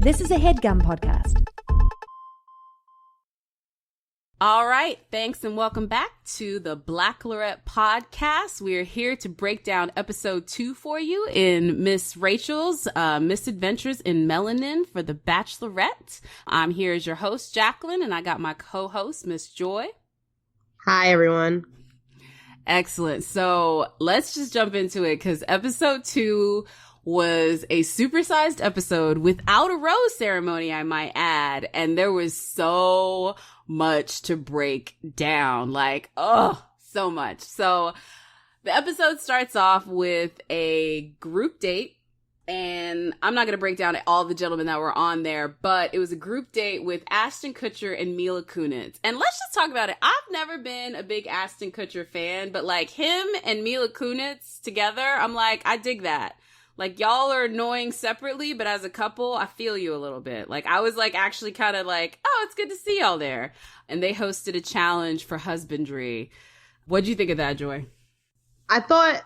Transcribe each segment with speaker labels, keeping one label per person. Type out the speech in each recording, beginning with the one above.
Speaker 1: This is a HeadGum podcast.
Speaker 2: All right, thanks and welcome back to the Blacklorette podcast. We're here to break down episode 2 for you in Miss Rachel's Misadventures in Melanin for the Bachelorette. I'm here as your host, Jacqueline, and I got my co-host, Miss Joi.
Speaker 3: Hi, everyone.
Speaker 2: Excellent. So let's just jump into it because episode 2 was a supersized episode without a rose ceremony, I might add. And there was so much to break down. Like, oh, so much. So the episode starts off with a group date. And I'm not going to break down all the gentlemen that were on there, but it was a group date with Ashton Kutcher and Mila Kunis. And let's just talk about it. I've never been a big Ashton Kutcher fan, but like him and Mila Kunis together, I'm like, I dig that. Like, y'all are annoying separately, but as a couple, I feel you a little bit. Like, I was like actually kind of like, oh, it's good to see y'all there. And they hosted a challenge for husbandry. What'd you think of that, Joi?
Speaker 3: I thought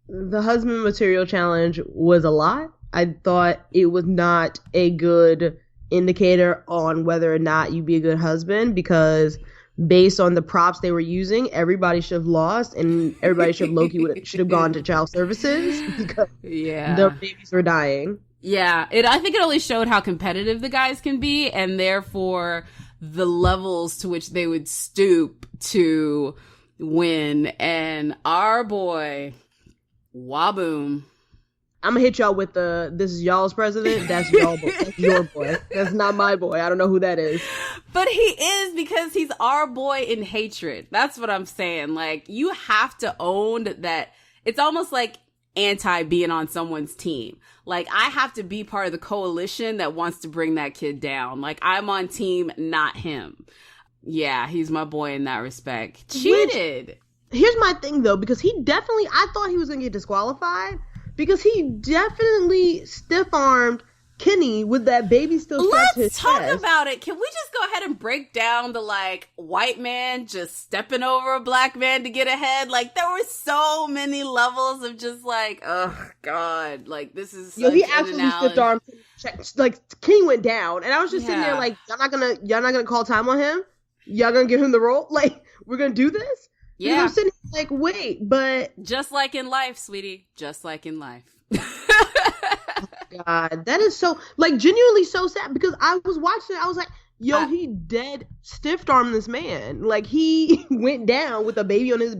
Speaker 3: the husband material challenge was a lot. I thought it was not a good indicator on whether or not you'd be a good husband because based on the props they were using, everybody should have lost and everybody should have gone to child services because their babies were dying.
Speaker 2: Yeah, I think it only showed how competitive the guys can be and therefore the levels to which they would stoop to win. And our boy, Waboom.
Speaker 3: I'm gonna hit y'all with this is y'all's president. That's y'all boy. That's your boy. That's not my boy. I don't know who that is.
Speaker 2: But he is because he's our boy in hatred. That's what I'm saying. Like, you have to own that. It's almost like anti being on someone's team. Like, I have to be part of the coalition that wants to bring that kid down. Like, I'm on team, not him. Yeah, he's my boy in that respect. Cheated.
Speaker 3: Here's my thing, though, because I thought he was going to get disqualified because he definitely stiff-armed Kenny with that baby still strapped to his chest.
Speaker 2: Let's talk about it. Can we just go ahead and break down the, like, white man just stepping over a black man to get ahead? Like, there were so many levels of just, like, oh, God. Like, this is such
Speaker 3: he absolutely stiff-armed. Like, Kenny went down, and I was just sitting there like, y'all not gonna call time on him? Y'all gonna give him the role? Like, we're gonna do this?
Speaker 2: Yeah.
Speaker 3: Because I'm sitting here like, wait, but...
Speaker 2: Just like in life, sweetie. Just like in life.
Speaker 3: God, that is so, like, genuinely so sad because I was watching it. I was like, yo, he dead stiff-armed this man. Like, he went down with a baby on his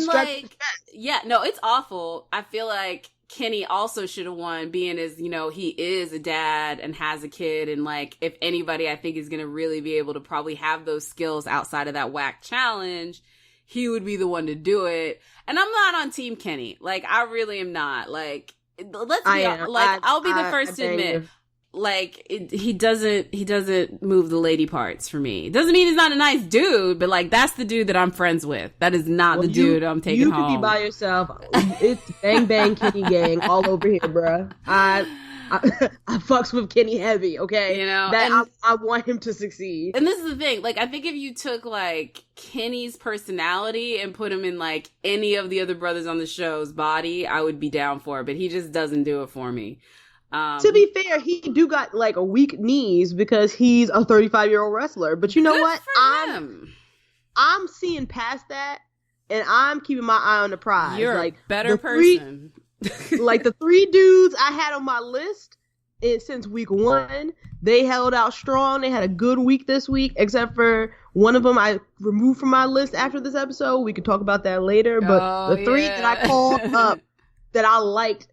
Speaker 3: chest.
Speaker 2: Yeah, no, it's awful. I feel like Kenny also should have won, being as, you know, he is a dad and has a kid. And, like, if anybody I think is going to really be able to probably have those skills outside of that whack challenge, he would be the one to do it. And I'm not on Team Kenny. Like, I really am not. Like, I'll be the first to admit, like, he doesn't move the lady parts for me. It doesn't mean he's not a nice dude, but, like, that's the dude that I'm friends with. That is not the dude I'm taking home.
Speaker 3: You can be by yourself. It's bang bang Kenny gang all over here, bruh. I fucks with Kenny heavy, okay?
Speaker 2: You know,
Speaker 3: I want him to succeed.
Speaker 2: And this is the thing, like, I think if you took, like, Kenny's personality and put him in, like, any of the other brothers on the show's body, I would be down for it, but he just doesn't do it for me.
Speaker 3: To be fair, he do got, like, a weak knees because he's a 35-year-old wrestler, but you know what? I'm seeing past that, and I'm keeping my eye on the prize.
Speaker 2: You're
Speaker 3: like,
Speaker 2: a better person.
Speaker 3: Like, the 3 dudes I had on my list since week 1, they held out strong. They had a good week this week, except for one of them I removed from my list after this episode. We can talk about that later. But the 3 that I called up that I liked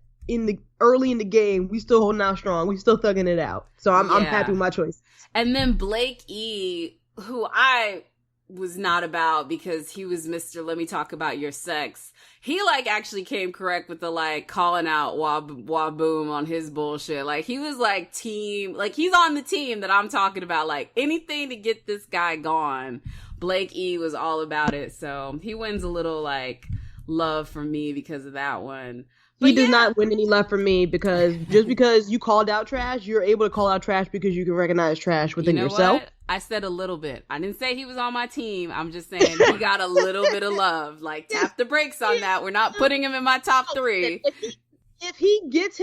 Speaker 3: early in the game, we still holding out strong. We still thugging it out. So I'm happy with my choice.
Speaker 2: And then Blake E., who I was not about because he was Mr. Let me talk about your sex. He, like, actually came correct with the, like, calling out Waboom on his bullshit. Like, he was, like, team, like, he's on the team that I'm talking about. Like, anything to get this guy gone. Blake E was all about it. So he wins a little, like, love from me because of that one.
Speaker 3: He does not win any love from me because just because you called out trash, you're able to call out trash because you can recognize trash within yourself.
Speaker 2: What? I said a little bit. I didn't say he was on my team. I'm just saying he got a little bit of love. Like, tap the brakes on that. We're not putting him in my top 3.
Speaker 3: if he gets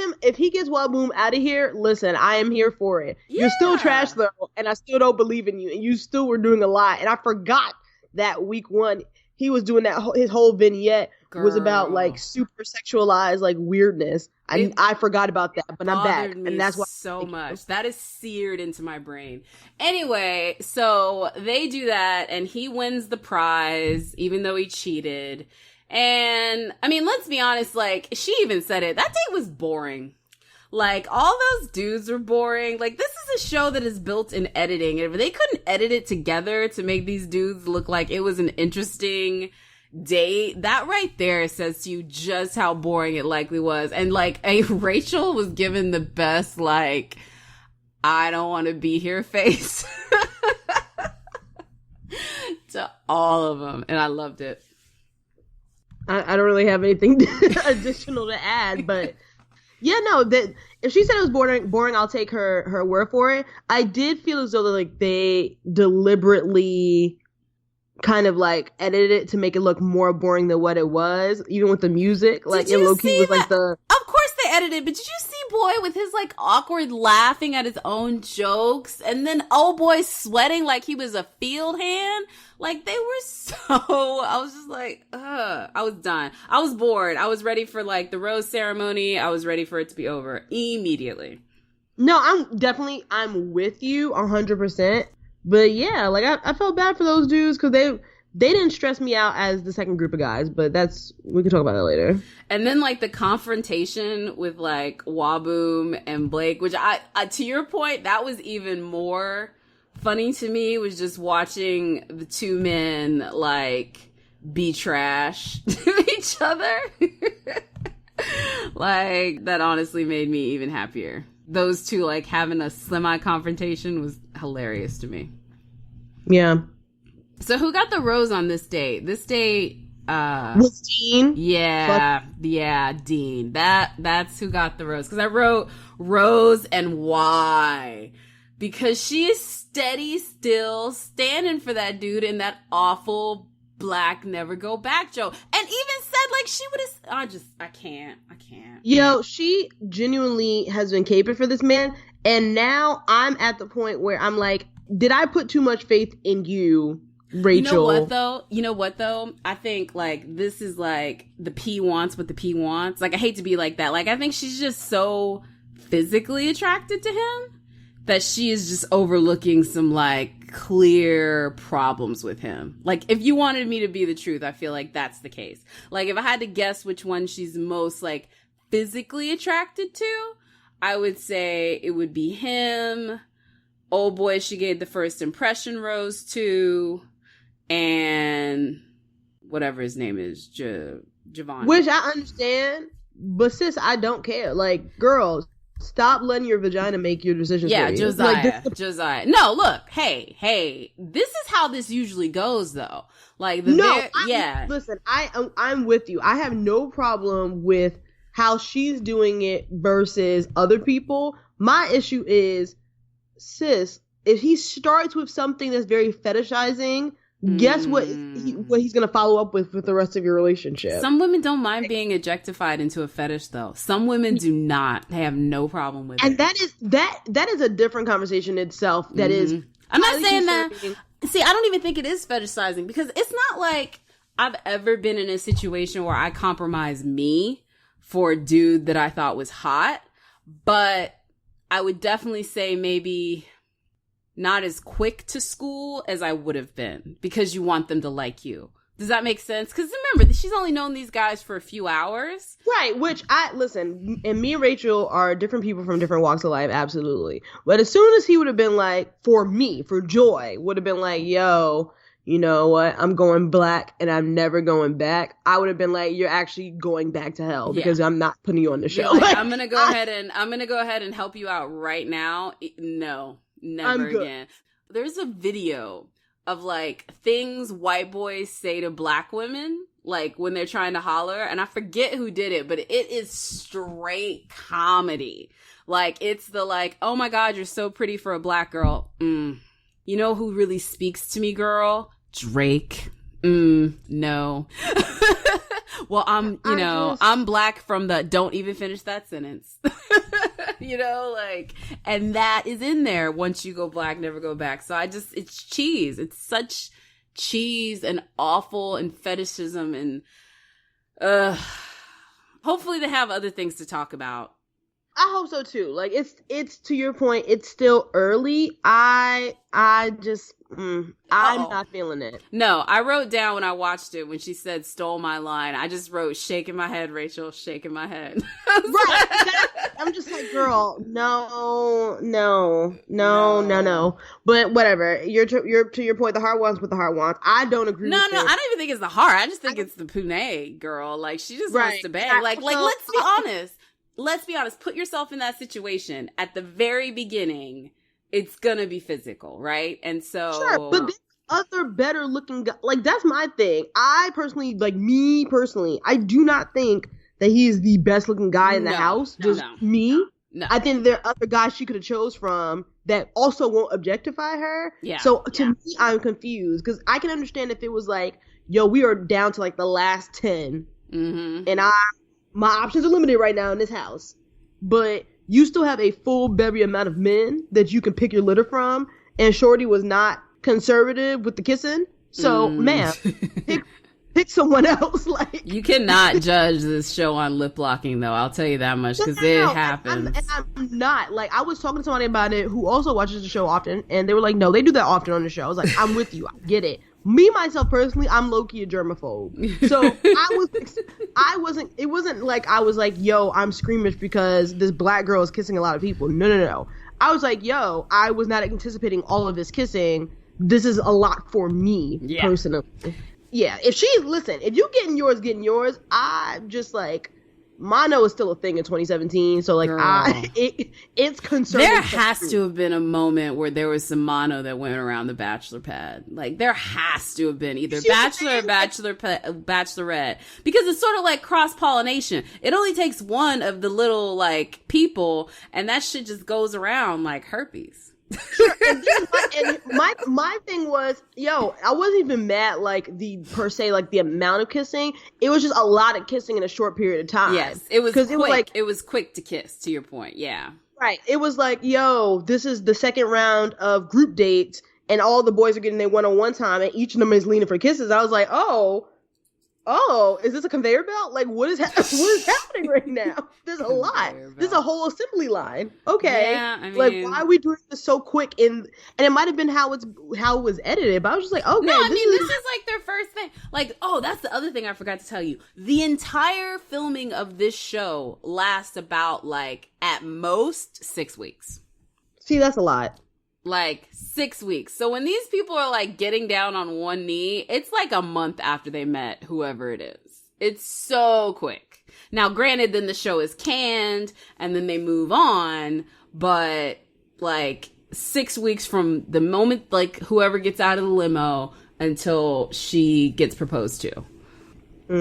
Speaker 3: Waboom out of here, listen, I am here for it.
Speaker 2: Yeah.
Speaker 3: You're still trash though, and I still don't believe in you, and you still were doing a lot. And I forgot that week 1 he was doing that. His whole vignette was about like super sexualized like weirdness. I forgot about that, but I'm back, and that's why
Speaker 2: so much that is seared into my brain. Anyway, so they do that, and he wins the prize, even though he cheated. And I mean, let's be honest, like, she even said it. That date was boring. Like, all those dudes were boring. Like, this is a show that is built in editing. And if they couldn't edit it together to make these dudes look like it was an interesting date, that right there says to you just how boring it likely was. And, like, Rachel was given the best, like, I don't want to be here face to all of them. And I loved it.
Speaker 3: I don't really have anything additional to add, but yeah, no, that if she said it was boring, I'll take her word for it. I did feel as though like they deliberately kind of like edited it to make it look more boring than what it was, even with the music. Like in low-key was like the. Of
Speaker 2: course they edited, but did you see Boy with his like awkward laughing at his own jokes, and then old boy sweating like he was a field hand? Like, they were so, I was just like, I was done. I was bored. I was ready for like the rose ceremony. I was ready for it to be over immediately.
Speaker 3: No, I'm with you 100%. But yeah, like I felt bad for those dudes because they didn't stress me out as the second group of guys, but we can talk about that later.
Speaker 2: And then like the confrontation with like Waboom and Blake, which I to your point, that was even more funny to me, was just watching the two men like be trash to each other. Like, that honestly made me even happier. Those two like having a semi-confrontation was hilarious to me.
Speaker 3: Yeah.
Speaker 2: So who got the rose on this date? This date
Speaker 3: was Dean.
Speaker 2: Yeah. Yeah, Dean. That's who got the rose. Because I wrote Rose and why. Because she is steady still standing for that dude in that awful black never go back joke. And even said like she would have, I can't.
Speaker 3: Yo, she genuinely has been caping for this man. And now I'm at the point where I'm like, did I put too much faith in you, Rachel?
Speaker 2: You know what though? I think like this is like the P wants what the P wants. Like, I hate to be like that. Like, I think she's just so physically attracted to him that she is just overlooking some like clear problems with him. Like, if you wanted me to be the truth, I feel like that's the case. Like, if I had to guess which one she's most like physically attracted to, I would say it would be him. Old boy she gave the first impression rose to, and whatever his name is, Javon.
Speaker 3: Which I understand, but sis, I don't care. Like, girls, stop letting your vagina make your decisions.
Speaker 2: Yeah,
Speaker 3: for you.
Speaker 2: Josiah. No, look, hey, this is how this usually goes, though. Like,
Speaker 3: listen, I'm with you. I have no problem with how she's doing it versus other people. My issue is, sis, if he starts with something that's very fetishizing, guess what he's going to follow up with the rest of your relationship.
Speaker 2: Some women don't mind being objectified into a fetish, though. Some women do not. They have no problem with it.
Speaker 3: And that is a different conversation itself. That is,
Speaker 2: I'm not saying that. See, I don't even think it is fetishizing, because it's not like I've ever been in a situation where I compromise me for a dude that I thought was hot. But I would definitely say maybe not as quick to school as I would have been, because you want them to like you. Does that make sense? Because remember, she's only known these guys for a few hours.
Speaker 3: Right, which listen, and me and Rachel are different people from different walks of life, absolutely. But as soon as he would have been like, for Joi, would have been like, yo, you know what, I'm going black and I'm never going back, I would have been like, you're actually going back to hell, because I'm not putting you on the show.
Speaker 2: Like, I'm gonna go ahead and help you out right now. No, never again. There's a video of like things white boys say to black women, like when they're trying to holler, and I forget who did it, but it is straight comedy. Like, it's the like, oh my God, you're so pretty for a black girl. You know who really speaks to me, girl? Drake. No. Well, I'm black from the don't even finish that sentence. And that is in there. Once you go black, never go back. So it's cheese. It's such cheese and awful and fetishism and hopefully they have other things to talk about.
Speaker 3: I hope so too. Like it's to your point, it's still early. I'm not feeling it.
Speaker 2: No, I wrote down when I watched it when she said stole my line. I just wrote shaking my head, Rachel, shaking my head.
Speaker 3: Right. I'm just like, girl, no. But whatever. You're to your point, the heart wants what the heart wants. I don't agree with this.
Speaker 2: No, I don't even think it's the heart. I just think it's the punay, girl. Like she just wants to bang. Like let's be honest. Let's be honest. Put yourself in that situation at the very beginning. It's gonna be physical, right? And so,
Speaker 3: sure, but there's other better looking guys. Like that's my thing. I personally, I do not think that he is the best looking guy in the house. Me. No. I think there are other guys she could have chose from that also won't objectify her. Yeah. So to me, I'm confused because I can understand if it was like, yo, we are down to like the last 10, and my options are limited right now in this house, but you still have a full bevy amount of men that you can pick your litter from, and Shorty was not conservative with the kissing, so ma'am, pick someone else. Like
Speaker 2: you cannot judge this show on lip locking, though. I'll tell you that much because it happens.
Speaker 3: I'm not like I was talking to somebody about it who also watches the show often, and they were like, "No, they do that often on the show." I was like, "I'm with you, I get it." Me, myself, personally, I'm low-key a germaphobe. So it wasn't like I was like, yo, I'm squeamish because this black girl is kissing a lot of people. No. I was like, yo, I was not anticipating all of this kissing. This is a lot for me, personally. Yeah, if you getting yours, I'm just like, mono is still a thing in 2017, so like it's concerning.
Speaker 2: There has to have been a moment where there was some mono that went around the bachelor pad. Like there has to have been either bachelor or bachelorette, because it's sort of like cross pollination. It only takes one of the little like people, and that shit just goes around like herpes.
Speaker 3: Sure, and my thing was, yo, I wasn't even mad like the amount of kissing. It was just a lot of kissing in a short period of time.
Speaker 2: Yes, it was quick. It was quick to kiss. To your point, yeah. Right.
Speaker 3: It was like, yo, this is the second round of group dates, and all the boys are getting their one-on-one time, and each of them is leaning for kisses. I was like, oh, is this a conveyor belt? Like, what is happening right now? There's a lot. There's a whole assembly line. Okay. Yeah, I mean, like, why are we doing this so quick? And it might have been how it was edited, but I was just like, okay.
Speaker 2: No, I mean, this is like their first thing. Like, oh, that's the other thing I forgot to tell you. The entire filming of this show lasts about, like, at most 6 weeks.
Speaker 3: See, that's a lot.
Speaker 2: Like 6 weeks. So when these people are like getting down on one knee, it's like a month after they met whoever it is. It's so quick. Now, granted, then the show is canned and then they move on, but like 6 weeks from the moment like whoever gets out of the limo until she gets proposed to.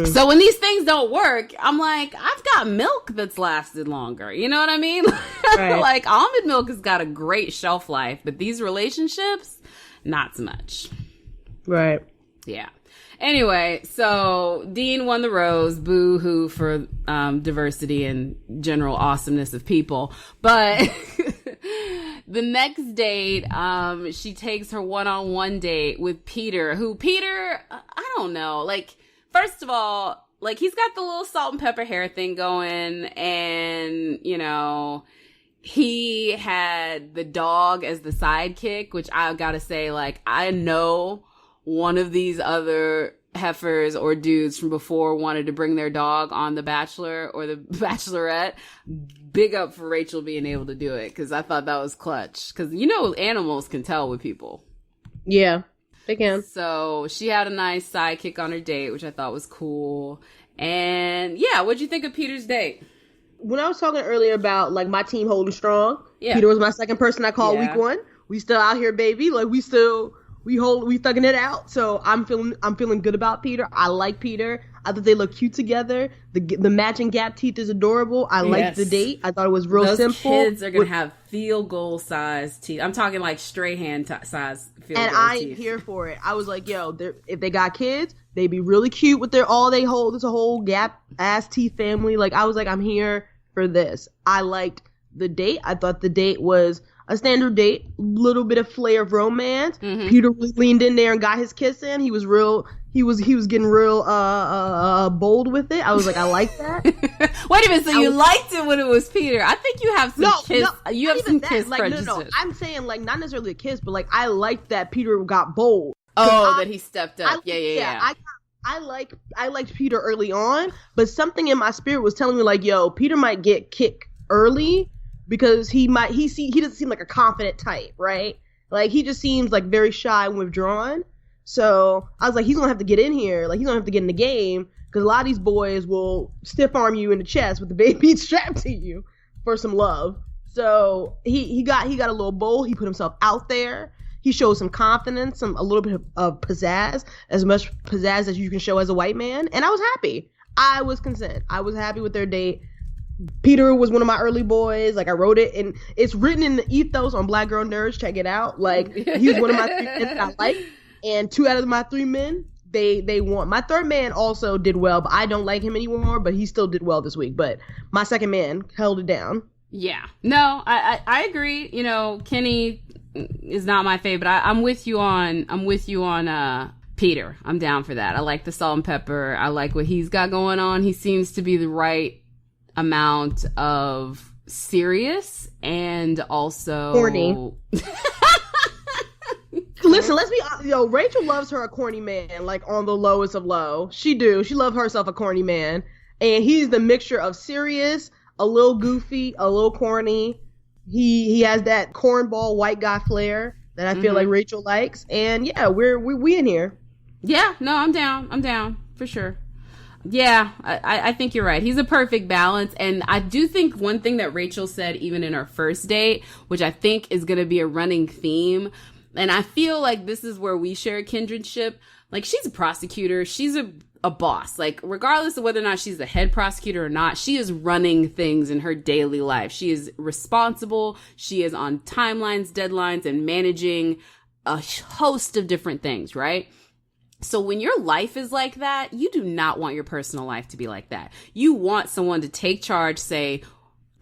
Speaker 2: So when these things don't work, I'm like, I've got milk that's lasted longer. You know what I mean? Right. Like almond milk has got a great shelf life, but these relationships, not so much.
Speaker 3: Right.
Speaker 2: Yeah. Anyway, so Dean won the rose, boo-hoo for diversity and general awesomeness of people. But the next date, she takes her one-on-one date with Peter, I don't know, like, first of all, like, he's got the little salt and pepper hair thing going, and, you know, he had the dog as the sidekick, which I gotta say, like, I know one of these other heifers or dudes from before wanted to bring their dog on The Bachelor or The Bachelorette. Big up for Rachel being able to do it, because I thought that was clutch. Because, you know, animals can tell with people.
Speaker 3: Yeah. They can.
Speaker 2: So she had a nice sidekick on her date, which I thought was cool. And yeah, what'd you think of Peter's date?
Speaker 3: When I was talking earlier about like my team holding strong, Peter was my second person I called week one. We still out here, baby. Like we thugging it out. So I'm feeling good about Peter. I like Peter. I thought they looked cute together. The matching gap teeth is adorable. I liked the date. I thought it was real simple.
Speaker 2: Those kids are going to have field goal size teeth. I'm talking like Strahan size field goal teeth.
Speaker 3: And I'm here for it. I was like, yo, if they got kids, they'd be really cute with their all they hold. It's a whole gap ass teeth family. Like, I was like, I'm here for this. I liked the date. I thought the date was a standard date, little bit of flair of romance. Mm-hmm. Peter really leaned in there and got his kiss in. He was getting real bold with it. I was like, I like that.
Speaker 2: Wait a minute, so you liked it when it was Peter? I think you have some kiss. No, you have some kiss prejudice.
Speaker 3: No. I'm saying like not necessarily a kiss, but like I liked that Peter got bold.
Speaker 2: That he stepped up. Yeah.
Speaker 3: I liked Peter early on, but something in my spirit was telling me like, yo, Peter might get kicked early. Because he doesn't seem like a confident type, right? Like, he just seems like very shy and withdrawn. So I was like, he's gonna have to get in here. Like, he's gonna have to get in the game because a lot of these boys will stiff arm you in the chest with the baby strapped to you for some love. So he got a little bold. He put himself out there. He showed some confidence, a little bit of pizzazz, as much pizzazz as you can show as a white man. And I was happy. I was content. I was happy with their date. Peter was one of my early boys. Like, I wrote it, and it's written in the ethos on Black Girl Nerds. Check it out. Like, he was one of my 3 men that I like, and 2 out of my 3 men, they won. My 3rd man also did well, but I don't like him anymore, but he still did well this week. But my 2nd man held it down.
Speaker 2: Yeah. No, I agree. You know, Kenny is not my favorite. I'm with you on Peter. I'm down for that. I like the salt and pepper. I like what he's got going on. He seems to be the right amount of serious and also
Speaker 3: corny. Listen, let's be honest. Yo, Rachel loves her a corny man, like on the lowest of low. She loves herself a corny man, and he's the mixture of serious, a little goofy, a little corny. He has that cornball white guy flair that I feel like Rachel likes, and yeah, we in here.
Speaker 2: Yeah, no, I'm down for sure. Yeah, I think you're right. He's a perfect balance. And I do think one thing that Rachel said even in our first date, which I think is going to be a running theme, and I feel like this is where we share a kindredship. Like, she's a prosecutor. She's a boss. Like, regardless of whether or not she's the head prosecutor or not, she is running things in her daily life. She is responsible. She is on timelines, deadlines, and managing a host of different things, right? So when your life is like that, you do not want your personal life to be like that. You want someone to take charge, say,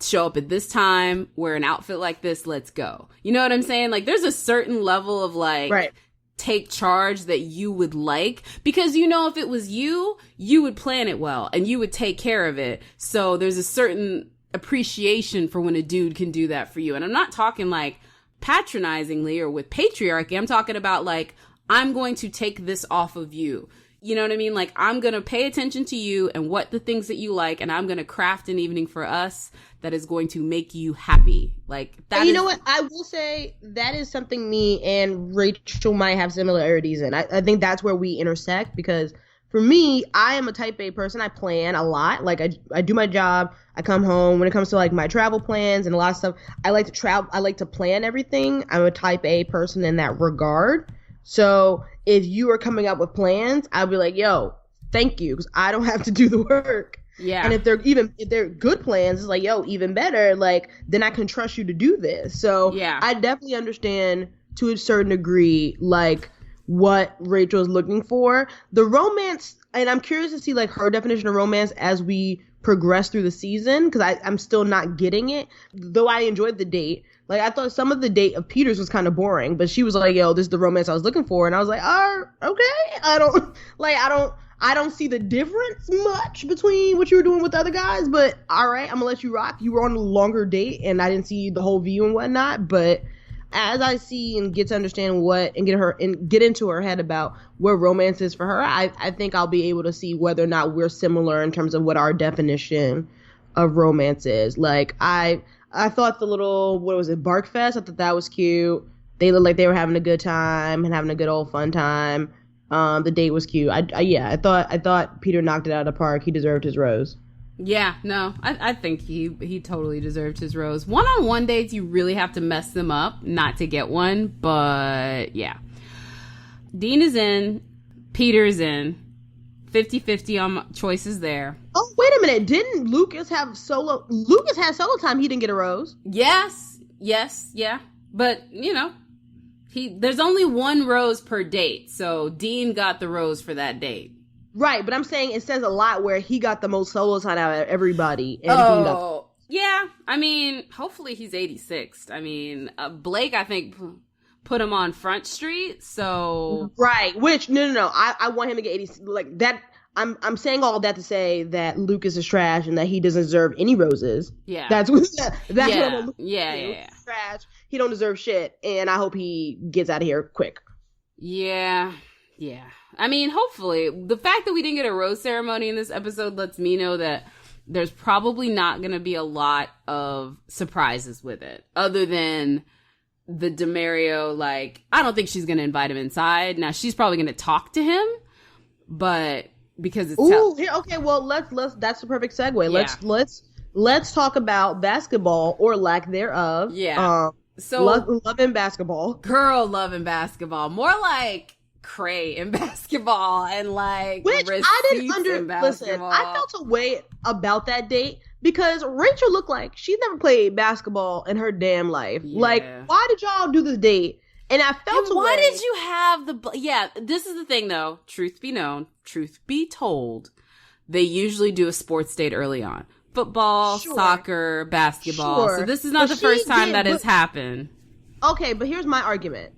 Speaker 2: show up at this time, wear an outfit like this, let's go. You know what I'm saying? Like, there's a certain level of like, right, take charge that you would like, because you know, if it was you would plan it well and you would take care of it. So there's a certain appreciation for when a dude can do that for you. And I'm not talking like patronizingly or with patriarchy. I'm talking about like, I'm going to take this off of you. You know what I mean? Like, I'm going to pay attention to you and what the things that you like, and I'm going to craft an evening for us that is going to make you happy. Like, that. And
Speaker 3: you know what? I will say that is something me and Rachel might have similarities in. I think that's where we intersect, because for me, I am a type A person. I plan a lot. Like, I do my job. I come home. When it comes to like my travel plans and a lot of stuff, I like to travel. I like to plan everything. I'm a type A person in that regard. So if you are coming up with plans, I'll be like, yo, thank you, because I don't have to do the work.
Speaker 2: Yeah.
Speaker 3: And if they're good plans, it's like, yo, even better. Like, then I can trust you to do this. So yeah, I definitely understand to a certain degree, like, what Rachel is looking for. The romance, and I'm curious to see like her definition of romance as we progress through the season, because I'm still not getting it. Though I enjoyed the date. Like, I thought some of the date of Peter's was kind of boring, but she was like, yo, this is the romance I was looking for. And I was like, okay. I don't see the difference much between what you were doing with the other guys, but all right, I'm gonna let you rock. You were on a longer date and I didn't see the whole view and whatnot, but as I see and get to understand what, and get into her head about what romance is for her, I think I'll be able to see whether or not we're similar in terms of what our definition of romance is. Like, I thought the little, what was it, Bark Fest? I thought that was cute. They looked like they were having a good time and having a good old fun time. The date was cute. I thought Peter knocked it out of the park. He deserved his rose.
Speaker 2: Yeah, no, I think he totally deserved his rose. One-on-one dates, you really have to mess them up not to get one, but yeah. Dean is in, Peter's in, 50-50 on choices there.
Speaker 3: Oh, wait a minute. Didn't Lucas have solo? Lucas had solo time. He didn't get a rose.
Speaker 2: Yes, yeah. But, you know, there's only one rose per date. So Dean got the rose for that date.
Speaker 3: Right, but I'm saying it says a lot where he got the most solo time out of everybody. And Dean got
Speaker 2: yeah. I mean, hopefully he's 86th. I mean, Blake, I think, put him on Front Street, so...
Speaker 3: Right, which, no. I want him to get 80, like, that... I'm saying all that to say that Lucas is trash and that he doesn't deserve any roses.
Speaker 2: Yeah.
Speaker 3: That's what I'm
Speaker 2: Yeah.
Speaker 3: Trash. He don't deserve shit, and I hope he gets out of here quick.
Speaker 2: Yeah. I mean, hopefully. The fact that we didn't get a rose ceremony in this episode lets me know that there's probably not going to be a lot of surprises with it, other than the DeMario, like, I don't think she's going to invite him inside. Now, she's probably going to talk to him, but because it's...
Speaker 3: okay, well, let's that's the perfect segue.
Speaker 2: Yeah.
Speaker 3: Let's talk about basketball, or lack thereof.
Speaker 2: Yeah.
Speaker 3: So loving basketball.
Speaker 2: Girl, loving basketball. More like cray in basketball and like
Speaker 3: which I didn't listen. I felt a way about that date because Rachel looked like she's never played basketball in her damn life.
Speaker 2: Yeah.
Speaker 3: Like, why did y'all do this date? And I felt
Speaker 2: why did you have this is the thing though. Truth be known, truth be told, they usually do a sports date early on. Football, soccer, basketball. So this is not the first time that has happened.
Speaker 3: Okay, but here's my argument.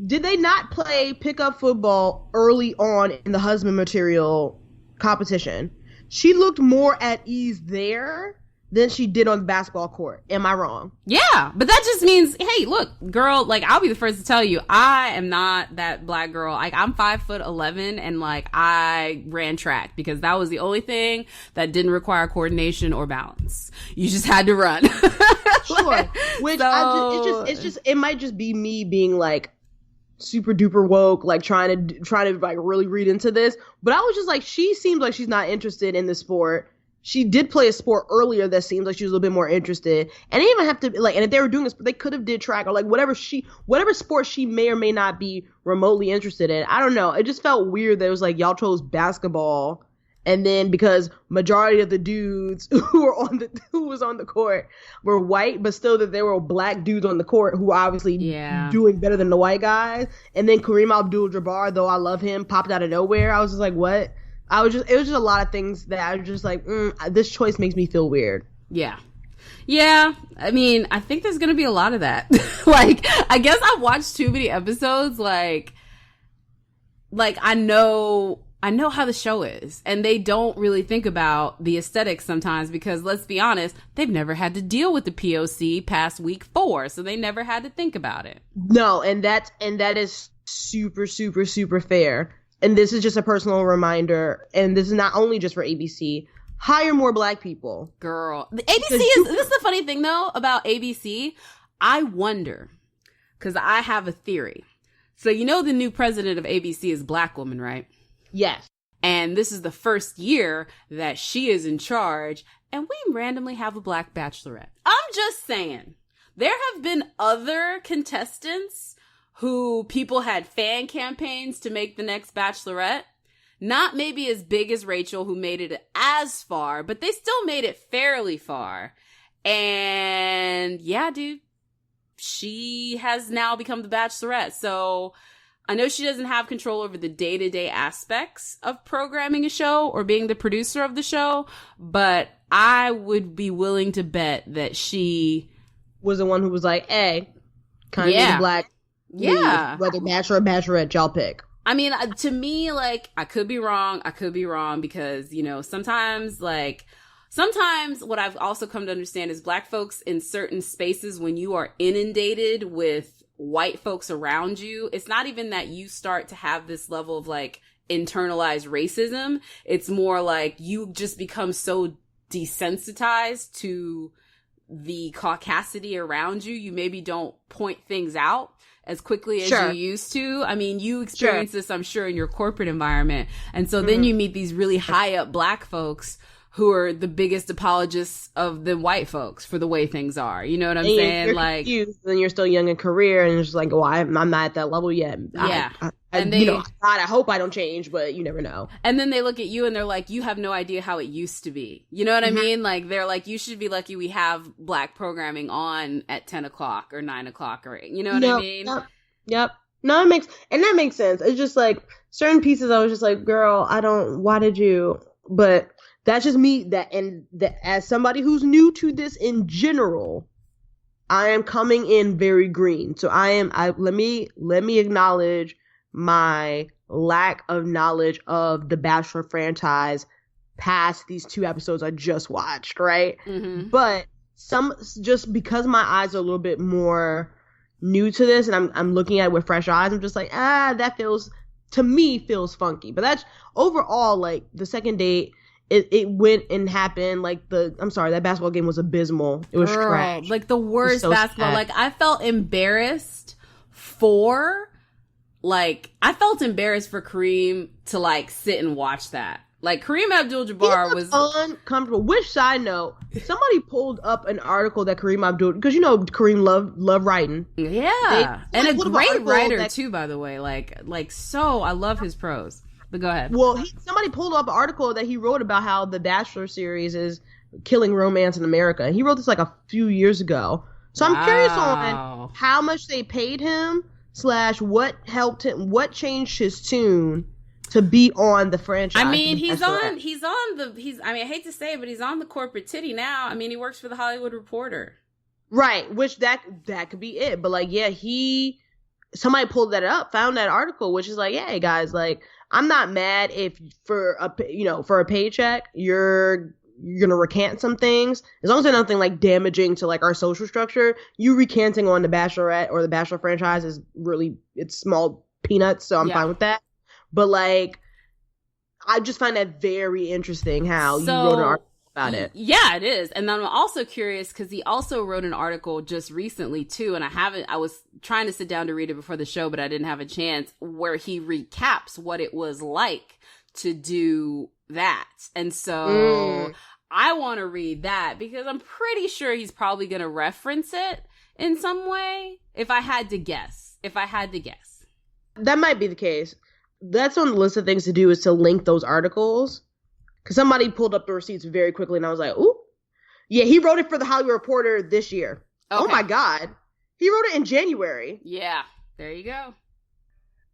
Speaker 3: Did they not play pickup football early on in the husband material competition? She looked more at ease there than she did on the basketball court. Am I wrong?
Speaker 2: Yeah, but that just means, hey, look, girl, like, I'll be the first to tell you, I am not that black girl. Like, I'm 5'11", and like, I ran track because that was the only thing that didn't require coordination or balance. You just had to run.
Speaker 3: Sure. Which it might just be me being like super duper woke, like trying to like really read into this. But I was just like, she seems like she's not interested in the sport. She did play a sport earlier that seems like she was a little bit more interested. And they even have to like, and if they were doing this, they could have did track or like whatever sport she may or may not be remotely interested in. I don't know. It just felt weird that it was like y'all chose basketball, and then because majority of the dudes who was on the court were white, but still that there were black dudes on the court who were obviously doing better than the white guys. And then Kareem Abdul-Jabbar, though I love him, popped out of nowhere. I was just like, what? It was just a lot of things that I was just like, this choice makes me feel weird.
Speaker 2: Yeah. I mean, I think there's going to be a lot of that. Like, I guess I've watched too many episodes. Like I know how the show is, and they don't really think about the aesthetics sometimes because, let's be honest, they've never had to deal with the POC past week 4, so they never had to think about it.
Speaker 3: No, and that is super, super, super fair. And this is just a personal reminder, and this is not only just for ABC. Hire more black people.
Speaker 2: Girl. The ABC this is the funny thing, though, about ABC. I wonder, because I have a theory. So, you know the new president of ABC is a black woman, right?
Speaker 3: Yes.
Speaker 2: And this is the first year that she is in charge, and we randomly have a black bachelorette. I'm just saying, there have been other contestants who people had fan campaigns to make the next bachelorette. Not maybe as big as Rachel, who made it as far, but they still made it fairly far. And yeah, dude, she has now become the bachelorette. So I know she doesn't have control over the day-to-day aspects of programming a show or being the producer of the show, but I would be willing to bet that she
Speaker 3: was the one who was like, hey, kind of black.
Speaker 2: Yeah.
Speaker 3: Whether bachelor or bachelorette, y'all pick.
Speaker 2: I mean, to me, like, I could be wrong because, you know, sometimes what I've also come to understand is black folks in certain spaces, when you are inundated with white folks around you, it's not even that you start to have this level of like internalized racism. It's more like you just become so desensitized to the caucasity around you. You maybe don't point things out as quickly as you used to. I mean, you experience this, I'm sure, in your corporate environment. And so then you meet these really high up black folks who are the biggest apologists of the white folks for the way things are. You know what I'm saying?
Speaker 3: You're
Speaker 2: like,
Speaker 3: confused, and you're still young in career, and it's just like, oh, I'm not at that level yet.
Speaker 2: Yeah. And
Speaker 3: God, I hope I don't change, but you never know.
Speaker 2: And then they look at you and they're like, you have no idea how it used to be. You know what I mean? Like, they're like, you should be lucky we have Black programming on at 10 o'clock or 9 o'clock or, you know what I mean?
Speaker 3: Yep. No, that makes sense. It's just like certain pieces I was just like, girl, why did you? But that's just me, as somebody who's new to this in general, I am coming in very green. So let me acknowledge my lack of knowledge of the Bachelor franchise past these 2 episodes I just watched, right? Mm-hmm. But just because my eyes are a little bit more new to this and I'm looking at it with fresh eyes, I'm just like, that feels funky. But that's overall, like, the second date, it went and happened. Like, that basketball game was abysmal. It was trash.
Speaker 2: Like, the worst basketball. Sad. Like, I felt embarrassed for Kareem to, like, sit and watch that. Like, Kareem Abdul-Jabbar was
Speaker 3: uncomfortable. Which, side note, somebody pulled up an article that Kareem Abdul, because Kareem loved writing.
Speaker 2: Yeah, and a great writer too, by the way. So I love his prose. But go ahead.
Speaker 3: Well, somebody pulled up an article that he wrote about how the Bachelor series is killing romance in America, and he wrote this like a few years ago. So I'm curious on how much they paid him / what helped him, what changed his tune to be on the franchise.
Speaker 2: I mean, I hate to say it, but he's on the corporate titty now. I mean, he works for the Hollywood Reporter. Right,
Speaker 3: which that could be it. But like, yeah, somebody pulled that up, found that article, which is like, yeah, hey guys, like, I'm not mad if for a paycheck, you're gonna recant some things. As long as there's nothing like damaging to like our social structure, you recanting on the Bachelorette or the Bachelor franchise is really, it's small peanuts. So I'm fine with that. But like, I just find that very interesting how you wrote an article about it.
Speaker 2: Yeah, it is. And then I'm also curious because he also wrote an article just recently too. And I was trying to sit down to read it before the show, but I didn't have a chance, where he recaps what it was like to do that. And so I want to read that because I'm pretty sure he's probably going to reference it in some way. If I had to guess.
Speaker 3: That might be the case. That's on the list of things to do, is to link those articles. Because somebody pulled up the receipts very quickly and I was like, ooh. Yeah, he wrote it for the Hollywood Reporter this year. Okay. Oh my God. He wrote it in January.
Speaker 2: Yeah, there you go.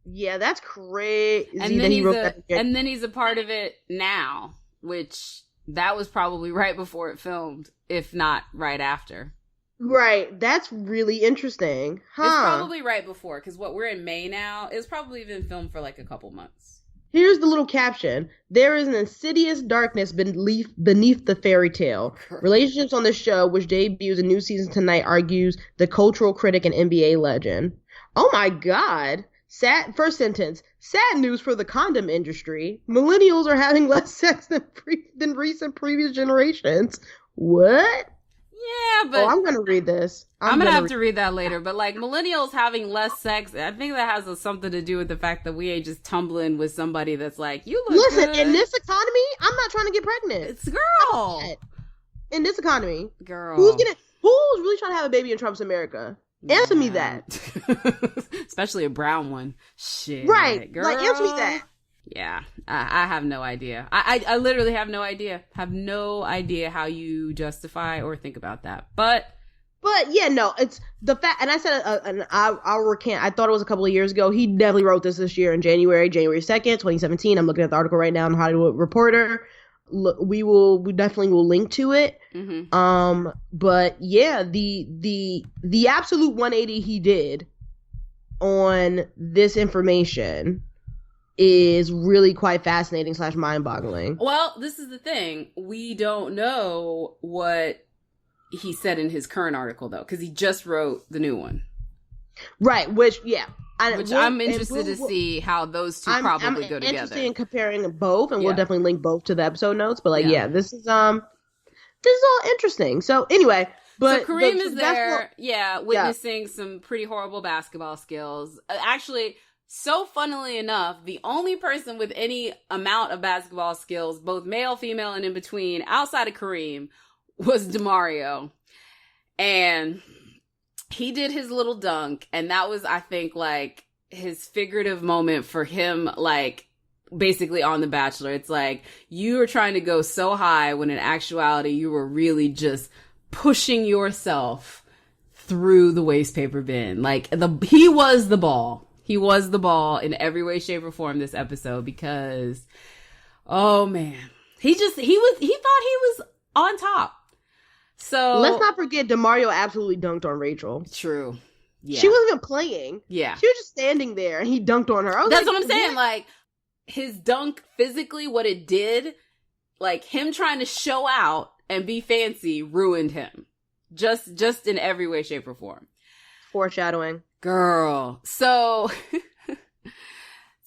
Speaker 3: Yeah, that's crazy.
Speaker 2: And then he's a part of it now, which that was probably right before it filmed, if not right after.
Speaker 3: Right. That's really interesting. Huh.
Speaker 2: It's probably right before, because what we're in May now, it's probably been filmed for like a couple months.
Speaker 3: Here's the little caption. There is an insidious darkness beneath the fairy tale. Relationships on the show, which debuts a new season tonight, argues the cultural critic and NBA legend. Oh my God. First sentence. Sad news for the condom industry. Millennials are having less sex than recent previous generations. What?
Speaker 2: Yeah, but
Speaker 3: I'm gonna read this.
Speaker 2: I'm gonna have to read that later. But like, millennials having less sex, I think that has something to do with the fact that we ain't just tumbling with somebody that's like, you look good.
Speaker 3: In this economy, I'm not trying to get pregnant.
Speaker 2: It's girl.
Speaker 3: In this economy,
Speaker 2: girl,
Speaker 3: who's really trying to have a baby in Trump's America? Answer me that.
Speaker 2: Especially a brown one. Shit.
Speaker 3: Right.
Speaker 2: Girl.
Speaker 3: Like, answer me that.
Speaker 2: Yeah, I have no idea. I literally have no idea. Have no idea how you justify or think about that. But
Speaker 3: yeah, no, it's the fact. And I said I'll recant. I thought it was a couple of years ago. He definitely wrote this year in January 2nd, 2017. I'm looking at the article right now in Hollywood Reporter. We definitely will link to it. Mm-hmm. But yeah, the absolute 180 he did on this information is really quite fascinating / mind-boggling.
Speaker 2: Well, this is the thing. We don't know what he said in his current article, though, because he just wrote the new one.
Speaker 3: Right, which
Speaker 2: I'm interested to see how those two probably go together. I'm
Speaker 3: interested in comparing both, and we'll definitely link both to the episode notes. But this is all interesting. So anyway, but
Speaker 2: so Kareem is there, witnessing some pretty horrible basketball skills. Actually, so funnily enough, the only person with any amount of basketball skills, both male, female, and in between, outside of Kareem, was DeMario. And he did his little dunk, and that was, I think, like, his figurative moment for him, like, basically on The Bachelor. It's like, you are trying to go so high when in actuality you were really just pushing yourself through the waste paper bin. Like, he was the ball. He was the ball in every way, shape, or form this episode because, oh man, he thought he was on top. So
Speaker 3: let's not forget DeMario absolutely dunked on Rachel.
Speaker 2: True. Yeah.
Speaker 3: She wasn't even playing.
Speaker 2: Yeah.
Speaker 3: She was just standing there and he dunked on her.
Speaker 2: That's like, what I'm saying. What? Like, his dunk physically, what it did, like him trying to show out and be fancy ruined him. Just in every way, shape, or form.
Speaker 3: Foreshadowing.
Speaker 2: Girl. So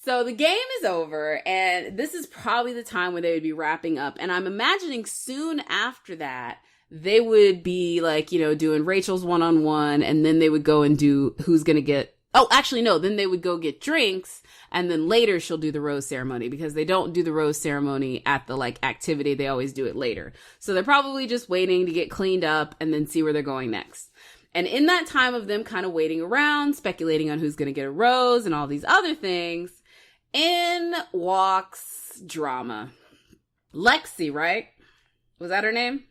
Speaker 2: the game is over, and this is probably the time where they would be wrapping up. And I'm imagining soon after that, they would be like, you know, doing Rachel's one-on-one, and then they would go and do who's going to get, oh, actually, no, then they would go get drinks, and then later she'll do the rose ceremony, because they don't do the rose ceremony at the, like, activity. They always do it later. So they're probably just waiting to get cleaned up and then see where they're going next. And in that time of them kind of waiting around, speculating on who's going to get a rose and all these other things, in walks drama. Lexi, right? Was that her name?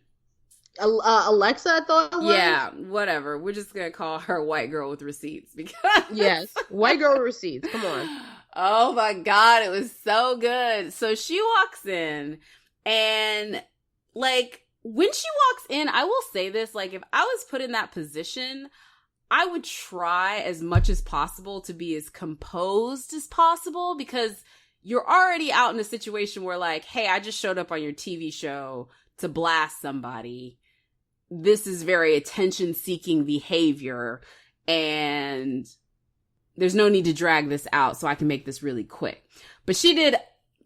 Speaker 3: Alexa, I thought it was.
Speaker 2: Yeah, whatever. We're just going to call her white girl with receipts because
Speaker 3: yes, white girl with receipts. Come on.
Speaker 2: Oh my God, it was so good. So she walks in and like when she walks in, I will say this, like if I was put in that position, I would try as much as possible to be as composed as possible because you're already out in a situation where like, hey, I just showed up on your TV show to blast somebody. This is very attention-seeking behavior, and there's no need to drag this out, so I can make this really quick. But she did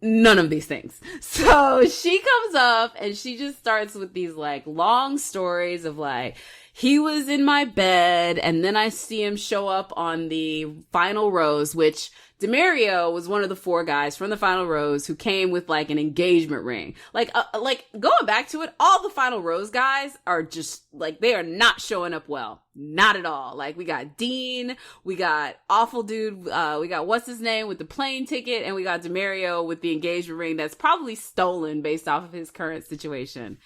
Speaker 2: none of these things. So she comes up, and she just starts with these, like, long stories of, like, he was in my bed, and then I see him show up on the final rose, which DeMario was one of the 4 guys from the final rose who came with like an engagement ring. Like going back to it, all the final rose guys are just like, they are not showing up well. Not at all. Like we got Dean, we got awful dude, we got what's his name with the plane ticket, and we got DeMario with the engagement ring that's probably stolen based off of his current situation.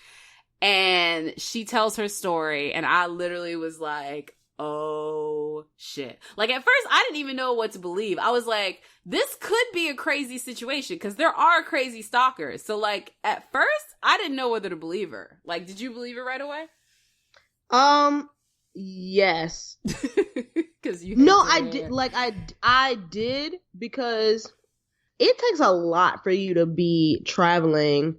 Speaker 2: And she tells her story, and I literally was like, oh shit. Like at first I didn't even know what to believe. I was like, this could be a crazy situation because there are crazy stalkers. So like at first I didn't know whether to believe her. Like, did you believe her right away?
Speaker 3: Yes.
Speaker 2: Because you
Speaker 3: no, I did. Like I did because it takes a lot for you to be traveling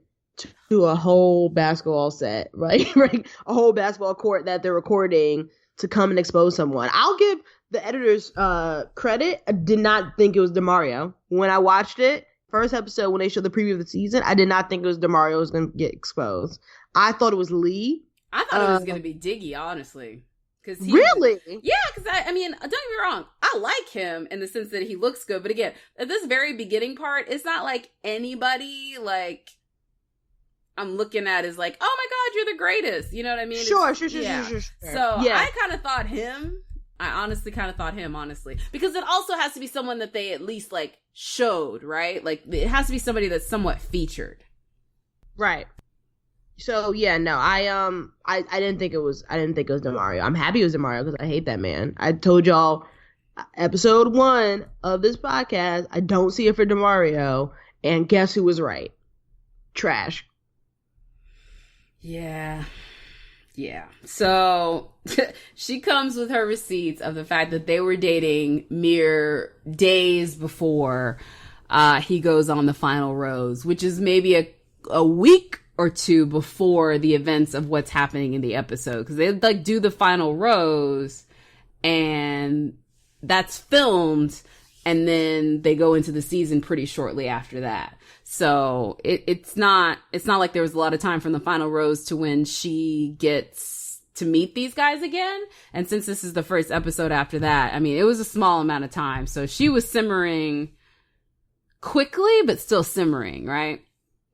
Speaker 3: to a whole basketball set, right? Right, a whole basketball court that they're recording to come and expose someone. I'll give the editors credit. I did not think it was DeMario. When I watched it, first episode, when they showed the preview of the season, I did not think it was DeMario who was going to get exposed. I thought it was Lee. I
Speaker 2: thought it was going to be Diggy, honestly.
Speaker 3: Really?
Speaker 2: Yeah, because I mean, don't get me wrong. I like him in the sense that he looks good. But again, at this very beginning part, it's not like anybody, like, I'm looking at is like, oh my God, you're the greatest. You know what I mean?
Speaker 3: Sure.
Speaker 2: So
Speaker 3: Yeah.
Speaker 2: I kind of thought him. I honestly kind of thought him, honestly. Because it also has to be someone that they at least, like, showed, right? Like, it has to be somebody that's somewhat featured.
Speaker 3: Right. So, yeah, no, I didn't think it was DeMario. I'm happy it was DeMario because I hate that man. I told y'all, episode 1 of this podcast, I don't see it for DeMario. And guess who was right? Trash.
Speaker 2: Yeah. So she comes with her receipts of the fact that they were dating mere days before he goes on the final rose, which is maybe a week or 2 before the events of what's happening in the episode. Because they like do the final rose and that's filmed, and then they go into the season pretty shortly after that. So it's not like there was a lot of time from the final rose to when she gets to meet these guys again. And since this is the first episode after that, I mean, it was a small amount of time. So she was simmering quickly, but still simmering, right?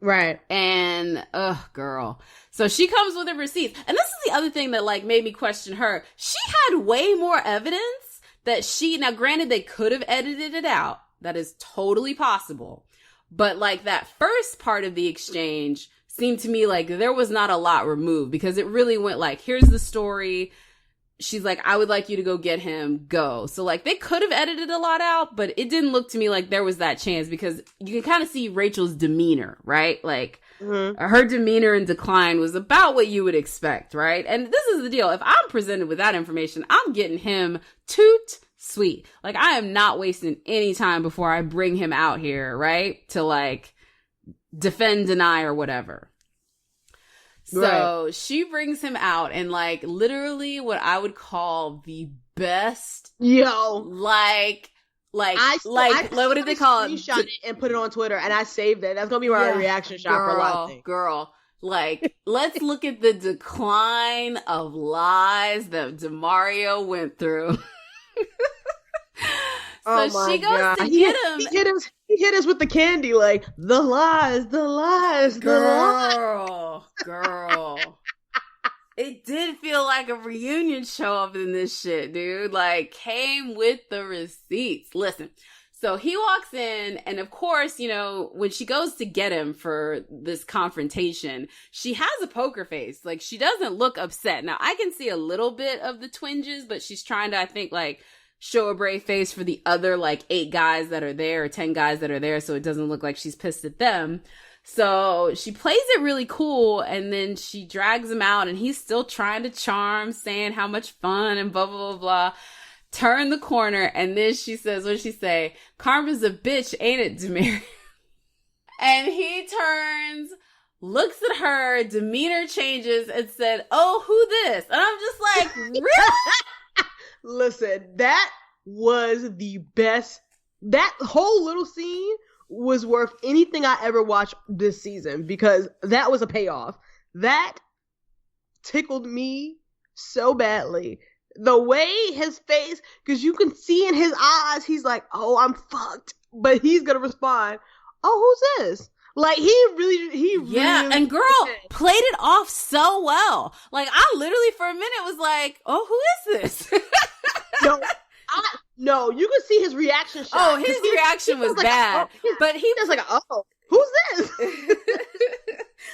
Speaker 3: Right.
Speaker 2: And, girl. So she comes with her receipts. And this is the other thing that, like, made me question her. She had way more evidence that now granted they could have edited it out. That is totally possible. But like that first part of the exchange seemed to me like there was not a lot removed, because it really went like, here's the story. She's like, I would like you to go get him, go. So like they could have edited a lot out, but it didn't look to me like there was that chance, because you can kind of see Rachel's demeanor, right? Like her demeanor and decline was about what you would expect, right? And this is the deal. If I'm presented with that information, I'm getting him toot sweet. Like I am not wasting any time before I bring him out here, right? To like defend, deny, or whatever. So she brings him out, and like literally what I would call the best, like what did they call it?
Speaker 3: Screenshot it and put it on Twitter, and I saved it. That's gonna be my reaction shot for a lot of things.
Speaker 2: Girl, like let's look at the decline of lies that DeMario went through. So she goes to get him.
Speaker 3: He hit us with the candy, like the lies.
Speaker 2: Girl. It did feel like a reunion show up in this shit, dude. Like, came with the receipts. Listen, so he walks in, and of course, you know, when she goes to get him for this confrontation, she has a poker face. Like, she doesn't look upset. Now, I can see a little bit of the twinges, but she's trying to, I think, like, show a brave face for the other, like, 8 guys that are there, or 10 guys that are there, so it doesn't look like she's pissed at them. So she plays it really cool, and then she drags him out, and he's still trying to charm, saying how much fun and blah, blah, blah, blah. Turn the corner, and then she says, what did she say? Karma's a bitch, ain't it, Demir? And he turns, looks at her, demeanor changes, and said, oh, who this? And I'm just like, really?
Speaker 3: Listen, that was the best. That whole little scene was worth anything I ever watched this season, because that was a payoff. That tickled me so badly. The way his face, because you can see in his eyes, he's like, oh, I'm fucked. But he's going to respond, oh, who's this? Like, he really.
Speaker 2: And girl played it off so well. Like, I literally for a minute was like, oh, who is this?
Speaker 3: No, you could see his reaction shot.
Speaker 2: Oh, his reaction was bad. But he
Speaker 3: was like, oh, who's this?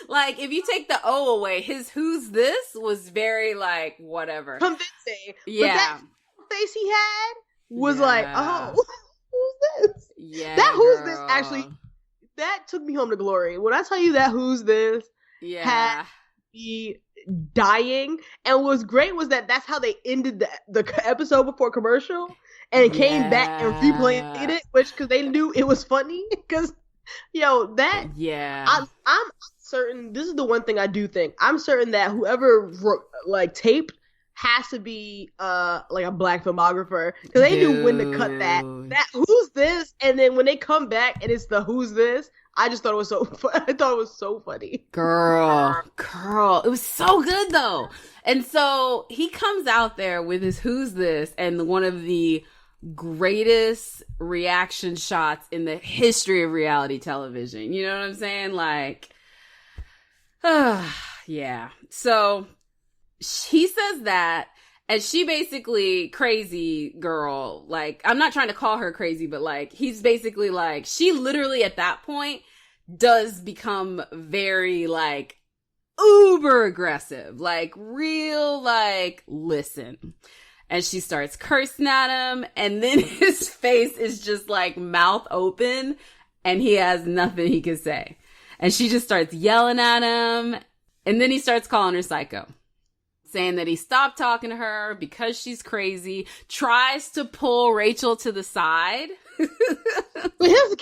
Speaker 2: Like, if you take the O away, his who's this was very, like, whatever.
Speaker 3: Convincing.
Speaker 2: Yeah.
Speaker 3: But that face he had was like, oh, who's this?
Speaker 2: Yeah.
Speaker 3: That who's this actually, that took me home to glory. When I tell you that who's this had me dying. And what was great was that that's how they ended the episode before commercial, and came back and replayed it, because they knew it was funny. Because, I'm certain, this is the one thing I do think, I'm certain that whoever taped has to be like a black filmographer, because they knew when to cut that who's this, and then when they come back and it's the who's this, I just thought it was so funny.
Speaker 2: Girl, it was so good though. And so he comes out there with his who's this, and one of the greatest reaction shots in the history of reality television. You know what I'm saying? Like, yeah. So he says that, and she basically, crazy girl, like, I'm not trying to call her crazy, but like, he's basically like, she literally at that point does become very like uber aggressive, like real, like, listen. And she starts cursing at him, and then his face is just like mouth open, and he has nothing he can say. And she just starts yelling at him, and then he starts calling her psycho, saying that he stopped talking to her because she's crazy, tries to pull Rachel to the side.
Speaker 3: But here's the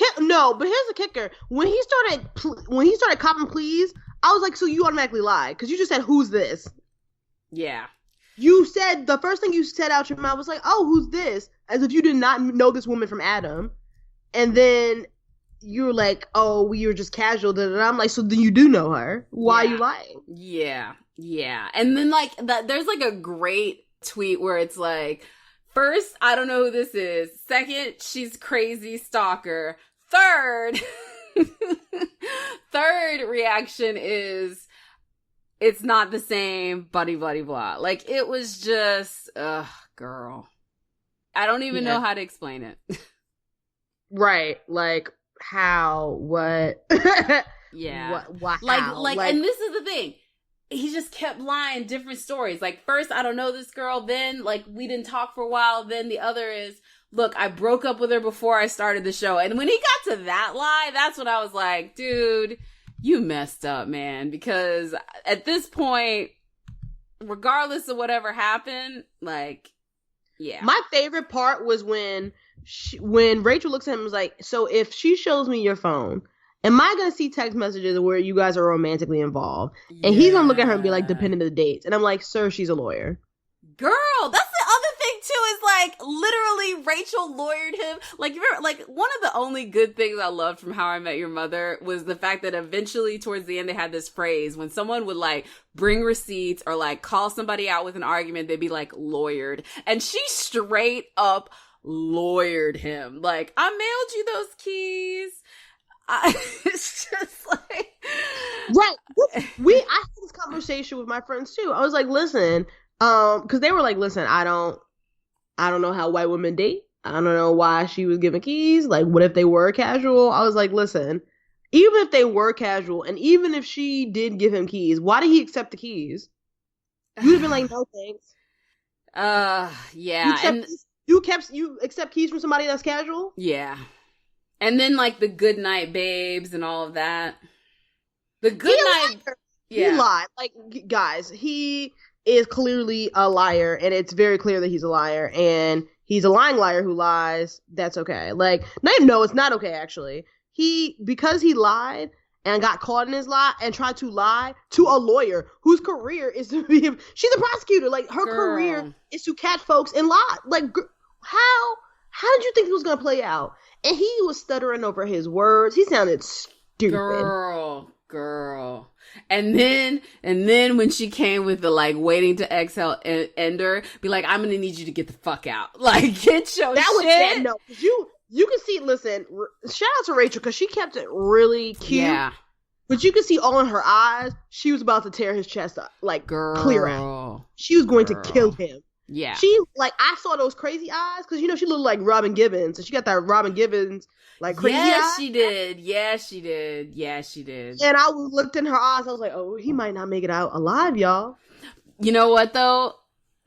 Speaker 3: kicker. When he started copping pleas, I was like, so you automatically lied, because you just said, who's this?
Speaker 2: Yeah.
Speaker 3: You said, the first thing you said out your mouth was like, oh, who's this? As if you did not know this woman from Adam. And then you were like, oh, we were just casual. And I'm like, so then you do know her. Why are you lying?
Speaker 2: Yeah. And then like there's like a great tweet where it's like, first, I don't know who this is. Second, she's crazy stalker. Third reaction is, it's not the same, buddy, buddy, blah. Like, it was just, ugh, girl. I don't even know how to explain it.
Speaker 3: Right. Like, how? What?
Speaker 2: Yeah.
Speaker 3: What?
Speaker 2: Like, and this is the thing. He just kept lying different stories. Like, first, I don't know this girl. Then, like, we didn't talk for a while. Then the other is, look, I broke up with her before I started the show. And when he got to that lie, that's when I was like, dude, you messed up, man. Because at this point, regardless of whatever happened, like, yeah.
Speaker 3: My favorite part was when Rachel looks at him and was like, so if she shows me your phone, am I going to see text messages where you guys are romantically involved? And he's going to look at her and be like, depending on the dates. And I'm like, sir, she's a lawyer.
Speaker 2: Girl, that's the other thing too, is like, literally Rachel lawyered him. Like, like, one of the only good things I loved from How I Met Your Mother was the fact that eventually towards the end they had this phrase when someone would like bring receipts or like call somebody out with an argument, they'd be like lawyered. And she straight up lawyered him. Like, I mailed you those keys. It's just like,
Speaker 3: right. I had this conversation with my friends too. I was like, listen, because they were like, listen, I don't know how white women date. I don't know why she was giving keys. Like, what if they were casual? I was like, listen, even if they were casual, and even if she did give him keys, why did he accept the keys? You'd have been like, no thanks.
Speaker 2: Yeah.
Speaker 3: You accept keys from somebody that's casual?
Speaker 2: Yeah. And then, like, the good night babes and all of that. The good night...
Speaker 3: Yeah. He lied. Like, guys, he is clearly a liar, and it's very clear that he's a liar, and he's a lying liar who lies. That's okay. Like, no, it's not okay, actually. Because he lied and got caught in his lie and tried to lie to a lawyer whose career is to be... She's a prosecutor. Like, her career is to catch folks and lie. Like, how did you think it was going to play out? And he was stuttering over his words. He sounded stupid.
Speaker 2: Girl. And then when she came with the like waiting to exhale ender, be like, I'm gonna need you to get the fuck out. Like, get your
Speaker 3: that
Speaker 2: shit.
Speaker 3: Was that, no, you can see. Listen, shout out to Rachel because she kept it really cute. Yeah. But you could see all in her eyes, she was about to tear his chest up, like clear out. She was going to kill him.
Speaker 2: Yeah.
Speaker 3: She, like, I saw those crazy eyes, because, you know, she looked like Robin Givens, and she got that Robin Givens, like, crazy eyes.
Speaker 2: Yes, she did.
Speaker 3: And I looked in her eyes, I was like, oh, he might not make it out alive, y'all.
Speaker 2: You know what, though?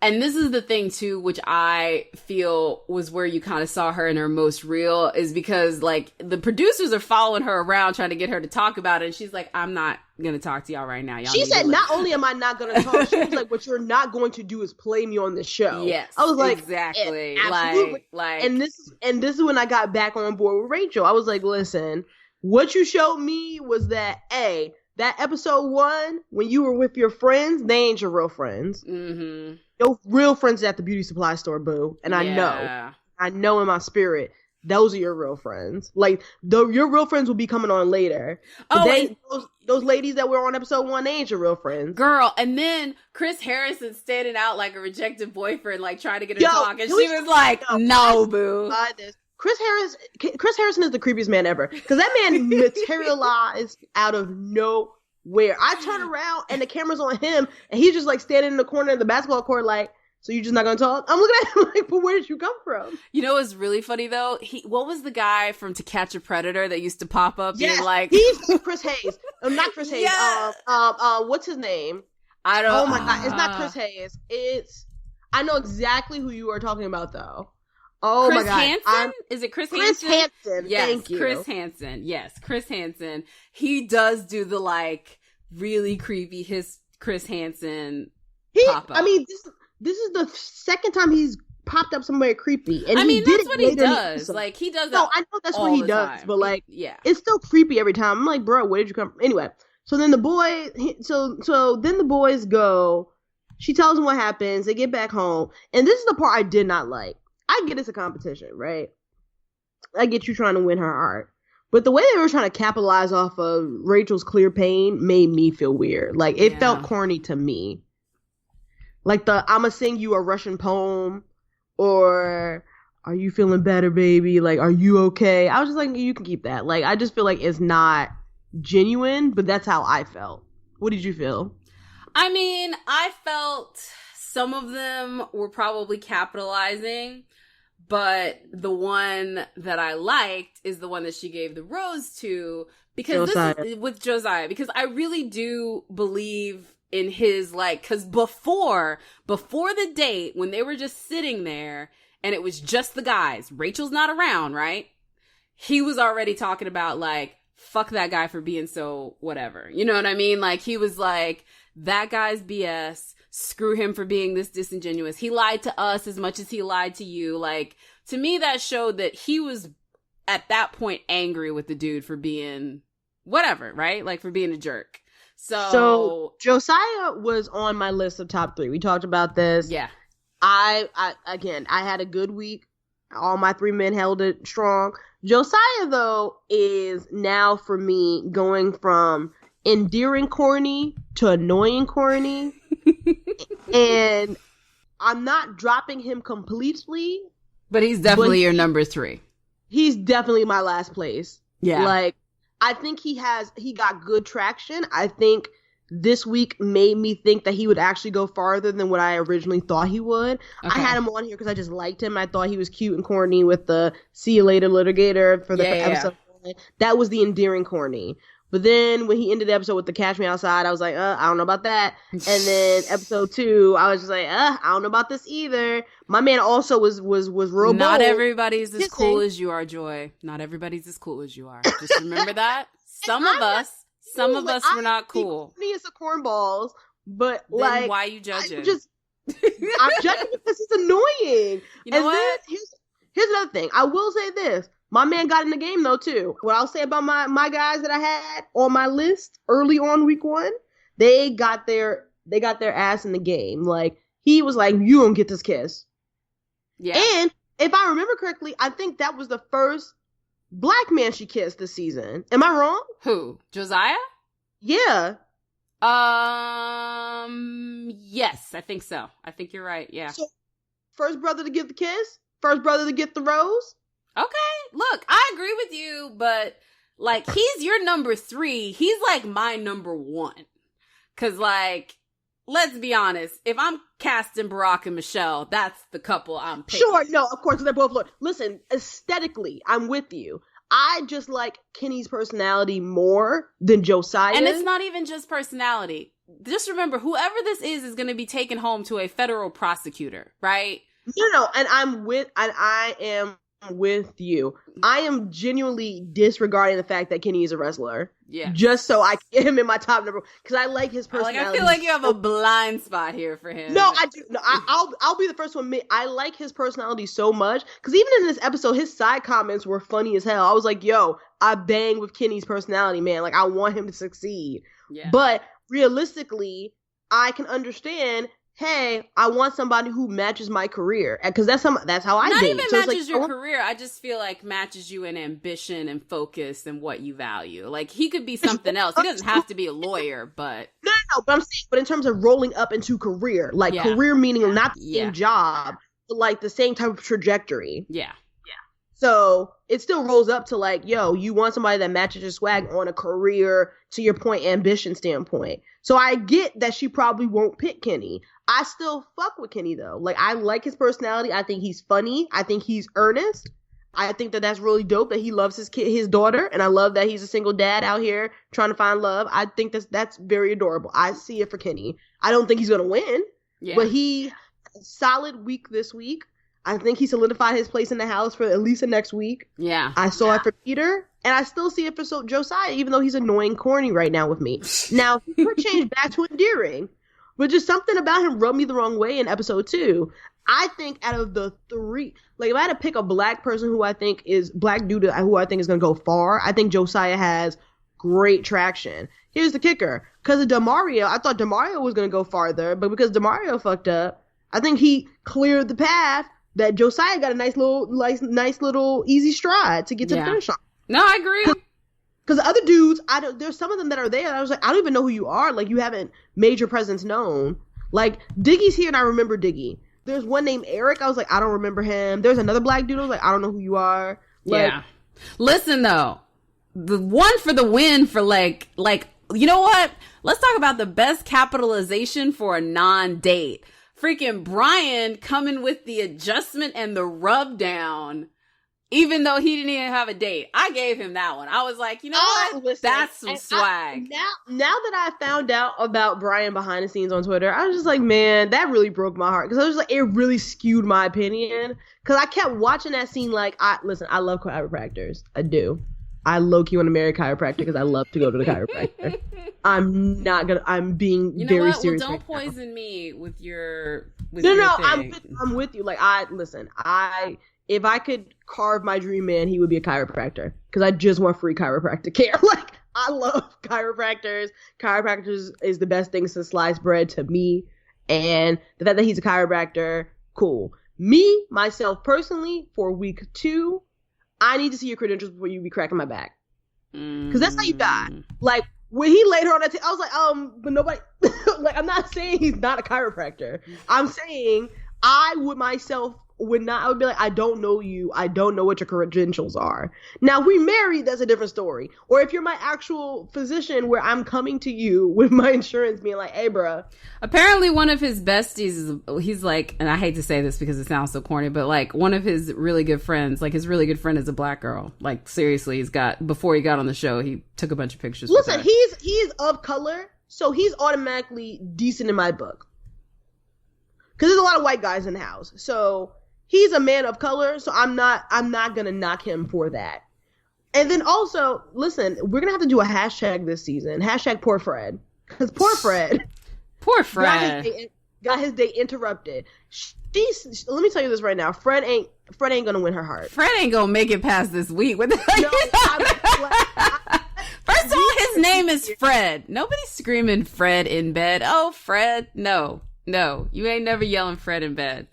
Speaker 2: And this is the thing, too, which I feel was where you kind of saw her in her most real, is because, like, the producers are following her around trying to get her to talk about it, and she's like, I'm not going to talk to y'all right now. Y'all
Speaker 3: she said, not only am I not going to talk, she was like, what you're not going to do is play me on the show.
Speaker 2: Yes,
Speaker 3: I was like,
Speaker 2: exactly.
Speaker 3: Absolutely. Like, and this is when I got back on board with Rachel. I was like, listen, what you showed me was that, that episode 1, when you were with your friends, they ain't your real friends.
Speaker 2: Mm-hmm.
Speaker 3: Your real friends at the beauty supply store, boo. And I know in my spirit, those are your real friends. Like, your real friends will be coming on later. Those ladies that were on episode 1, they ain't your real friends.
Speaker 2: Girl, and then Chris Harrison standing out like a rejected boyfriend, like trying to get her to talk. And she was like, no, boo.
Speaker 3: Chris Harrison is the creepiest man ever. Because that man materialized out of nowhere. I turn around and the camera's on him, and he's just like standing in the corner of the basketball court like, so you're just not gonna talk? I'm looking at him like, but where did you come from?
Speaker 2: You know what's really funny though? What was the guy from To Catch a Predator that used to pop up?
Speaker 3: Yeah,
Speaker 2: like,
Speaker 3: he's Chris Hayes. Not Chris Hayes. Yeah. What's his name?
Speaker 2: I don't.
Speaker 3: Oh my god, it's not Chris Hayes. I know exactly who you are talking about though. Oh
Speaker 2: Chris
Speaker 3: my god,
Speaker 2: Hansen? Is it Chris Hansen?
Speaker 3: Chris Hansen.
Speaker 2: Yes,
Speaker 3: thank you.
Speaker 2: Chris Hansen. Yes, Chris Hansen. He does do the like really creepy Chris Hansen pop up.
Speaker 3: I mean, this is the second time he's popped up somewhere creepy. And
Speaker 2: I mean, that's what he does. Like, he does that.
Speaker 3: No, I know that's what he does,
Speaker 2: time.
Speaker 3: But like,
Speaker 2: yeah,
Speaker 3: it's still creepy every time. I'm like, bro, where did you come from? Anyway, so then the boys go. She tells them what happens. They get back home, and this is the part I did not like. I get it's a competition, right? I get you trying to win her heart. But the way they were trying to capitalize off of Rachel's clear pain made me feel weird. Like, it felt corny to me. Like I'ma sing you a Russian poem, or are you feeling better, baby? Like, are you okay? I was just like, you can keep that. Like, I just feel like it's not genuine, but that's how I felt. What did you feel?
Speaker 2: I mean, I felt some of them were probably capitalizing, But the one that I liked is the one that she gave the rose to, because
Speaker 3: Josiah.
Speaker 2: this is with Josiah, because I really do believe in his, like, because before the date, when they were just sitting there and it was just the guys, Rachel's not around, right? He was already talking about, like, fuck that guy for being so whatever. You know what I mean? Like, he was like, that guy's BS. Screw him for being this disingenuous. He lied to us as much as he lied to you. Like, to me, that showed that he was at that point angry with the dude for being whatever, right? Like, for being a jerk. So
Speaker 3: Josiah was on my list of top 3. We talked about this.
Speaker 2: Yeah.
Speaker 3: I had a good week. All my 3 men held it strong. Josiah, though, is now for me going from endearing corny to annoying corny. And I'm not dropping him completely.
Speaker 2: But he's definitely your number 3.
Speaker 3: He's definitely my last place.
Speaker 2: Yeah.
Speaker 3: Like, I think he got good traction. I think this week made me think that he would actually go farther than what I originally thought he would. Okay. I had him on here because I just liked him. I thought he was cute and corny with the see you later litigator for the episode. Yeah. That was the endearing corny. But then when he ended the episode with the Catch Me Outside, I was like, I don't know about that. And then episode 2, I was just like, I don't know about this either. My man also was real
Speaker 2: Not
Speaker 3: bold.
Speaker 2: everybody's as cool as you are, Joy. Not everybody's as cool as you are. Just remember that. Some of us were not cool.
Speaker 3: Me as a cornballs, but
Speaker 2: then
Speaker 3: like,
Speaker 2: why are you judging?
Speaker 3: I'm judging because he's annoying.
Speaker 2: You know what?
Speaker 3: Then here's another thing. I will say this. My man got in the game though too. What I'll say about my guys that I had on my list early on week 1, they got their ass in the game. Like, he was like, you don't get this kiss.
Speaker 2: Yeah.
Speaker 3: And if I remember correctly, I think that was the first black man she kissed this season. Am I wrong?
Speaker 2: Who? Josiah?
Speaker 3: Yeah.
Speaker 2: Yes, I think so. I think you're right. Yeah.
Speaker 3: So, first brother to get the kiss? First brother to get the rose?
Speaker 2: Okay. Look, I agree with you, but like, he's your number 3. He's like my number 1. 'Cause like, let's be honest, if I'm casting Barack and Michelle, that's the couple I'm picking.
Speaker 3: Sure, no, of course, they're both. Listen, aesthetically, I'm with you. I just like Kenny's personality more than Josiah.
Speaker 2: And it's not even just personality. Just remember, whoever this is going to be taken home to a federal prosecutor, right?
Speaker 3: No, and I am with you. I am genuinely disregarding the fact that Kenny is a wrestler.
Speaker 2: Yeah.
Speaker 3: Just so I can get him in my top number, because I like his personality.
Speaker 2: I feel like you have a blind spot here for him.
Speaker 3: No, I do. No, I'll be the first to admit I like his personality so much, because even in this episode, his side comments were funny as hell. I was like, yo, I bang with Kenny's personality, man. Like, I want him to succeed.
Speaker 2: Yeah.
Speaker 3: But realistically, I can understand, hey, I want somebody who matches my career, because that's how I
Speaker 2: not
Speaker 3: date.
Speaker 2: even
Speaker 3: So
Speaker 2: matches your career. I just feel like matches you in ambition and focus and what you value. Like, he could be something else. He doesn't have to be a lawyer, but
Speaker 3: no. But I'm saying, but in terms of rolling up into career, like career meaning not the same job, but like the same type of trajectory.
Speaker 2: Yeah.
Speaker 3: So it still rolls up to like, yo, you want somebody that matches your swag on a career, to your point, ambition standpoint. So I get that she probably won't pick Kenny. I still fuck with Kenny though. Like, I like his personality. I think he's funny. I think he's earnest. I think that that's really dope that he loves his daughter. And I love that he's a single dad out here trying to find love. I think that's very adorable. I see it for Kenny. I don't think he's going to win, but he solid week this week. I think he solidified his place in the house for at least the next week.
Speaker 2: Yeah.
Speaker 3: I saw it for Peter, and I still see it for Josiah, even though he's annoying corny right now with me. Now, he could change back to endearing, but just something about him rubbed me the wrong way in episode 2. I think out of the 3, like, if I had to pick a black person who I think is black dude who I think is going to go far, I think Josiah has great traction. Here's the kicker. Because of Demario, I thought Demario was going to go farther, but because Demario fucked up, I think he cleared the path that Josiah got a nice little easy stride to get to the finish line.
Speaker 2: No, I agree.
Speaker 3: Because the other dudes, there's some of them that are there. I was like, I don't even know who you are. Like, you haven't made your presence known. Like, Diggy's here, and I remember Diggy. There's one named Eric. I was like, I don't remember him. There's another black dude. I was like, I don't know who you are. Like,
Speaker 2: yeah. Listen though, the one for the win for like, you know what? Let's talk about the best capitalization for a non-date. freaking Brian coming with the adjustment and the rub down, even though he didn't even have a date. I gave him that one. I was like, you know what?
Speaker 3: Listen,
Speaker 2: that's some swag.
Speaker 3: Now that I found out about Brian behind the scenes on Twitter, I was just like, man, that really broke my heart. Because I was like, it really skewed my opinion. Because I kept watching that scene like, I love chiropractors. I do. I low-key want to marry a chiropractor because I love to go to the chiropractor. I'm being very serious.
Speaker 2: Well, don't poison me with your
Speaker 3: No,
Speaker 2: thing.
Speaker 3: I'm with you. Like, if I could carve my dream man, he would be a chiropractor because I just want free chiropractic care. Like, I love chiropractors. Chiropractors is the best thing since sliced bread to me. And the fact that he's a chiropractor, cool. Me, myself, personally, for week 2, I need to see your credentials before you be cracking my back. Because that's how you die. Like, when he laid her on that I was like, but nobody, like, I'm not saying he's not a chiropractor. I'm saying I would be like, I don't know you. I don't know what your credentials are. Now, if we married, that's a different story. Or if you're my actual physician where I'm coming to you with my insurance being like, hey, bruh.
Speaker 2: Apparently one of his besties he's like, and I hate to say this because it sounds so corny, but like one of his really good friends, like his really good friend is a black girl. Like seriously, before he got on the show, he took a bunch of pictures.
Speaker 3: Listen, he is of color, so he's automatically decent in my book. Because there's a lot of white guys in the house. So he's a man of color, so I'm not gonna knock him for that. And then also, listen, we're gonna have to do a hashtag this season. Hashtag poor Fred. Because poor Fred got his day interrupted. Let me tell you this right now. Fred ain't gonna win her heart.
Speaker 2: Fred ain't gonna make it past this week. What the hell? First of all, his name is Fred. Nobody's screaming Fred in bed. Oh, Fred. No. You ain't never yelling Fred in bed.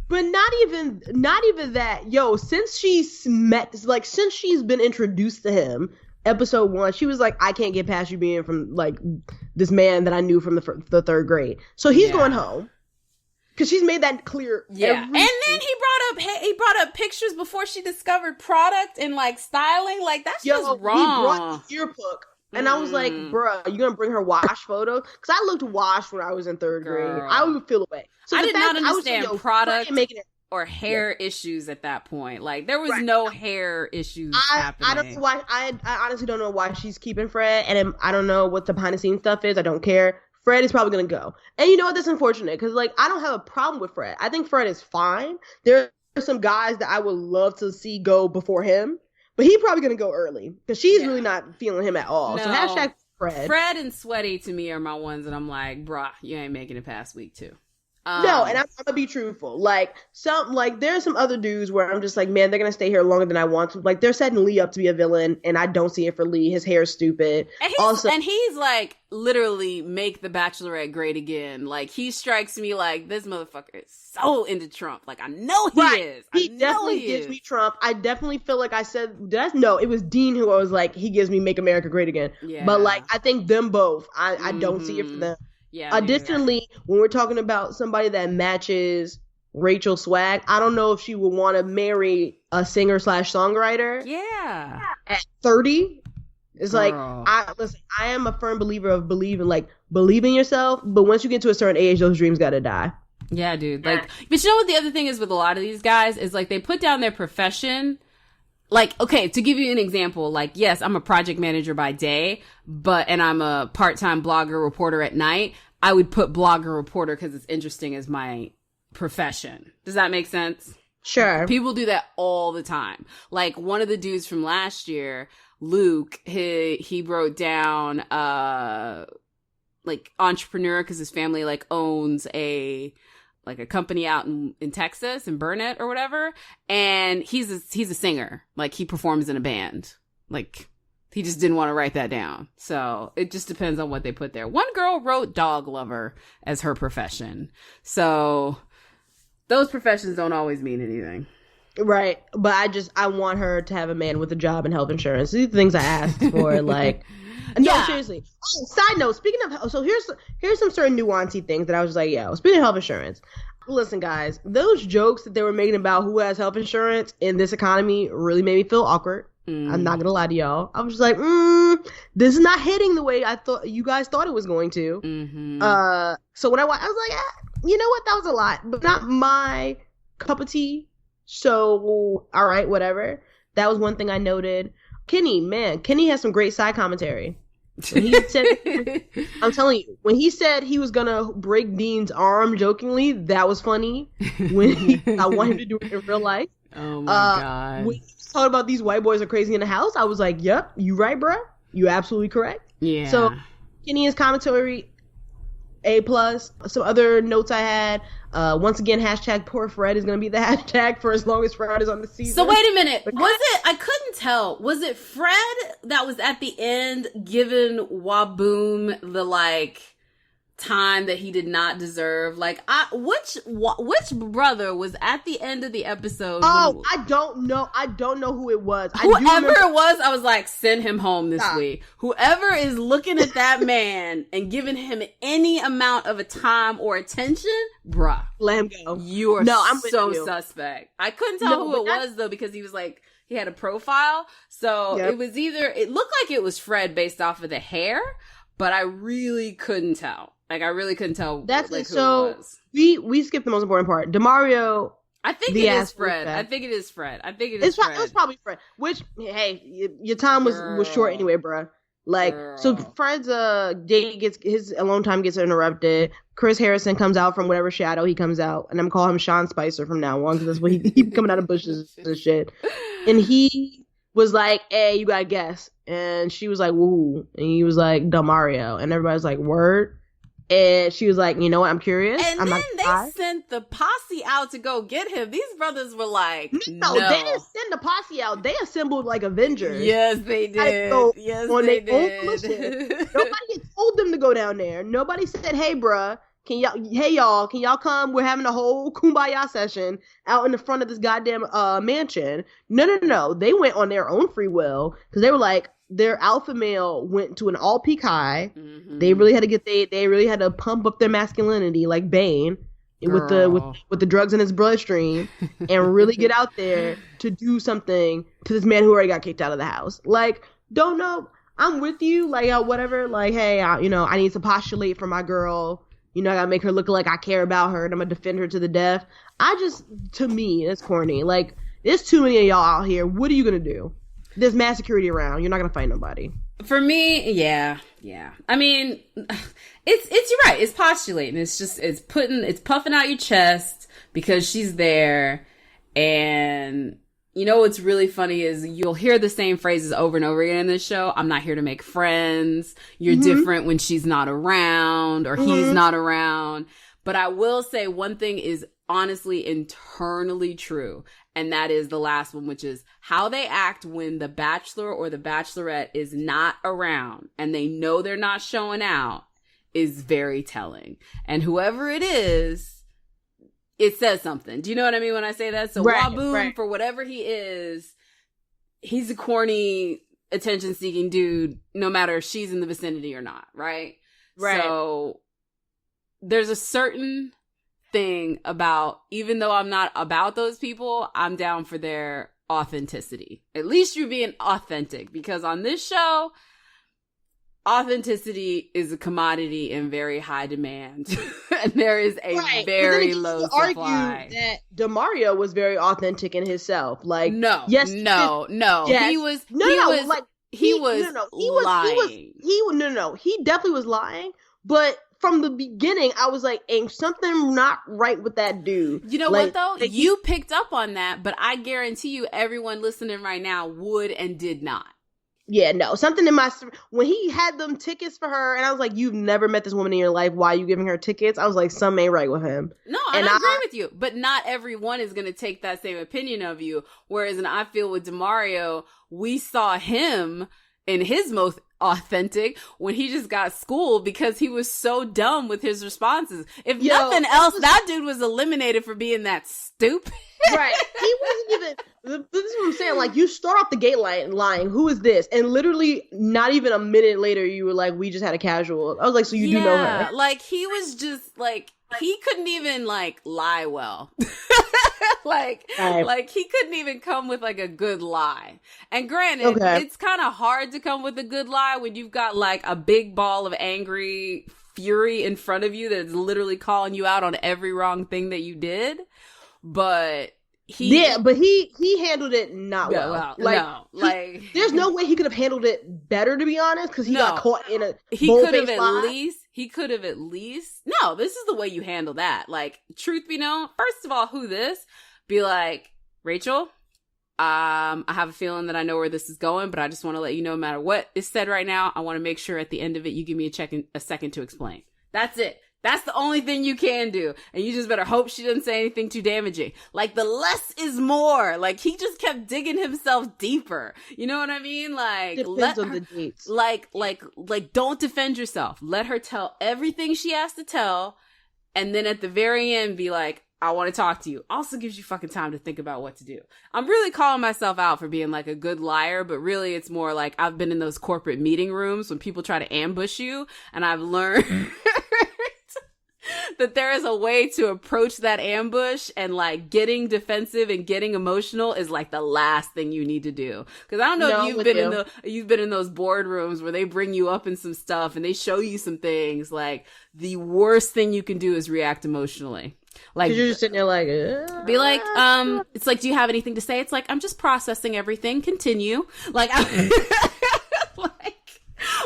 Speaker 3: But not even that. Yo, since she's been introduced to him, episode 1, she was like, I can't get past you being from like this man that I knew from the 3rd grade. So he's going home because she's made that clear.
Speaker 2: Yeah, and then he brought up pictures before she discovered product and like styling. Like that's just wrong.
Speaker 3: He brought the earbook. And I was like, bruh, you gonna bring her wash photos? Because I looked washed when I was in 3rd grade. I would feel away. So
Speaker 2: I did not understand product or hair issues at that point. Like, there was no hair issues happening.
Speaker 3: I don't know why. I honestly don't know why she's keeping Fred. And I don't know what the behind-the-scenes stuff is. I don't care. Fred is probably going to go. And you know what? That's unfortunate. Because, like, I don't have a problem with Fred. I think Fred is fine. There are some guys that I would love to see go before him. But he's probably going to go early because she's really not feeling him at all. No. So hashtag Fred.
Speaker 2: Fred and Sweaty to me are my ones that I'm like, bruh, you ain't making it past week 2.
Speaker 3: No, and I'm gonna be truthful. Like there's some other dudes where I'm just like, man, they're gonna stay here longer than I want to. Like they're setting Lee up to be a villain, and I don't see it for Lee. His hair is stupid.
Speaker 2: And he's like literally make the Bachelorette great again. Like he strikes me like this motherfucker is so into Trump. Like I know he is.
Speaker 3: He definitely gives me Trump. I definitely feel like I said no. It was Dean who I was like, he gives me Make America Great Again. Yeah. But like I think them both. I don't see it for them. Yeah. Additionally, when we're talking about somebody that matches Rachel swag, I don't know if she would want to marry a singer/songwriter.
Speaker 2: Yeah.
Speaker 3: At 30, it's like I am a firm believer of believe in yourself, but once you get to a certain age, those dreams gotta die.
Speaker 2: Yeah, dude. Like, but you know what the other thing is with a lot of these guys is like they put down their profession. Like, okay, to give you an example, like, yes, I'm a project manager by day, and I'm a part-time blogger reporter at night. I would put blogger reporter because it's interesting as my profession. Does that make sense?
Speaker 3: Sure.
Speaker 2: People do that all the time. Like, one of the dudes from last year, Luke, he wrote down, like, entrepreneur because his family, like, owns a company out in Texas, in Burnett or whatever. And he's a singer. Like, he performs in a band. Like, he just didn't want to write that down. So it just depends on what they put there. One girl wrote dog lover as her profession. So those professions don't always mean anything.
Speaker 3: Right. But I want her to have a man with a job and health insurance. These are the things I asked for, like... No, seriously. Oh, side note, speaking of, so here's some certain nuancey things that I was like, yo, speaking of health insurance, listen, guys, those jokes that they were making about who has health insurance in this economy really made me feel awkward. I'm not gonna lie to y'all. I was just like, this is not hitting the way I thought you guys thought it was going to. Mm-hmm. So when I was like, you know what? That was a lot, but not my cup of tea. So, all right, whatever. That was one thing I noted. Kenny has some great side commentary. When he said, I'm telling you, when he said he was gonna break Dean's arm jokingly, that was funny. I want him to do it in real life.
Speaker 2: Oh my God.
Speaker 3: When he talked about these white boys are crazy in the house, I was like, yep, you right, bruh. You absolutely correct.
Speaker 2: Yeah.
Speaker 3: So Kenny's commentary, A+. Some other notes I had. Once again, hashtag poor Fred is going to be the hashtag for as long as Fred is on the season.
Speaker 2: So wait a minute. I couldn't tell. Was it Fred that was at the end giving Waboom the time that he did not deserve? Which brother was at the end of the episode?
Speaker 3: Oh, I don't know. I don't know who it was.
Speaker 2: Whoever it was, I was like, send him home this week. Whoever is looking at that man and giving him any amount of a time or attention, bruh,
Speaker 3: let him go.
Speaker 2: You are so suspect. I couldn't tell who it was though, because he was he had a profile. So it was it looked like it was Fred based off of the hair, but I really couldn't tell. I really couldn't tell
Speaker 3: That's
Speaker 2: who
Speaker 3: it. So
Speaker 2: it was.
Speaker 3: We skipped the most important part. DeMario.
Speaker 2: I think it is Fred. I think it is Fred. It
Speaker 3: was probably Fred. Which, hey, your time was short anyway, bruh. So Fred's date his alone time gets interrupted. Chris Harrison comes out from whatever shadow he comes out, and I'm calling him Sean Spicer from now on because that's what he coming out of bushes and shit. And he was like, "Hey, you gotta guess," and she was like, "Woo," and he was like, "DeMario," and everybody's like, "Word." And she was like, you know what, I'm curious.
Speaker 2: And then they sent the posse out to go get him. These brothers were like, no.
Speaker 3: They didn't send the posse out. They assembled like Avengers.
Speaker 2: Yes, they did. They did.
Speaker 3: Nobody told them to go down there. Nobody said, hey, bruh, can y'all come? We're having a whole kumbaya session out in the front of this goddamn mansion. No. They went on their own free will because they were like, their alpha male went to an all peak high. Mm-hmm. They really had to they really had to pump up their masculinity like Bane with the drugs in his bloodstream and really get out there to do something to this man who already got kicked out of the house. Don't know. I'm with you. Whatever. Hey, I need to postulate for my girl. I gotta make her look like I care about her and I'm gonna defend her to the death. To me, it's corny. There's too many of y'all out here. What are you gonna do? There's mass security around. You're not gonna find nobody.
Speaker 2: For me, yeah. I mean, it's you're right. It's postulating. It's puffing out your chest because she's there. And you know what's really funny is you'll hear the same phrases over and over again in this show. I'm not here to make friends. You're different when she's not around or he's not around. But I will say one thing is honestly internally true. And that is the last one, which is how they act when the bachelor or the bachelorette is not around and they know they're not showing out is very telling. And whoever it is, it says something. Do you know what I mean when I say that? So Waboom, for whatever he is, he's a corny, attention-seeking dude, no matter if she's in the vicinity or not, right?
Speaker 3: Right.
Speaker 2: So there's a certain thing about, even though I'm not about those people, I'm down for their authenticity. At least you're being authentic, because on this show, authenticity is a commodity in very high demand. And there is a very low supply.
Speaker 3: Argue that DeMario was very authentic in himself. He was lying. He definitely was lying, but from the beginning, I was like, ain't something not right with that dude.
Speaker 2: You know what, though? You picked up on that, but I guarantee you everyone listening right now would and did not.
Speaker 3: Yeah, no. Something in when he had them tickets for her, and I was like, you've never met this woman in your life. Why are you giving her tickets? I was like, something ain't right with him.
Speaker 2: No, and I agree with you. But not everyone is going to take that same opinion of you. Whereas, I feel with DeMario, we saw him in his most authentic when he just got schooled because he was so dumb with his responses. If nothing else, that dude was eliminated for being that stupid.
Speaker 3: Right. He wasn't even, this is what I'm saying, you start off the gate lying, who is this? And literally not even a minute later, you were like, we just had a casual. I was like, so you do know her.
Speaker 2: He was just he couldn't even lie well. He couldn't even come with a good lie. And granted, it's kind of hard to come with a good lie when you've got a big ball of angry fury in front of you that's literally calling you out on every wrong thing that you did. But he
Speaker 3: handled it not well.
Speaker 2: There's
Speaker 3: no way he could have handled it better, to be honest, because he got caught in a
Speaker 2: he could have at least no, this is the way you handle that. Like, truth be known, first of all, who this? Be like, Rachel, I have a feeling that I know where this is going, but I just want to let you know, no matter what is said right now, I want to make sure at the end of it you give me a second to explain. That's it. That's the only thing you can do. And you just better hope she doesn't say anything too damaging. Like, the less is more. Like, he just kept digging himself deeper. You know what I mean? Like,
Speaker 3: depends on the dates.
Speaker 2: Like, don't defend yourself. Let her tell everything she has to tell. And then at the very end, be like, I want to talk to you. Also gives you fucking time to think about what to do. I'm really calling myself out for being like a good liar, but really it's more like I've been in those corporate meeting rooms when people try to ambush you, and I've learned that there is a way to approach that ambush, and like getting defensive and getting emotional is like the last thing you need to do. Because I don't know if you've been in those boardrooms where they bring you up in some stuff and they show you some things. Like, the worst thing you can do is react emotionally. Like,
Speaker 3: you're just sitting there like,
Speaker 2: be like, it's like, do you have anything to say? It's like, I'm just processing everything. Continue. Like, like,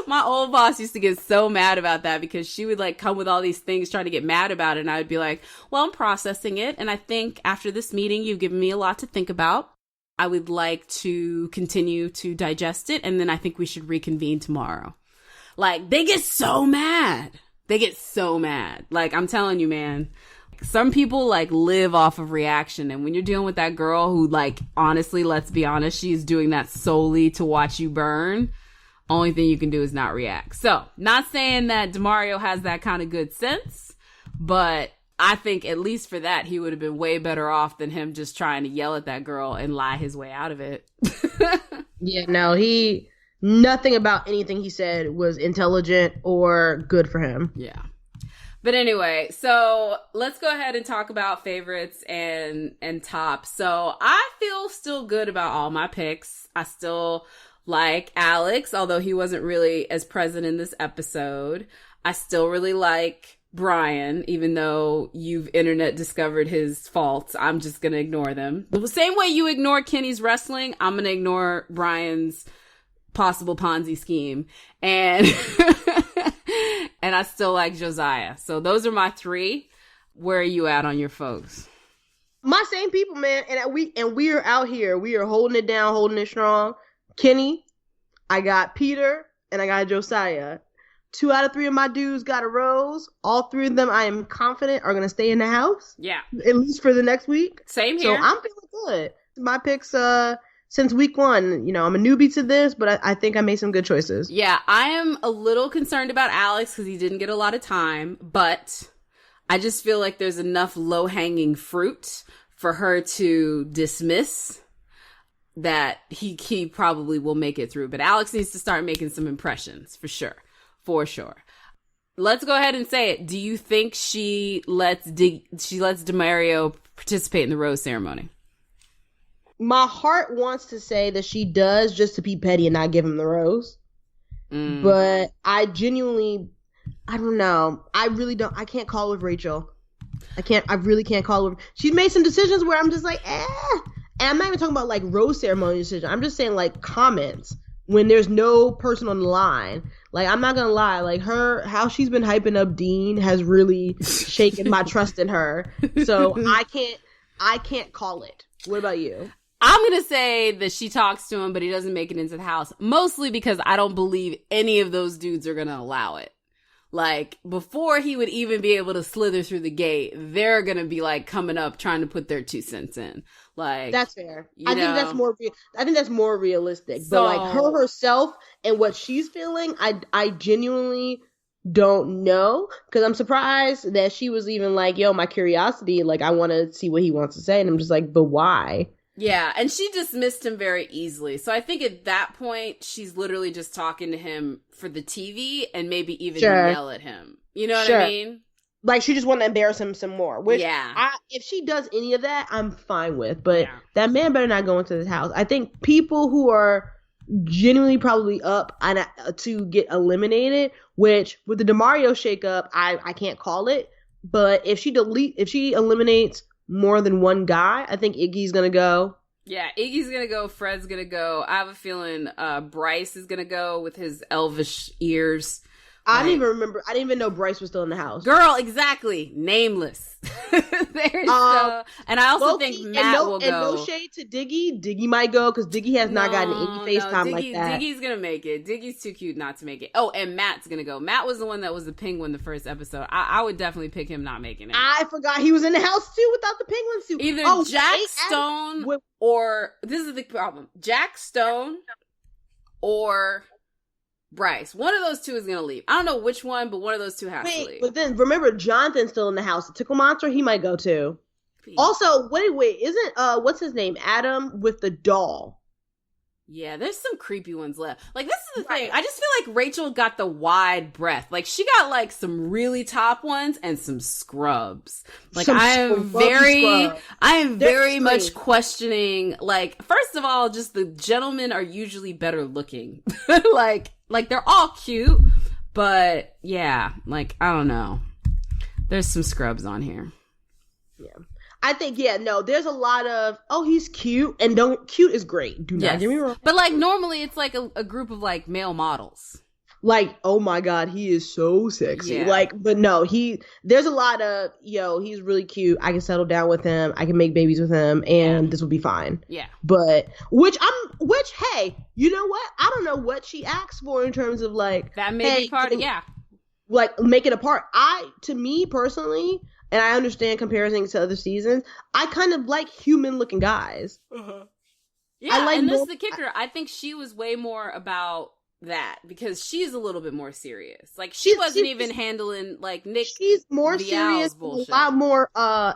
Speaker 2: my old boss used to get so mad about that because she would like come with all these things trying to get mad about it. And I would be like, well, I'm processing it. And I think after this meeting, you've given me a lot to think about. I would like to continue to digest it. And then I think we should reconvene tomorrow. Like, they get so mad. Like, I'm telling you, man. Some people like live off of reaction, and when you're dealing with that girl who, like, honestly, let's be honest, she's doing that solely to watch you burn, only thing you can do is not react. So, not saying that DeMario has that kind of good sense, but I think at least for that, he would have been way better off than him just trying to yell at that girl and lie his way out of it.
Speaker 3: Yeah, no, nothing about anything he said was intelligent or good for him.
Speaker 2: Yeah. But anyway, so let's go ahead and talk about favorites and tops. So I feel still good about all my picks. I still like Alex, although he wasn't really as present in this episode. I still really like Brian, even though you've internet discovered his faults. I'm just going to ignore them. The same way you ignore Kenny's wrestling, I'm going to ignore Brian's possible Ponzi scheme. And and I still like Josiah. So those are my three. Where are you at on your folks?
Speaker 3: My same people, man. And we are out here. We are holding it down, holding it strong. Kenny, I got Peter, and I got Josiah. 2 out of 3 of my dudes got a rose. All 3 of them, I am confident, are going to stay in the house.
Speaker 2: Yeah.
Speaker 3: At least for the next week.
Speaker 2: Same here.
Speaker 3: So I'm feeling good. My picks, since week 1, I'm a newbie to this, but I think I made some good choices.
Speaker 2: Yeah, I am a little concerned about Alex because he didn't get a lot of time, but I just feel like there's enough low-hanging fruit for her to dismiss that he probably will make it through. But Alex needs to start making some impressions, for sure. For sure. Let's go ahead and say it. Do you think she lets DeMario participate in the rose ceremony?
Speaker 3: My heart wants to say that she does, just to be petty and not give him the rose. But I don't know. I can't call with Rachel. I really can't call with. She's made some decisions where I'm just like, eh. And I'm not even talking about like rose ceremony decisions. I'm just saying like comments when there's no person on the line. Like, I'm not gonna lie, like how she's been hyping up Dean has really shaken my trust in her. So I can't call it. What about you?
Speaker 2: I'm going to say that she talks to him, but he doesn't make it into the house. Mostly because I don't believe any of those dudes are going to allow it. Like, before he would even be able to slither through the gate, they're going to be, like, coming up trying to put their 2 cents in. Like,
Speaker 3: that's fair. I think that's more realistic. So, but, like, her herself and what she's feeling, I genuinely don't know. Because I'm surprised that she was even like, yo, my curiosity, like, I want to see what he wants to say. And I'm just like, but why?
Speaker 2: Yeah, and she dismissed him very easily. So I think at that point, she's literally just talking to him for the TV and maybe even yell at him. You know what I mean?
Speaker 3: Like, she just wanted to embarrass him some more. Which,
Speaker 2: yeah.
Speaker 3: If she does any of that, I'm fine with. But that man better not go into this house. I think people who are genuinely probably up and to get eliminated, which with the DeMario shakeup, I can't call it. But if she eliminates more than one guy, I think Iggy's gonna go.
Speaker 2: Yeah, Iggy's gonna go. Fred's gonna go. I have a feeling Bryce is gonna go with his elvish ears.
Speaker 3: I didn't even remember. I didn't even know Bryce was still in the house.
Speaker 2: Girl, exactly. Nameless. And I also think Matt will go.
Speaker 3: And no shade to Diggy. Diggy might go because Diggy has not gotten any FaceTime like that.
Speaker 2: Diggy's gonna make it. Diggy's too cute not to make it. Oh, and Matt's gonna go. Matt was the one that was the penguin the first episode. I would definitely pick him not making it.
Speaker 3: I forgot he was in the house too without the penguin suit.
Speaker 2: Either Jack Stone or this is the problem. Jack Stone or Bryce. One of those two is going to leave. I don't know which one, but one of those two has to leave.
Speaker 3: But then remember, Jonathan's still in the house. The Tickle Monster, he might go too. Please. Also, wait, isn't, what's his name? Adam with the doll.
Speaker 2: Yeah, there's some creepy ones left. Like, this is the thing. I just feel like Rachel got the wide breadth. Like, she got, like, some really top ones and some scrubs. Like, I am very much questioning, like, first of all, just the gentlemen are usually better looking. Like, they're all cute, but, yeah, like, I don't know. There's some scrubs on here.
Speaker 3: Yeah. I think, there's a lot of, he's cute, and cute is great. Do not get me wrong.
Speaker 2: But, like, normally it's, like, a group of, like, male models.
Speaker 3: Like, oh my God, he is so sexy.
Speaker 2: Yeah.
Speaker 3: Like, but no, there's a lot of, he's really cute. I can settle down with him. I can make babies with him, and this will be fine. Yeah. But, hey, you know what? I don't know what she asks for in terms of, like,
Speaker 2: that may be part of,
Speaker 3: like, make it a part. To me, personally, and I understand comparing to other seasons, I kind of like human-looking guys.
Speaker 2: Uh-huh. Yeah, and this is the kicker. I think she was way more about that because she's a little bit more serious. Like, she wasn't even handling, like, Nick.
Speaker 3: She's more serious, bullshit. A lot more,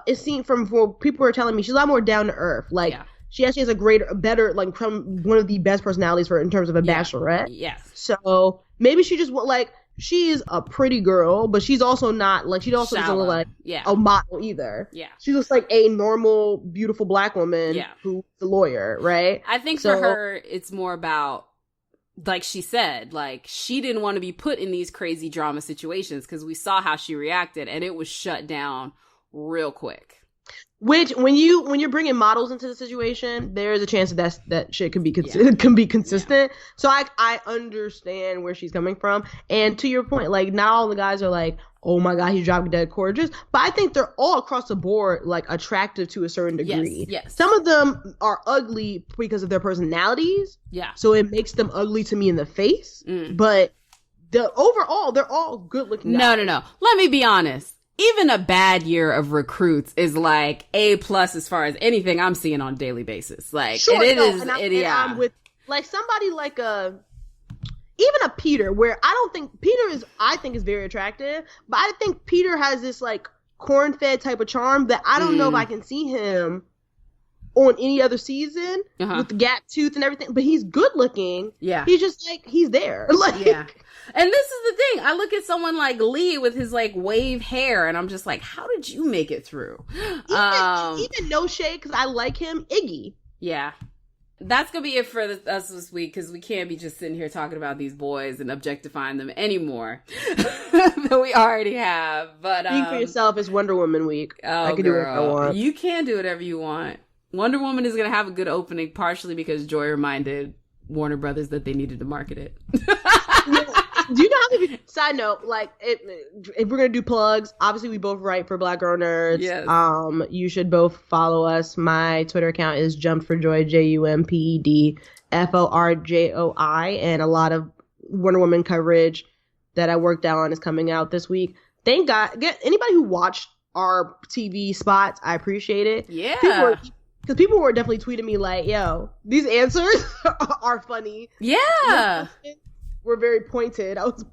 Speaker 3: it seemed from what people were telling me, she's a lot more down to earth. Like, she actually has a better, like, one of the best personalities in terms of a bachelorette.
Speaker 2: Yes.
Speaker 3: So, maybe she just, like, she's a pretty girl, but she's also not, like, she also doesn't look like a model either. Yeah. She looks like a normal, beautiful black woman who's a lawyer, right?
Speaker 2: I think for her, it's more about, like she said, like, she didn't want to be put in these crazy drama situations because we saw how she reacted and it was shut down real quick.
Speaker 3: Which, when you're bringing models into the situation, there is a chance that shit can be consistent. Yeah. So I understand where she's coming from. And to your point, like, not all the guys are like, oh my God, he's dropping dead gorgeous. But I think they're all across the board, like, attractive to a certain degree. Yes. Some of them are ugly because of their personalities. Yeah. So it makes them ugly to me in the face. But overall, they're all good looking guys.
Speaker 2: No. Let me be honest. Even a bad year of recruits is like A+ as far as anything I'm seeing on a daily basis. Like, I'm with, like, somebody like even
Speaker 3: a Peter, where I think is very attractive, but I think Peter has this, like, corn-fed type of charm that I don't know if I can see him on any other season with the gap tooth and everything, but he's good looking. Yeah. He's just, like, he's there. Like,
Speaker 2: yeah. And this is the thing. I look at someone like Lee with his, like, wave hair, and I'm just like, how did you make it through?
Speaker 3: Even no shade, because I like him, Iggy.
Speaker 2: Yeah. That's going to be it for us this week, because we can't be just sitting here talking about these boys and objectifying them anymore that we already have. But
Speaker 3: speak for yourself. It's Wonder Woman week.
Speaker 2: I can do whatever I want. You can do whatever you want. Wonder Woman is going to have a good opening, partially because Joi reminded Warner Brothers that they needed to market it.
Speaker 3: Do you know how many, side note, like, if we're going to do plugs, obviously we both write for Black Girl Nerds. Yes. You should both follow us. My Twitter account is JumpedForJoi, JumpedForJoi, and a lot of Wonder Woman coverage that I worked out on is coming out this week. Thank God. Anybody who watched our TV spots, I appreciate it. Yeah. Because people were definitely tweeting me like, yo, these answers are funny. Yeah. Were very pointed. I was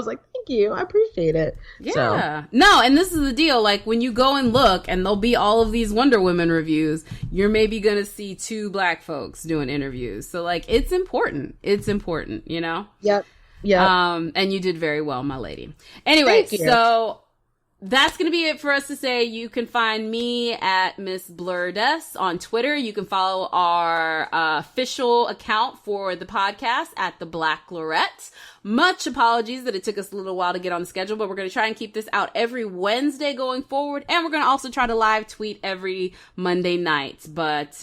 Speaker 3: like, thank you. I appreciate it.
Speaker 2: Yeah. So. No, and this is the deal. Like, when you go and look, and there'll be all of these Wonder Woman reviews, you're maybe going to see 2 black folks doing interviews. So, like, it's important. It's important, you know?
Speaker 3: Yep. Yeah.
Speaker 2: And you did very well, my lady. Anyway, so that's going to be it for us to say. You can find me at Miss Blurdes on Twitter. You can follow our official account for the podcast at the Blacklorette. Much apologies that it took us a little while to get on the schedule, but we're going to try and keep this out every Wednesday going forward. And we're going to also try to live tweet every Monday night. But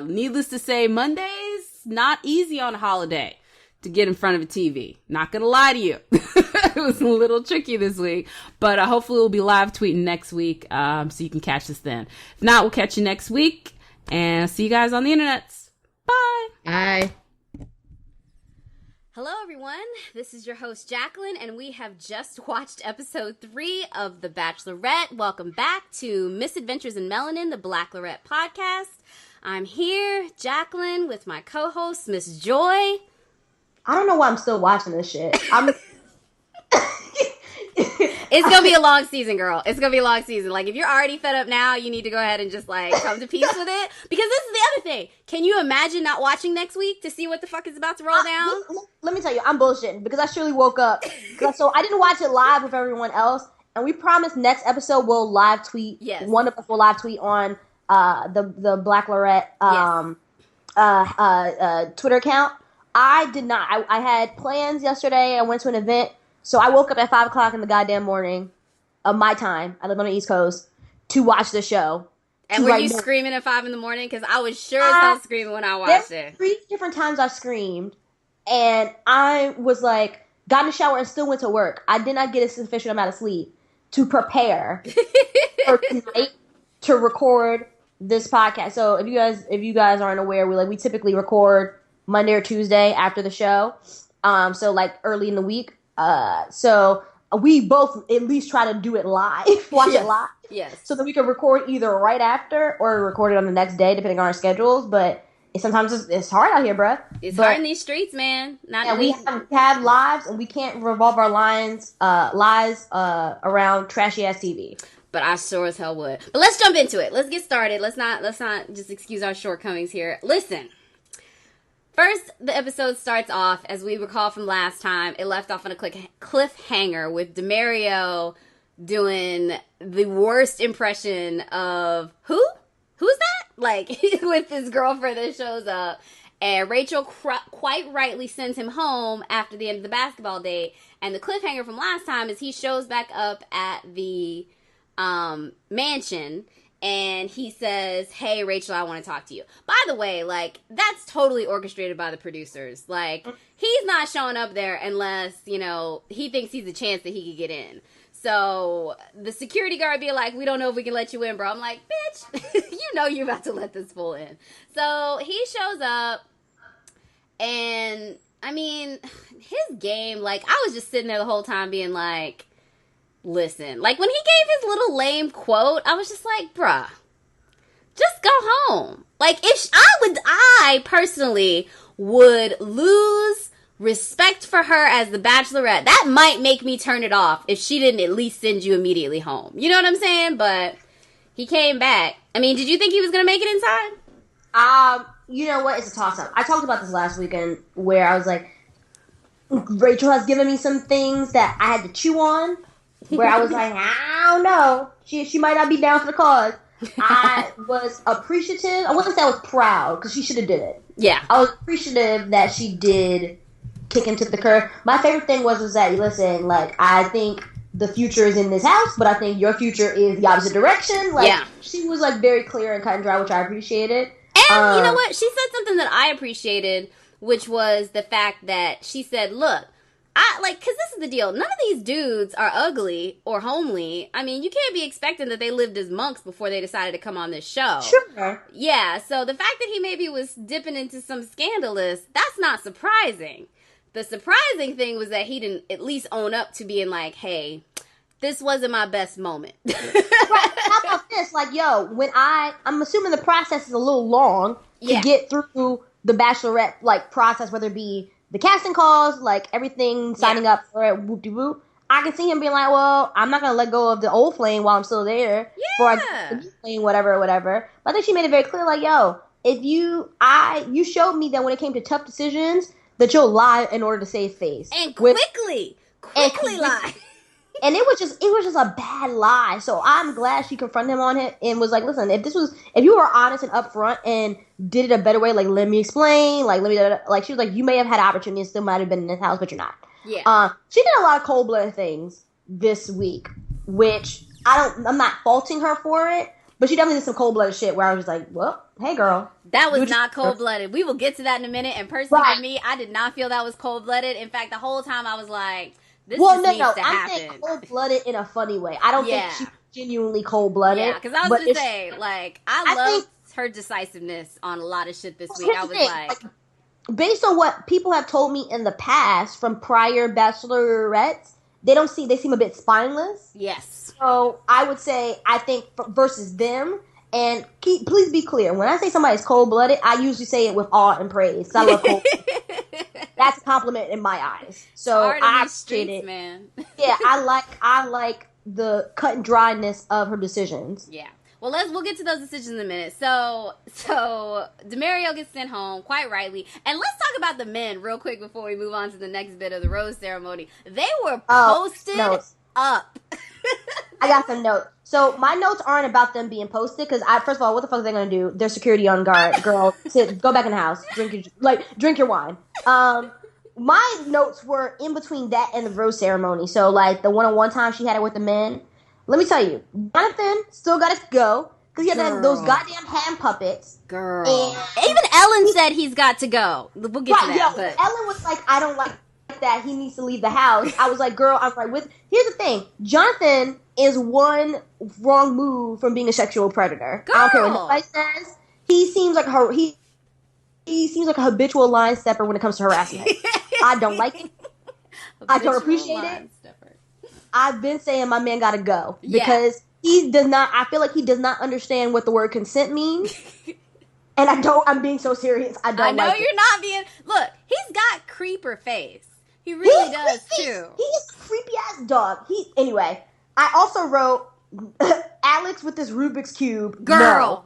Speaker 2: needless to say, Monday's not easy on a holiday to get in front of a TV. Not going to lie to you. It was a little tricky this week, but hopefully we'll be live tweeting next week, so you can catch us then. If not, we'll catch you next week, and see you guys on the internets. Bye.
Speaker 3: Bye.
Speaker 4: Hello, everyone. This is your host, Jacqueline, and we have just watched episode 3 of The Bachelorette. Welcome back to Misadventures and Melanin, the Blacklorette podcast. I'm here, Jacqueline, with my co-host, Miss Joi.
Speaker 5: I don't know why I'm still watching this shit.
Speaker 4: It's going to be a long season, girl. It's going to be a long season. Like, if you're already fed up now, you need to go ahead and just, like, come to peace with it. Because this is the other thing. Can you imagine not watching next week to see what the fuck is about to roll down?
Speaker 5: Let me tell you, I'm bullshitting because I surely woke up. So I didn't watch it live with everyone else. And we promised next episode we'll live tweet.
Speaker 4: Yes.
Speaker 5: One of us will live tweet on the Blacklorette Twitter account. I did not. I had plans yesterday. I went to an event. So I woke up at 5 o'clock in the goddamn morning of my time. I live on the East Coast to watch the show.
Speaker 4: And were you screaming at 5 in the morning? Because I was sure as hell screaming when I watched it.
Speaker 5: 3 different times I screamed. And I was like, got in the shower and still went to work. I did not get a sufficient amount of sleep to prepare for tonight to record this podcast. So if you guys aren't aware, we typically record Monday or Tuesday after the show. So like early in the week. So we both at least try to do it live, watch it live.
Speaker 4: Yes.
Speaker 5: So that we can record either right after or record it on the next day, depending on our schedules. But sometimes it's hard out here, bruh.
Speaker 4: It's hard in these streets, man.
Speaker 5: We have lives, and we can't revolve our lives around trashy ass TV.
Speaker 4: But I sure as hell would. But let's jump into it. Let's get started. Let's not just excuse our shortcomings here. Listen. First, the episode starts off, as we recall from last time, it left off on a cliffhanger with DeMario doing the worst impression of, who? Who's that? Like, with his girlfriend that shows up. And Rachel quite rightly sends him home after the end of the basketball date. And the cliffhanger from last time is he shows back up at the mansion. And he says, hey, Rachel, I want to talk to you. By the way, like, that's totally orchestrated by the producers. Like, he's not showing up there unless, he thinks he's a chance that he could get in. So the security guard be like, we don't know if we can let you in, bro. I'm like, bitch, you're about to let this fool in. So he shows up, and, I mean, his game, like, I was just sitting there the whole time being like, listen, like when he gave his little lame quote, I was just like, bruh, just go home. Like I personally would lose respect for her as the Bachelorette. That might make me turn it off if she didn't at least send you immediately home. You know what I'm saying? But he came back. I mean, did you think he was going to make it inside?
Speaker 5: You know what? It's a toss-up. I talked about this last weekend where I was like, Rachel has given me some things that I had to chew on. Where I was like, I don't know. She might not be down for the cause. I was appreciative. I wouldn't say I was proud, because she should have did it.
Speaker 4: Yeah.
Speaker 5: I was appreciative that she did kick him to the curb. My favorite thing was that, listen, like, I think the future is in this house, but I think your future is the opposite direction. Like, yeah. She was, like, very clear and cut and dry, which I appreciated.
Speaker 4: And you know what? She said something that I appreciated, which was the fact that she said, look, because this is the deal. None of these dudes are ugly or homely. I mean, you can't be expecting that they lived as monks before they decided to come on this show.
Speaker 5: Sure.
Speaker 4: Yeah, so the fact that he maybe was dipping into some scandalous, that's not surprising. The surprising thing was that he didn't at least own up to being like, hey, this wasn't my best moment.
Speaker 5: Right, how about this? Like, yo, when I'm assuming the process is a little long to get through the Bachelorette, like, process, whether it be the casting calls, like, everything, signing up for it, whoop-de-whoop. I can see him being like, well, I'm not going to let go of the old flame while I'm still there.
Speaker 4: Yeah.
Speaker 5: Before I get the new flame, whatever. But I think she made it very clear, like, yo, if you showed me that when it came to tough decisions, that you'll lie in order to save face.
Speaker 4: And quickly lie.
Speaker 5: And it was just a bad lie. So I'm glad she confronted him on it and was like, listen, if you were honest and upfront and did it a better way, like, let me explain, like, she was like, you may have had opportunity and still might have been in this house, but you're not.
Speaker 4: Yeah.
Speaker 5: She did a lot of cold-blooded things this week, which I'm not faulting her for it, but she definitely did some cold-blooded shit where I was just like, well, hey, girl.
Speaker 4: That was not cold-blooded. We will get to that in a minute. And personally,
Speaker 5: Right.
Speaker 4: for me, I did not feel that was cold-blooded. In fact, the whole time I was like, this needs to happen.
Speaker 5: I'm saying cold-blooded in a funny way. I don't think she's genuinely cold-blooded.
Speaker 4: Yeah, because I was going to say, like, I loved her decisiveness on a lot of shit this week. I was like,
Speaker 5: based on what people have told me in the past from prior bachelorettes, they seem a bit spineless.
Speaker 4: yes.
Speaker 5: So I would say, I think versus them, and please be clear, when I say somebody's cold-blooded, I usually say it with awe and praise. I love cold. That's a compliment in my eyes. So I appreciate it. Man. Yeah, I like the cut and dryness of her decisions.
Speaker 4: Yeah. Well, we'll get to those decisions in a minute. So Demario gets sent home, quite rightly. And let's talk about the men real quick before we move on to the next bit of the rose ceremony. They were posted up.
Speaker 5: I got some notes. So my notes aren't about them being posted because first of all, what the fuck are they gonna do? They're security on guard. Girl, go back in the house. Drink your wine. My notes were in between that and the rose ceremony. So like the one-on-one time she had it with the men. Let me tell you, Jonathan still got to go because he had those goddamn hand puppets.
Speaker 4: Girl. And even Ellen said he's got to go. We'll get to that. But
Speaker 5: Ellen was like, I don't like that. He needs to leave the house. I was like, girl, I'm right with. Here's the thing. Jonathan is one wrong move from being a sexual predator.
Speaker 4: Girl.
Speaker 5: I don't care what nobody says. He seems like he seems like a habitual line stepper when it comes to harassment. I don't like it. I don't appreciate it. I've been saying my man gotta go because he does not. I feel like he does not understand what the word consent means, and I'm being so serious. I know
Speaker 4: you're not being. Look, he's got creeper face. He really does too.
Speaker 5: He is a creepy ass dog. Anyway. I also wrote Alex with this Rubik's cube.
Speaker 4: Girl,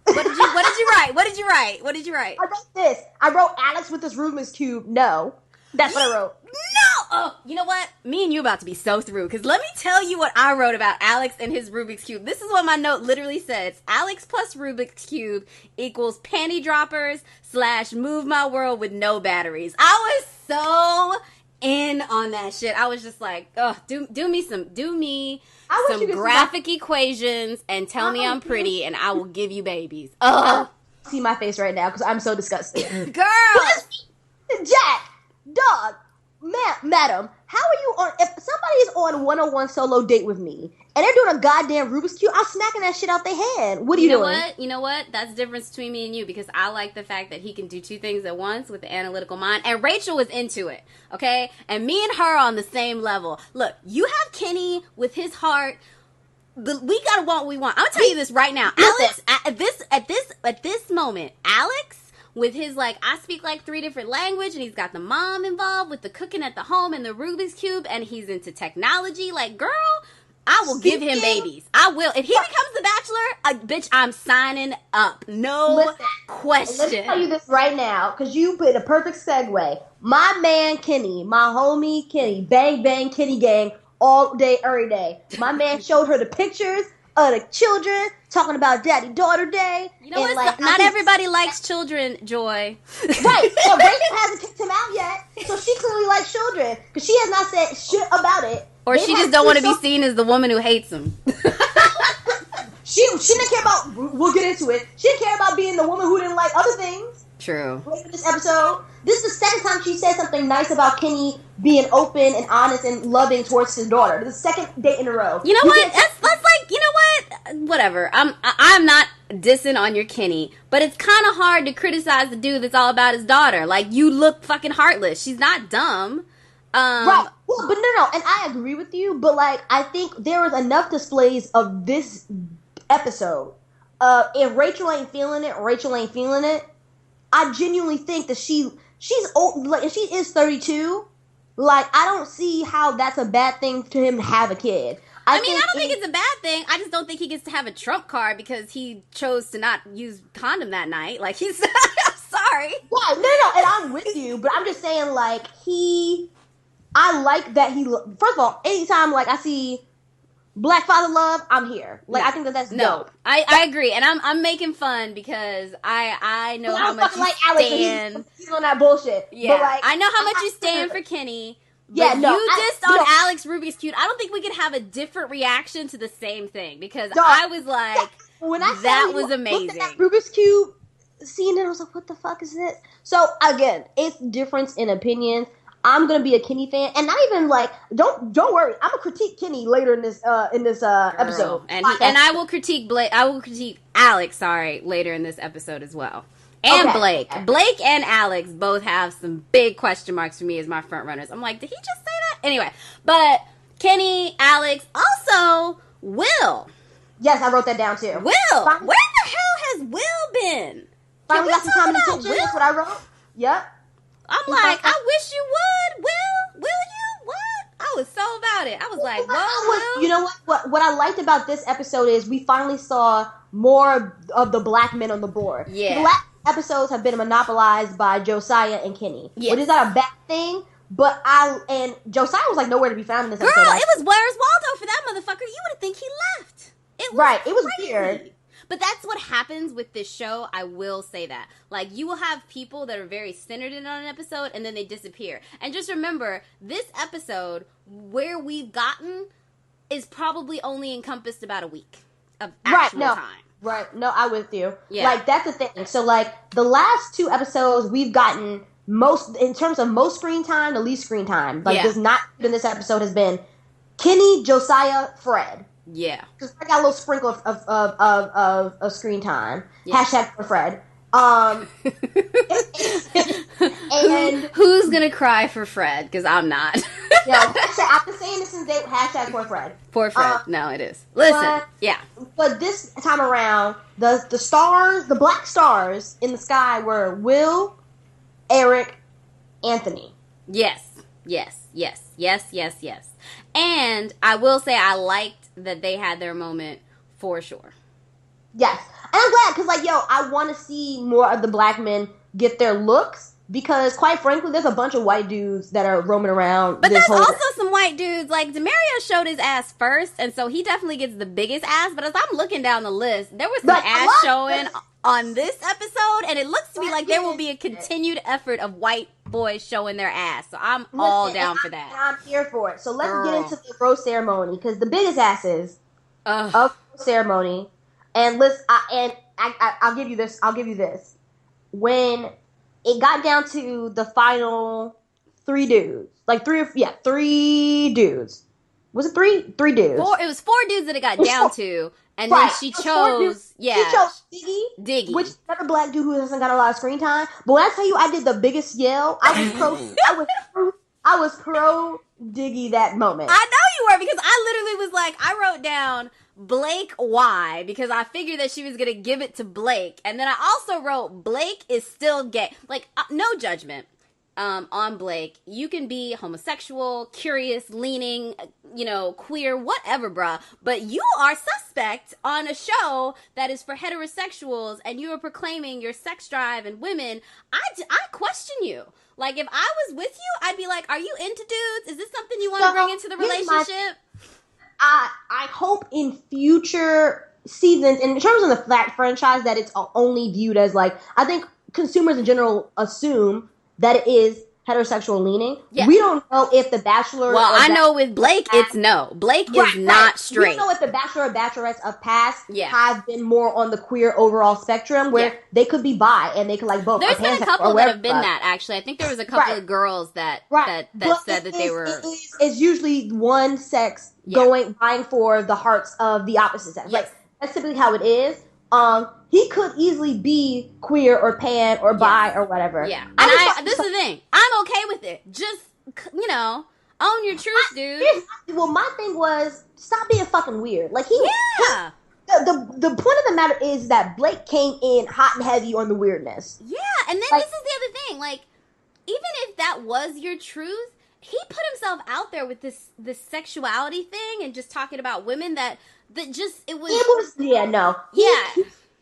Speaker 4: no. What did you write?
Speaker 5: I wrote this. I wrote Alex with this Rubik's cube. No. That's what I wrote.
Speaker 4: No! Oh, you know what? Me and you about to be so through. Because let me tell you what I wrote about Alex and his Rubik's Cube. This is what my note literally says. Alex plus Rubik's Cube equals panty droppers / move my world with no batteries. I was so in on that shit. I was just like, oh, do me some graphic equations and tell me I'm pretty and I will give you babies. Oh.
Speaker 5: See my face right now because I'm so disgusted.
Speaker 4: Girl!
Speaker 5: Jack! Dog, madam, how are you on? If somebody is on a one-on-one solo date with me and they're doing a goddamn Rubik's Cube, I'm smacking that shit out their hand. What are you doing?
Speaker 4: You know what? That's the difference between me and you because I like the fact that he can do two things at once with the analytical mind. And Rachel was into it, okay? And me and her are on the same level. Look, you have Kenny with his heart. We gotta want what we want. I'm gonna tell you this right now, Alex. At this moment, Alex. With his, like, I speak, like, 3 different languages, and he's got the mom involved with the cooking at the home and the Rubik's Cube, and he's into technology. Like, girl, I will give him babies. I will. If he becomes the Bachelor, bitch, I'm signing up. No question.
Speaker 5: Let me tell you this right now, because you put a perfect segue. My man Kenny, my homie Kenny, bang, bang, Kenny gang, all day, every day. My man showed her the pictures of the children, talking about daddy-daughter day.
Speaker 4: You know what? Like, not everybody likes children, Joy.
Speaker 5: Right. So Rachel hasn't kicked him out yet, so she clearly likes children, because she has not said shit about it.
Speaker 4: Or she just don't want to be seen as the woman who hates him.
Speaker 5: She didn't care about, we'll get into it, she didn't care about being the woman who didn't like other things.
Speaker 4: True.
Speaker 5: This episode, this is the second time she said something nice about Kenny being open and honest and loving towards his daughter. The second date in a row.
Speaker 4: You know what? That's like, you know what? Whatever. I'm not dissing on your Kenny, but it's kind of hard to criticize the dude that's all about his daughter. Like, you look fucking heartless. She's not dumb.
Speaker 5: Right. Well, but no, and I agree with you, but like, I think there was enough displays of this episode. If Rachel ain't feeling it, I genuinely think that she's old, like, if she is 32, like, I don't see how that's a bad thing to him to have a kid.
Speaker 4: I don't think it's a bad thing. I just don't think he gets to have a trump card because he chose to not use condom that night. Like, he's sorry.
Speaker 5: Yeah, no, and I'm with you, but I'm just saying, like, I like that first of all, anytime like I see Black father love, I'm here. Like I think that's dope.
Speaker 4: I agree, and I'm making fun because I know how much you stand.
Speaker 5: He's on that bullshit.
Speaker 4: Yeah,
Speaker 5: but like,
Speaker 4: I know how much you stand for Kenny.
Speaker 5: Yeah,
Speaker 4: but you dissed on Alex Ruby's cute. I don't think we could have a different reaction to the same thing because I was like,
Speaker 5: when I
Speaker 4: that was amazing.
Speaker 5: Looked at that Rubik's Cube scene, and I was like, what the fuck is this? So again, it's difference in opinions. I'm gonna be a Kenny fan, and not even like don't worry. I'm gonna critique Kenny later in this episode,
Speaker 4: and I will critique Blake. I will critique Alex. Later in this episode as well, and okay. Blake and Alex both have some big question marks for me as my front runners. I'm like, did he just say that? Anyway, but Kenny, Alex, also Will.
Speaker 5: Yes, I wrote that down too.
Speaker 4: Will, where the hell has Will been?
Speaker 5: Finally got some common attention. That's what I wrote. Yep.
Speaker 4: I'm like, I wish you would. Will you? What? I was so about it. I was like, Will.
Speaker 5: You know what I liked about this episode is we finally saw more of the black men on the board.
Speaker 4: Yeah.
Speaker 5: The last episodes have been monopolized by Josiah and Kenny.
Speaker 4: Yes.
Speaker 5: Which is not a bad thing, but Josiah was like nowhere to be found in this episode.
Speaker 4: Girl, it was Where's Waldo for that motherfucker. You would think he left. It was weird. But that's what happens with this show. I will say that. Like, you will have people that are very centered in on an episode, and then they disappear. And just remember, this episode, where we've gotten, is probably only encompassed about a week of actual time.
Speaker 5: Right. No, I'm with you.
Speaker 4: Yeah.
Speaker 5: Like, that's the thing. So, like, the last 2 episodes, we've gotten in terms of most screen time, the least screen time. Like, does not in this episode has been Kenny, Josiah, Fred.
Speaker 4: Yeah.
Speaker 5: Because I got a little sprinkle of screen time. Yeah. Hashtag for Fred. And
Speaker 4: who's gonna cry for Fred? Because I'm not.
Speaker 5: I've been saying this since day. Hashtag for Fred.
Speaker 4: For Fred. No, it is. Listen.
Speaker 5: But this time around, the stars, the black stars in the sky were Will, Eric, Anthony. Yes.
Speaker 4: And I will say I liked that they had their moment for sure.
Speaker 5: Yes. And I'm glad because, like, I want to see more of the black men get their looks because, quite frankly, there's a bunch of white dudes that are roaming around.
Speaker 4: But there's also some white dudes. Like, Demario showed his ass first, and so he definitely gets the biggest ass. But as I'm looking down the list, there was some ass showing on this episode, and it looks to me like there will be a continued effort of white boys showing their ass. So I'm all down for that.
Speaker 5: I'm here for it. So let's get into the rose ceremony because the biggest asses of the ceremony. And I'll give you this. When it got down to the final 3 dudes, like 3 dudes. Was it 3? 3 dudes.
Speaker 4: 4. It was 4 dudes that it got down to. And then she chose,
Speaker 5: She chose
Speaker 4: Diggy.
Speaker 5: Which is another black dude who hasn't got a lot of screen time. But when I tell you I did the biggest yell, I was pro Diggy that moment.
Speaker 4: I know you were because I literally was like, I wrote down Blake Y because I figured that she was going to give it to Blake. And then I also wrote Blake is still gay. Like, no judgment. On Blake, you can be homosexual, curious, leaning, queer, whatever, bruh. But you are suspect on a show that is for heterosexuals, and you are proclaiming your sex drive and women. I question you. Like, if I was with you, I'd be like, are you into dudes? Is this something you want to bring into the relationship?
Speaker 5: I hope in future seasons, in terms of the Flat franchise, that it's only viewed as, like, I think consumers in general assume that it is heterosexual leaning. Yeah. We don't know if the Bachelor...
Speaker 4: Well, I know with Blake, it's no. Blake is not straight.
Speaker 5: We don't know if the Bachelor or Bachelorettes of past have been more on the queer overall spectrum, where they could be bi, and they could like both.
Speaker 4: There's been a couple that have been that, actually. I think there was a couple of girls that said that they were...
Speaker 5: It's usually one sex vying for the hearts of the opposite sex. Yes. Like, that's typically how it is. He could easily be queer or pan or bi or whatever.
Speaker 4: Yeah. And this is the thing. I'm okay with it. Just, own your truth, dude.
Speaker 5: Well, my thing was, stop being fucking weird. Like, the point of the matter is that Blake came in hot and heavy on the weirdness.
Speaker 4: Yeah, and then this is the other thing. Like, even if that was your truth, he put himself out there with this sexuality thing and just talking about women that just, it was...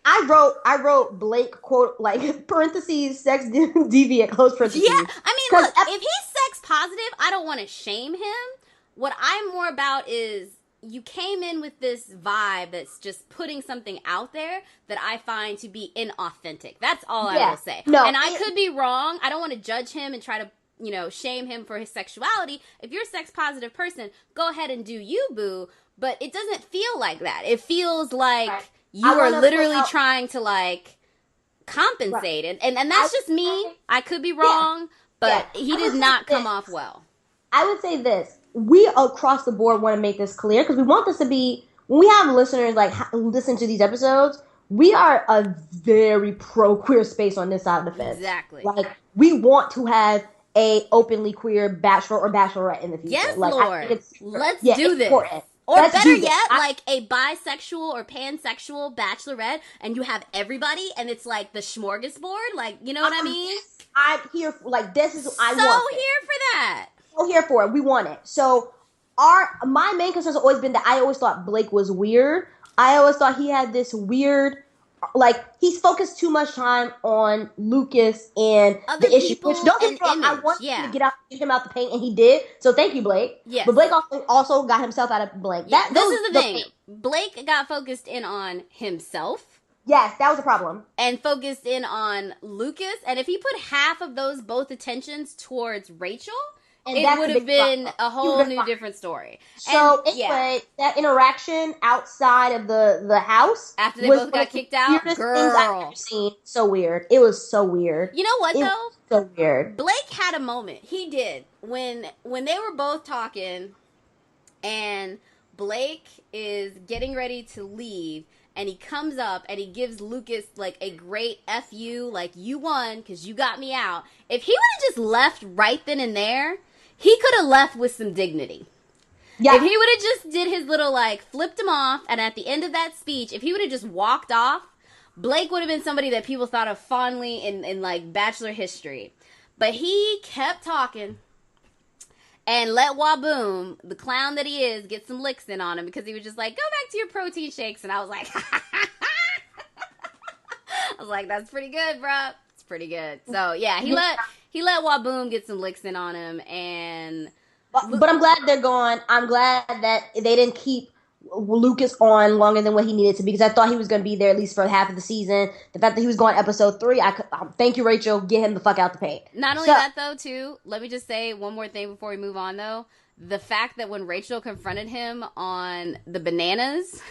Speaker 5: I wrote Blake, quote, like, parentheses, sex deviant, close parentheses.
Speaker 4: Yeah, I mean, look, if he's sex positive, I don't want to shame him. What I'm more about is you came in with this vibe that's just putting something out there that I find to be inauthentic. That's all I will say.
Speaker 5: No,
Speaker 4: and I could be wrong. I don't want to judge him and try to, shame him for his sexuality. If you're a sex positive person, go ahead and do you, boo. But it doesn't feel like that. It feels like you are literally trying to, like, compensate. Right. And that's just me. I could be wrong, but he did not come off well.
Speaker 5: I would say this. We across the board want to make this clear because we want this to be, when we have listeners like listen to these episodes, we are a very pro-queer space on this side of the fence.
Speaker 4: Exactly.
Speaker 5: Like, we want to have a openly queer bachelor or bachelorette in the future.
Speaker 4: Yes,
Speaker 5: like,
Speaker 4: Lord. Let's do this.
Speaker 5: Important.
Speaker 4: Or better yet, like a bisexual or pansexual bachelorette, and you have everybody, and it's like the smorgasbord. Like, you know what I mean?
Speaker 5: I'm here for, like, this is, I want
Speaker 4: So here for that.
Speaker 5: So here for it. We want it. So my main concern has always been that I always thought Blake was weird. I always thought he had this weird, like, he's focused too much time on Lucas and
Speaker 4: other
Speaker 5: the issue. Which, don't get me wrong, I want
Speaker 4: him
Speaker 5: to get him out the paint, and he did. So thank you, Blake.
Speaker 4: Yes.
Speaker 5: But Blake also got himself out of blank.
Speaker 4: Yeah, this is the thing. Blake got focused in on himself.
Speaker 5: Yes, that was a problem.
Speaker 4: And focused in on Lucas. And if he put half of those both attentions towards Rachel, and it would have been a whole new different story.
Speaker 5: So anyway, that interaction outside of the house
Speaker 4: after they both got kicked out, girl,
Speaker 5: things I've ever seen. So weird. It was so weird.
Speaker 4: You know what though?
Speaker 5: So weird.
Speaker 4: Blake had a moment. He did when they were both talking, and Blake is getting ready to leave. And he comes up and he gives Lucas, like, a great F you, like, you won because you got me out. If he would have just left right then and there, he could have left with some dignity. Yeah. If he would have just did his little, like, flipped him off, and at the end of that speech, if he would have just walked off, Blake would have been somebody that people thought of fondly in like, Bachelor history. But he kept talking and let Waboom, the clown that he is, get some licks in on him because he was just like, go back to your protein shakes. And I was like, that's pretty good, bro. It's pretty good. So, yeah, he let Waboom get some licks in on him. And
Speaker 5: but I'm glad they're gone. I'm glad that they didn't keep Lucas on longer than what he needed to because I thought he was going to be there at least for half of the season. The fact that he was gone episode 3, thank you, Rachel. Get him the fuck out the paint.
Speaker 4: Not only that, though, too, let me just say one more thing before we move on, though. The fact that when Rachel confronted him on the bananas,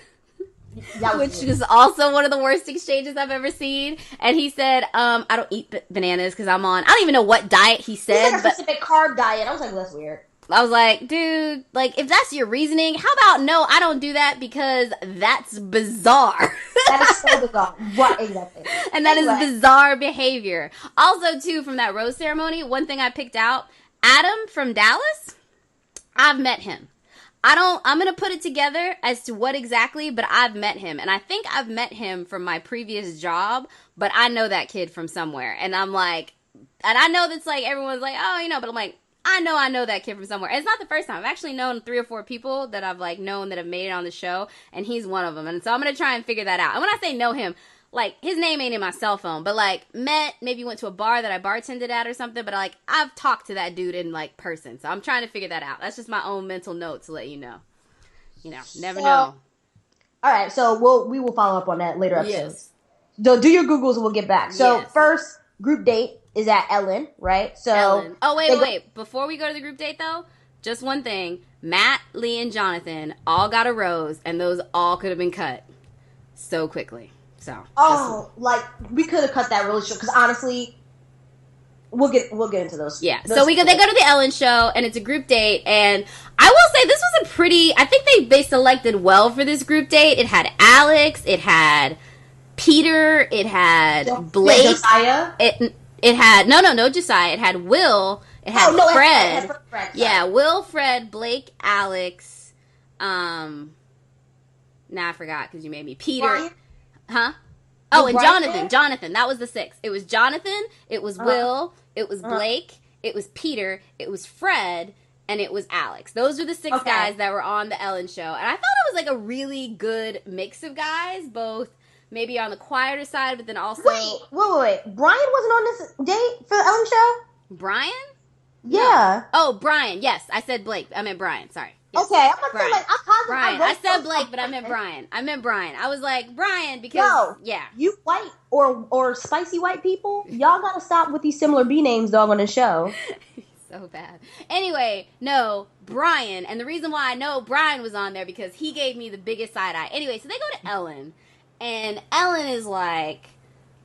Speaker 4: which is also one of the worst exchanges I've ever seen, and he said, I don't eat bananas because I don't even know what diet he said.
Speaker 5: He's like a specific carb diet. I was like, well, that's weird.
Speaker 4: I was like, dude, like, if that's your reasoning, how about no, I don't do that because that's bizarre.
Speaker 5: That is so bizarre. What, exactly.
Speaker 4: And that is bizarre behavior. Also, too, from that rose ceremony, one thing I picked out, Adam from Dallas, I've met him. I'm going to put it together as to what exactly, but I've met him. And I think I've met him from my previous job, but I know that kid from somewhere. And I'm like, and I know that's like, everyone's like, oh, but I'm like, I know that kid from somewhere. And it's not the first time. I've actually known 3 or 4 people that I've, like, known that have made it on the show, and he's one of them. And so I'm going to try and figure that out. And when I say know him, like, his name ain't in my cell phone, but, like, maybe went to a bar that I bartended at or something, but, like, I've talked to that dude in, like, person. So I'm trying to figure that out. That's just my own mental note to let you know. Never know.
Speaker 5: All right, so we will follow up on that later episodes. Yes. So do your Googles and we'll get back. So first group date is at Ellen, right? So
Speaker 4: Ellen. Oh, wait. Before we go to the group date, though, just one thing. Matt, Lee, and Jonathan all got a rose, and those all could have been cut so quickly. So.
Speaker 5: We could have cut that really short, because honestly, we'll get into those.
Speaker 4: Yeah, so they go to the Ellen show, and it's a group date, and I will say this was I think they selected well for this group date. It had Alex, it had Peter, it had Blake.
Speaker 5: Josiah?
Speaker 4: It had, no, Josiah. It had Will. It had Fred.
Speaker 5: It had Fred.
Speaker 4: Yeah, Will, Fred, Blake, Alex. Now I forgot because you made me. Peter.
Speaker 5: Brian?
Speaker 4: Huh? Oh, and
Speaker 5: Brian
Speaker 4: Jonathan.
Speaker 5: there?
Speaker 4: Jonathan. That was the 6. It was Jonathan. It was Will. It was Blake. It was Peter. It was Fred. And it was Alex. Those were the 6 guys that were on the Ellen show. And I thought it was like a really good mix of guys, both maybe on the quieter side, but then also...
Speaker 5: Wait. Brian wasn't on this date for the Ellen show?
Speaker 4: Brian?
Speaker 5: Yeah.
Speaker 4: Oh, Brian. Yes, I said Blake. I meant Brian. Sorry. Yes.
Speaker 5: Okay, I'm gonna say like I'm positive.
Speaker 4: Brian. I said Blake, but I meant Brian. I was like Brian because
Speaker 5: you white or spicy white people, y'all gotta stop with these similar B names, dog, on the show.
Speaker 4: So bad. Anyway, no, Brian, and the reason why I know Brian was on there because he gave me the biggest side eye. Anyway, so they go to Ellen, and Ellen is like,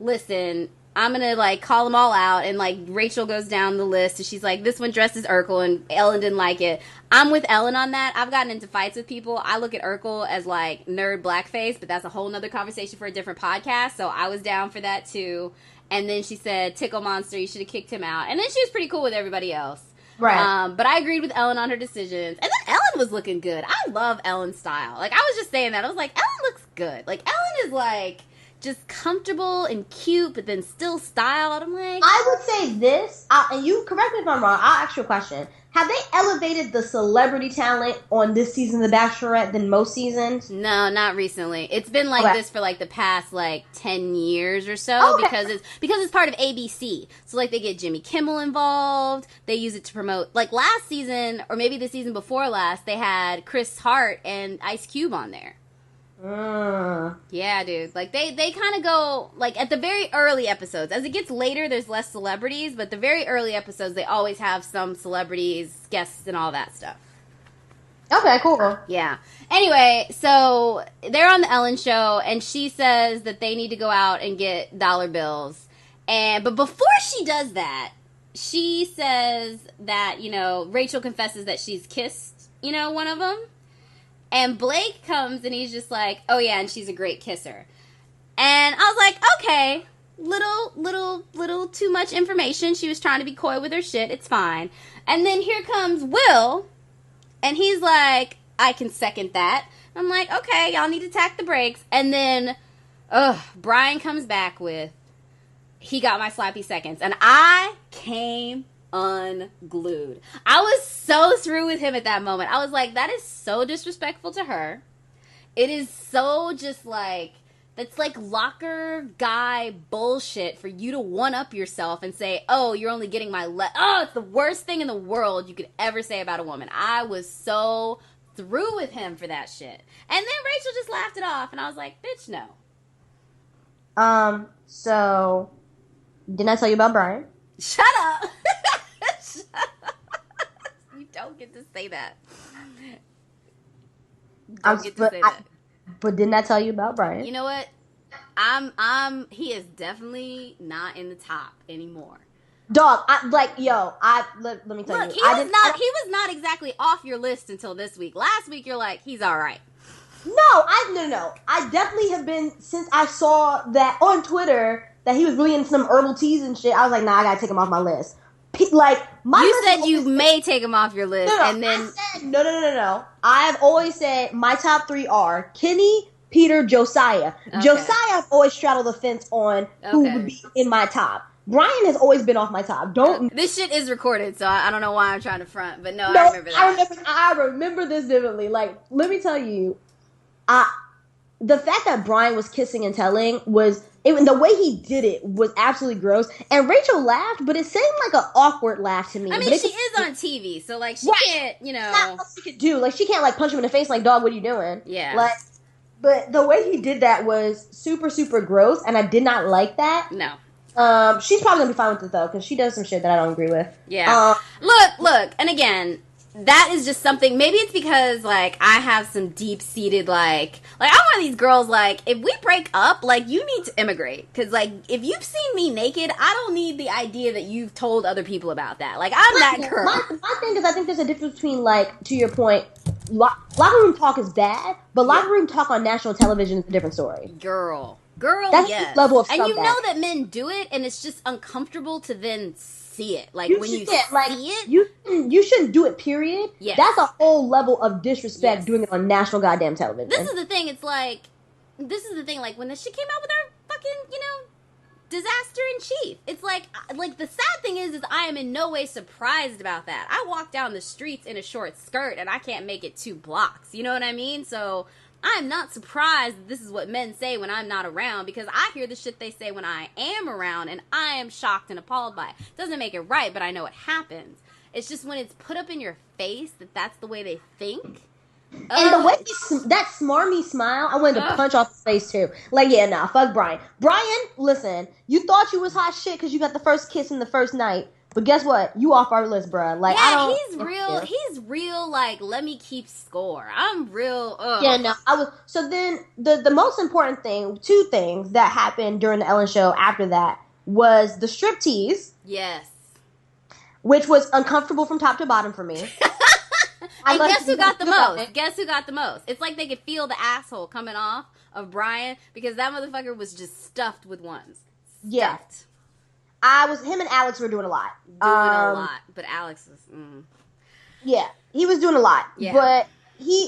Speaker 4: "Listen, I'm gonna like call them all out," and like Rachel goes down the list, and she's like, "This one dressed as Urkel," and Ellen didn't like it. I'm with Ellen on that. I've gotten into fights with people. I look at Urkel as like nerd blackface, but that's a whole nother conversation for a different podcast. So I was down for that too. And then she said, "Tickle Monster, you should have kicked him out." And then she was pretty cool with everybody else.
Speaker 5: Right.
Speaker 4: But I agreed with Ellen on her decisions. And then Ellen was looking good. I love Ellen's style. Like, I was just saying that. I was like, Ellen looks good. Like, Ellen is, like, just comfortable and cute, but then still styled. I'm like...
Speaker 5: I would say this, and you correct me if I'm wrong, I'll ask you a question. Have they elevated the celebrity talent on this season of The Bachelorette than most seasons?
Speaker 4: No, not recently. It's been like this for like the past like 10 years or so because it's part of ABC. So like they get Jimmy Kimmel involved. They use it to promote like last season or maybe the season before last. They had Chris Hart and Ice Cube on there. Yeah, dude. Like they kind of go like at the very early episodes. As it gets later, there's less celebrities, but the very early episodes they always have some celebrities, guests, and all that stuff.
Speaker 5: Okay, cool.
Speaker 4: Yeah. Anyway, so they're on the Ellen show, and she says that they need to go out and get dollar bills. But before she does that, she says that Rachel confesses that she's kissed one of them. And Blake comes and he's just like, "Oh yeah, and she's a great kisser." And I was like, okay, little too much information. She was trying to be coy with her shit. It's fine. And then here comes Will, and he's like, "I can second that." I'm like, okay, y'all need to tack the brakes. And then, Brian comes back with, "He got my sloppy seconds." And I came unglued. I was so through with him at that moment. I was like, that is so disrespectful to her. It is so just like, that's like locker guy bullshit for you to one up yourself and say, "Oh, you're only getting my it's the worst thing in the world you could ever say about a woman." I was so through with him for that shit. And then Rachel just laughed it off, and I was like, bitch, no.
Speaker 5: So didn't I tell you about Brian?
Speaker 4: Shut up. You don't get to say that.
Speaker 5: But didn't I tell you about Brian?
Speaker 4: You know what? He is definitely not in the top anymore.
Speaker 5: Dog, let me tell you.
Speaker 4: He was not exactly off your list until this week. Last week you're like, he's all right.
Speaker 5: No. I definitely have been, since I saw that on Twitter that he was really into some herbal teas and shit. I was like, nah, I gotta take him off my list.
Speaker 4: You said you may take him off your list, and then
Speaker 5: I said, no. I've always said my top 3 are Kenny, Peter, Josiah. Okay. Josiah, I've always straddled the fence on who would be in my top. Brian has always been off my top.
Speaker 4: This shit is recorded, so I don't know why I'm trying to front, but no, I remember that.
Speaker 5: I remember this vividly. Like, let me tell you, the fact that Brian was kissing and telling was. The way he did it was absolutely gross. And Rachel laughed, but it seemed like an awkward laugh to me.
Speaker 4: I mean, she is on TV, so, like, she can't,
Speaker 5: not what she could do. Like, she can't, like, punch him in the face like, "Dog, what are you doing?"
Speaker 4: Yeah.
Speaker 5: Like, but the way he did that was super, super gross, and I did not like that.
Speaker 4: No.
Speaker 5: She's probably gonna be fine with it, though, because she does some shit that I don't agree with.
Speaker 4: Yeah. Look, and again... That is just something, maybe it's because, like, I have some deep-seated, like, I'm one of these girls, like, if we break up, like, you need to immigrate. Because, like, if you've seen me naked, I don't need the idea that you've told other people about that. Like, I'm that girl.
Speaker 5: My thing is, I think there's a difference between, like, to your point, locker room talk is bad, but locker room talk on national television is a different story.
Speaker 4: Girl,
Speaker 5: that's
Speaker 4: yes.
Speaker 5: the level of
Speaker 4: and you know that men do it, and it's just uncomfortable to then see it. Like, when you see it...
Speaker 5: You shouldn't do it, period.
Speaker 4: Yes.
Speaker 5: That's a whole level of disrespect doing it on national goddamn television.
Speaker 4: This is the thing, like, when the shit came out with our fucking, disaster in chief. It's like, the sad thing is I am in no way surprised about that. I walk down the streets in a short skirt, and I can't make it 2 blocks. You know what I mean? So... I'm not surprised that this is what men say when I'm not around, because I hear the shit they say when I am around, and I am shocked and appalled by it. Doesn't make it right, but I know it happens. It's just when it's put up in your face that's the way they think.
Speaker 5: And the way that smarmy smile, I wanted to punch off his face too. Like, yeah, nah, fuck Brian. Brian, listen, you thought you was hot shit because you got the first kiss in the first night, but guess what? You off our list, bruh. Like,
Speaker 4: yeah, he's real. He's real. Like, let me keep score. I'm real.
Speaker 5: Yeah, no, I was. So then, the most important thing, two things that happened during the Ellen show after that was the striptease.
Speaker 4: Yes.
Speaker 5: Which was uncomfortable from top to bottom for me.
Speaker 4: And guess who got the most? Guess who got the most? It's like they could feel the asshole coming off of Brian because that motherfucker was just stuffed with ones.
Speaker 5: Yeah. Him and Alex were doing a lot.
Speaker 4: But Alex was,
Speaker 5: Yeah, he was doing a lot.
Speaker 4: Yeah.
Speaker 5: But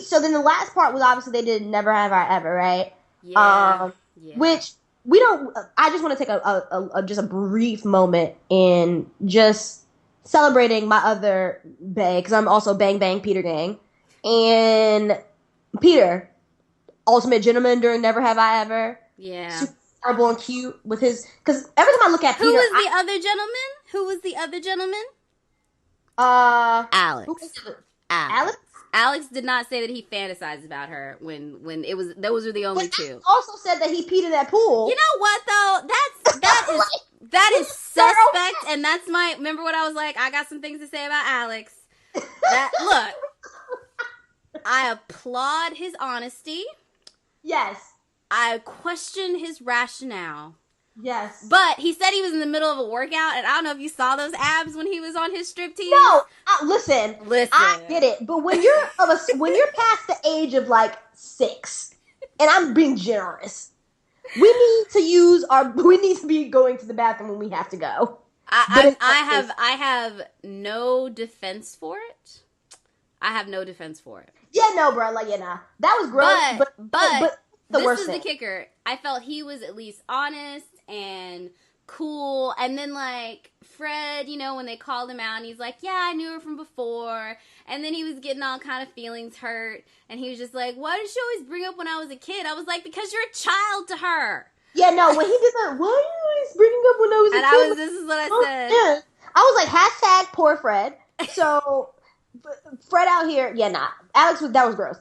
Speaker 5: so then the last part was obviously they did Never Have I Ever, right?
Speaker 4: Yeah.
Speaker 5: Which we don't, I just want to take just a brief moment in just celebrating my other bae, because I'm also Bang Bang Peter Gang. And Peter, ultimate gentleman during Never Have I Ever.
Speaker 4: Yeah.
Speaker 5: Super adorable and cute with his, because every time I look at Peter.
Speaker 4: Who was the other gentleman? Alex.
Speaker 5: Who was it?
Speaker 4: Alex. Alex did not say that he fantasized about her when those were the only two.
Speaker 5: He also said that he peed in that pool.
Speaker 4: You know what though? That is suspect, and that's my. Remember what I was like? I got some things to say about Alex. Look, I applaud his honesty.
Speaker 5: Yes.
Speaker 4: I question his rationale.
Speaker 5: Yes.
Speaker 4: But he said he was in the middle of a workout, and I don't know if you saw those abs when he was on his striptease.
Speaker 5: No, listen. I get it, but when you're past the age of like 6, and I'm being generous, we need to be going to the bathroom when we have to go.
Speaker 4: I have no defense for it.
Speaker 5: Yeah, no, bro. Like, yeah, nah. That was gross. But
Speaker 4: this is the kicker. I felt he was at least honest and cool. And then, like, Fred, when they called him out, and he's like, yeah, I knew her from before. And then he was getting all kind of feelings hurt. And he was just like, why did she always bring up when I was a kid? I was like, because you're a child to her.
Speaker 5: Yeah, no, when he did that, why are you always bringing up when I was a kid?
Speaker 4: This is what I said.
Speaker 5: Yeah. I was like, hashtag poor Fred. So, Fred out here, yeah, nah. Alex, that was gross.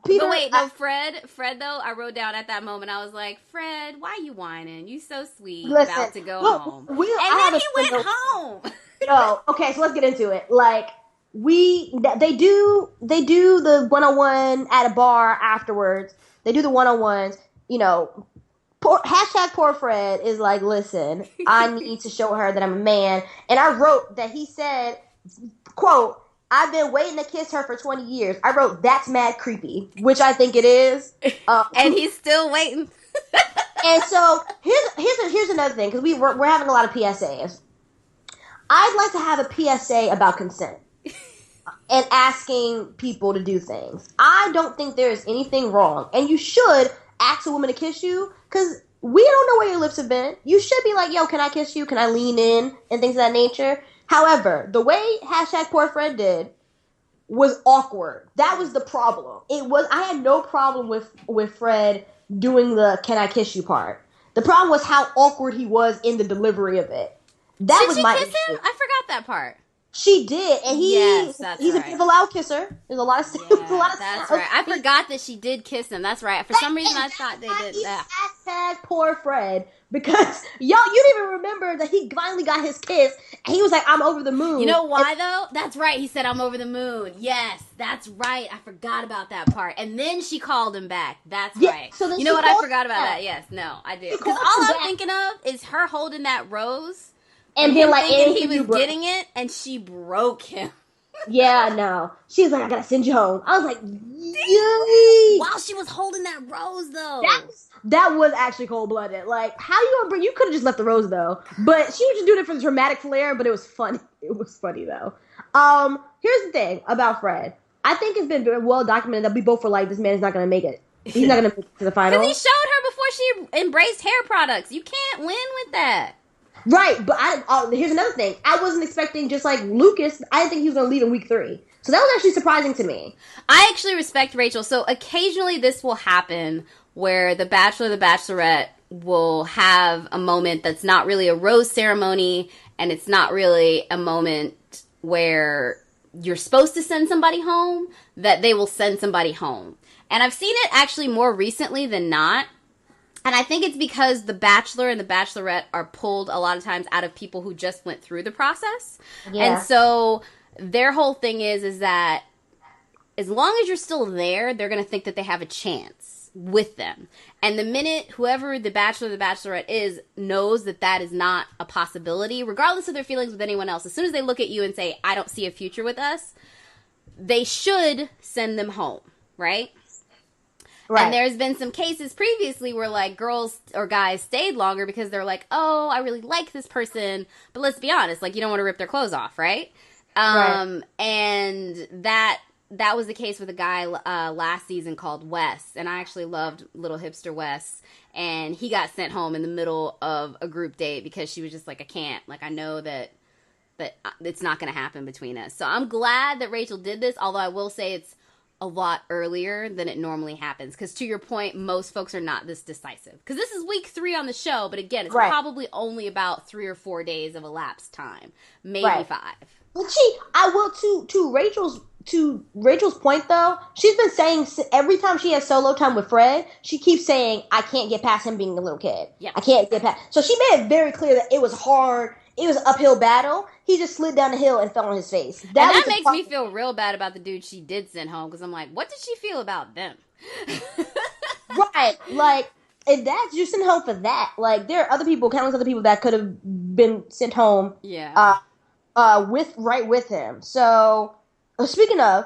Speaker 5: Peter,
Speaker 4: but wait, no, Fred though, I wrote down at that moment, I was like, Fred, why you whining? You so sweet, about to go home. And then he went home.
Speaker 5: No, okay, so let's get into it. Like, they do the one-on-one at a bar afterwards. They do the one-on-ones, hashtag poor Fred is like, listen, I need to show her that I'm a man. And I wrote that he said, quote, I've been waiting to kiss her for 20 years. I wrote, that's mad creepy, which I think it is.
Speaker 4: And he's still waiting.
Speaker 5: And so here's another thing, because we're having a lot of PSAs. I'd like to have a PSA about consent and asking people to do things. I don't think there is anything wrong, and you should ask a woman to kiss you, because we don't know where your lips have been. You should be like, yo, can I kiss you? Can I lean in? And things of that nature. However, the way hashtag poor Fred did was awkward. That was the problem. I had no problem with Fred doing the can I kiss you part. The problem was how awkward he was in the delivery of it.
Speaker 4: Did she kiss him? I forgot that part.
Speaker 5: She did, and he's
Speaker 4: right.
Speaker 5: A bit of a loud kisser. There's a lot of
Speaker 4: that's right. I forgot that she did kiss him. That's right. For some reason, I thought they did that.
Speaker 5: Hashtag poor Fred, because you didn't even remember that he finally got his kiss, and he was like, "I'm over the moon."
Speaker 4: You know why though? That's right. He said, "I'm over the moon." Yes, that's right. I forgot about that part. And then she called him back. That's right.
Speaker 5: So
Speaker 4: you know what? I forgot about that. Yes, no, I did. Because all I'm thinking of is her holding that rose. And being like, he was getting it, and she broke him.
Speaker 5: Yeah, no. She was like, I gotta send you home. I was like, yay!
Speaker 4: While she was holding that rose, though.
Speaker 5: That was actually cold-blooded. Like, how you gonna you could have just left the rose, though. But she was just doing it for the dramatic flair, but it was funny. It was funny, though. Here's the thing about Fred. I think it's been very well documented that we both were like, this man is not gonna make it. He's not gonna make it to the final.
Speaker 4: Because he showed her before she embraced hair products. You can't win with that.
Speaker 5: Right, but here's another thing. I wasn't expecting, just like Lucas, I didn't think he was going to leave in week 3. So that was actually surprising to me.
Speaker 4: I actually respect Rachel. So occasionally this will happen where the Bachelor, the Bachelorette will have a moment that's not really a rose ceremony, and it's not really a moment where you're supposed to send somebody home, that they will send somebody home. And I've seen it actually more recently than not. And I think it's because the Bachelor and the Bachelorette are pulled a lot of times out of people who just went through the process. Yeah. And so their whole thing is that as long as you're still there, they're going to think that they have a chance with them. And the minute whoever the Bachelor or the Bachelorette is knows that that is not a possibility, regardless of their feelings with anyone else, as soon as they look at you and say, I don't see a future with us, they should send them home, right? Right. And there's been some cases previously where, like, girls or guys stayed longer because they're like, oh, I really like this person. But let's be honest, like, you don't want to rip their clothes off, right? Right. And that was the case with a guy last season called Wes. And I actually loved little hipster Wes. And he got sent home in the middle of a group date because she was just like, I can't. Like, I know that it's not going to happen between us. So I'm glad that Rachel did this, although I will say it's a lot earlier than it normally happens. Because to your point, most folks are not this decisive. Because this is week 3 on the show, but again, it's probably only about 3 or 4 days of elapsed time. Maybe 5.
Speaker 5: But I will, to Rachel's point, though, she's been saying every time she has solo time with Fred, she keeps saying, I can't get past him being a little kid. Yeah. I can't get past. So she made it very clear that it was hard. It was an uphill battle. He just slid down the hill and fell on his face.
Speaker 4: That makes me feel real bad about the dude she did send home, because I'm like, what did she feel about them?
Speaker 5: Right. Like, and that's, you sent home for that. Like, there are other people, countless other people that could have been sent home with him. So, speaking of,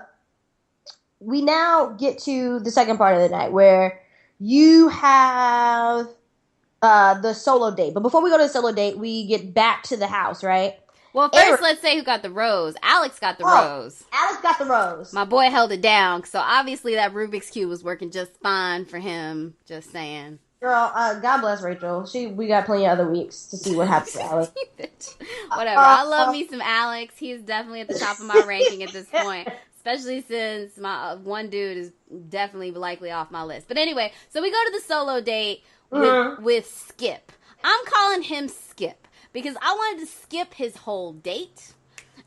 Speaker 5: we now get to the second part of the night where you have the solo date. But before we go to the solo date, we get back to the house, right?
Speaker 4: Well, first, let's say who got the rose. Alex got the rose.
Speaker 5: Alex got the rose.
Speaker 4: My boy held it down, so obviously that Rubik's Cube was working just fine for him. Just saying.
Speaker 5: Girl, God bless Rachel. We got plenty of other weeks to see what happens to Alex.
Speaker 4: Whatever. I love me some Alex. He's definitely at the top of my ranking at this point. Especially since my one dude is definitely likely off my list. But anyway, so we go to the solo date with Skip. I'm calling him Skip because I wanted to skip his whole date.